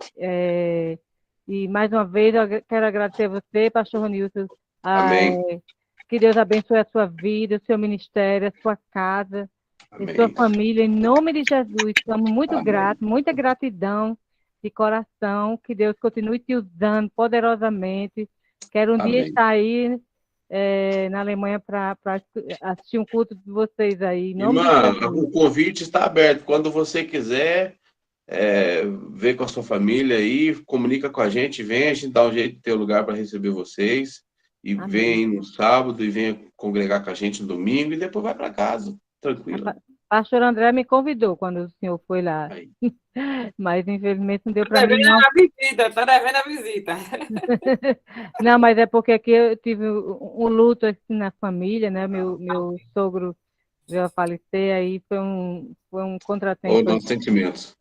E mais uma vez eu quero agradecer a você, Pastor Ronilson, Amém. que Deus abençoe a sua vida, o seu ministério, a sua casa, a sua Amém. família, em nome de Jesus. Estamos muito Amém. gratos, muita gratidão de coração, que Deus continue te usando poderosamente. Quero um dia Amém. estar aí na Alemanha para assistir um culto de vocês aí, em nome de Irmã, Jesus. o convite está aberto. Quando você quiser ver com a sua família aí, comunica com a gente gente dá um jeito de ter um lugar para receber vocês. E Amém. vem aí no sábado e venha congregar com a gente no domingo e depois vai para casa, tranquilo. Pastor André me convidou quando o senhor foi lá, Aí. mas infelizmente não deu Tá para mim, devendo não. a visita, tá devendo a visita. Não, mas é porque aqui eu tive um luto assim, na família, né? Meu sogro veio a falecer, aí foi um contratempo. Ou nossos sentimentos.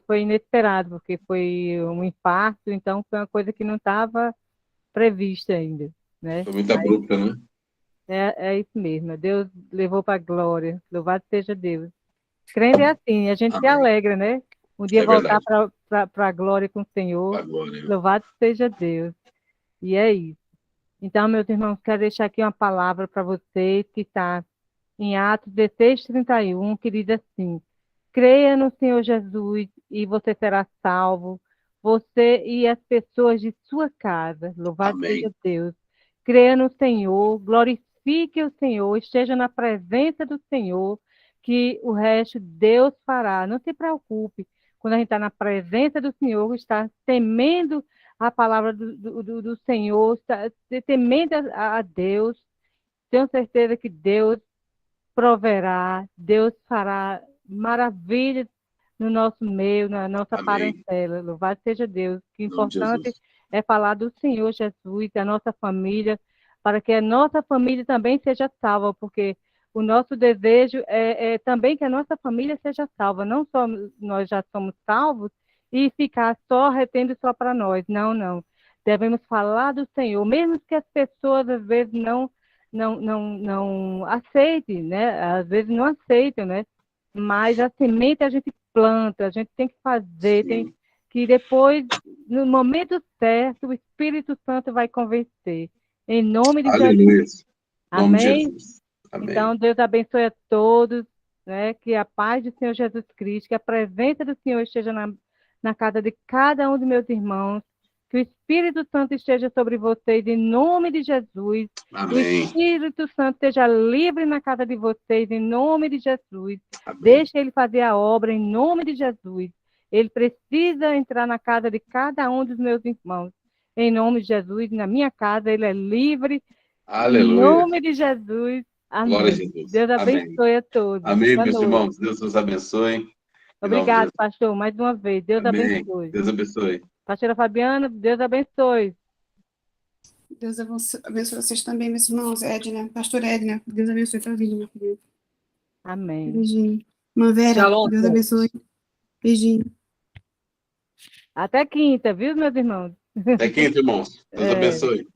Foi inesperado, porque foi um infarto, então foi uma coisa que não estava prevista ainda, né? Foi muito abrupta, né? É isso mesmo, Deus levou para a glória, louvado seja Deus. Crente é assim, a gente se Amém. alegra, né? Um dia É voltar verdade. para a glória com o Senhor, Agora, louvado seja Deus. E é isso. Então, meus irmãos, quero deixar aqui uma palavra para vocês que está em Atos 16:31, que diz assim: creia no Senhor Jesus e você será salvo, você e as pessoas de sua casa. Louvado seja amém. Deus. Creia no Senhor, glorifique o Senhor, esteja na presença do Senhor, que o resto Deus fará. Não se preocupe. Quando a gente está na presença do Senhor, está temendo a palavra do Senhor, está temente a Deus, tenho certeza que Deus proverá, Deus fará maravilhas no nosso meio, na nossa Amém. parentela. Louvado seja Deus. O Em nome de importante Jesus. é falar do Senhor Jesus, da nossa família, para que a nossa família também seja salva, porque o nosso desejo é também que a nossa família seja salva. Não só nós já somos salvos e ficar só retendo só para nós. Não, não. Devemos falar do Senhor, mesmo que as pessoas às vezes não aceitem, né? Às vezes não aceitam, né? Mas a semente a gente planta, a gente tem que fazer, tem Sim. que depois, no momento certo, o Espírito Santo vai convencer. Em nome de Jesus. Aleluia. Em nome de Amém? Jesus. Amém. Então, Deus abençoe a todos, né? Que a paz do Senhor Jesus Cristo, que a presença do Senhor esteja na casa de cada um dos meus irmãos, que o Espírito Santo esteja sobre vocês, em nome de Jesus. O Amém. Espírito Santo esteja livre na casa de vocês, em nome de Jesus. Amém. Deixe ele fazer a obra, em nome de Jesus. Ele precisa entrar na casa de cada um dos meus irmãos. Em nome de Jesus, na minha casa, ele é livre. Aleluia. Em nome de Jesus. Amém. Glória a Jesus. Deus Amém. abençoe a todos. Amém, Boa meus noite. irmãos. Deus os abençoe. Em nome de Obrigado, Jesus. pastor, mais uma vez. Deus Amém. abençoe. Deus abençoe. Pastora Fabiana, Deus abençoe. Deus abençoe vocês também, meus irmãos. Edna, pastor Edna, Deus abençoe a tua vida, meu filho. Amém. Beijinho. Irmã Vera, Shalom, Deus todos. abençoe. Beijinho. Até quinta, viu, meus irmãos? Até quinta, irmãos. Deus É. abençoe.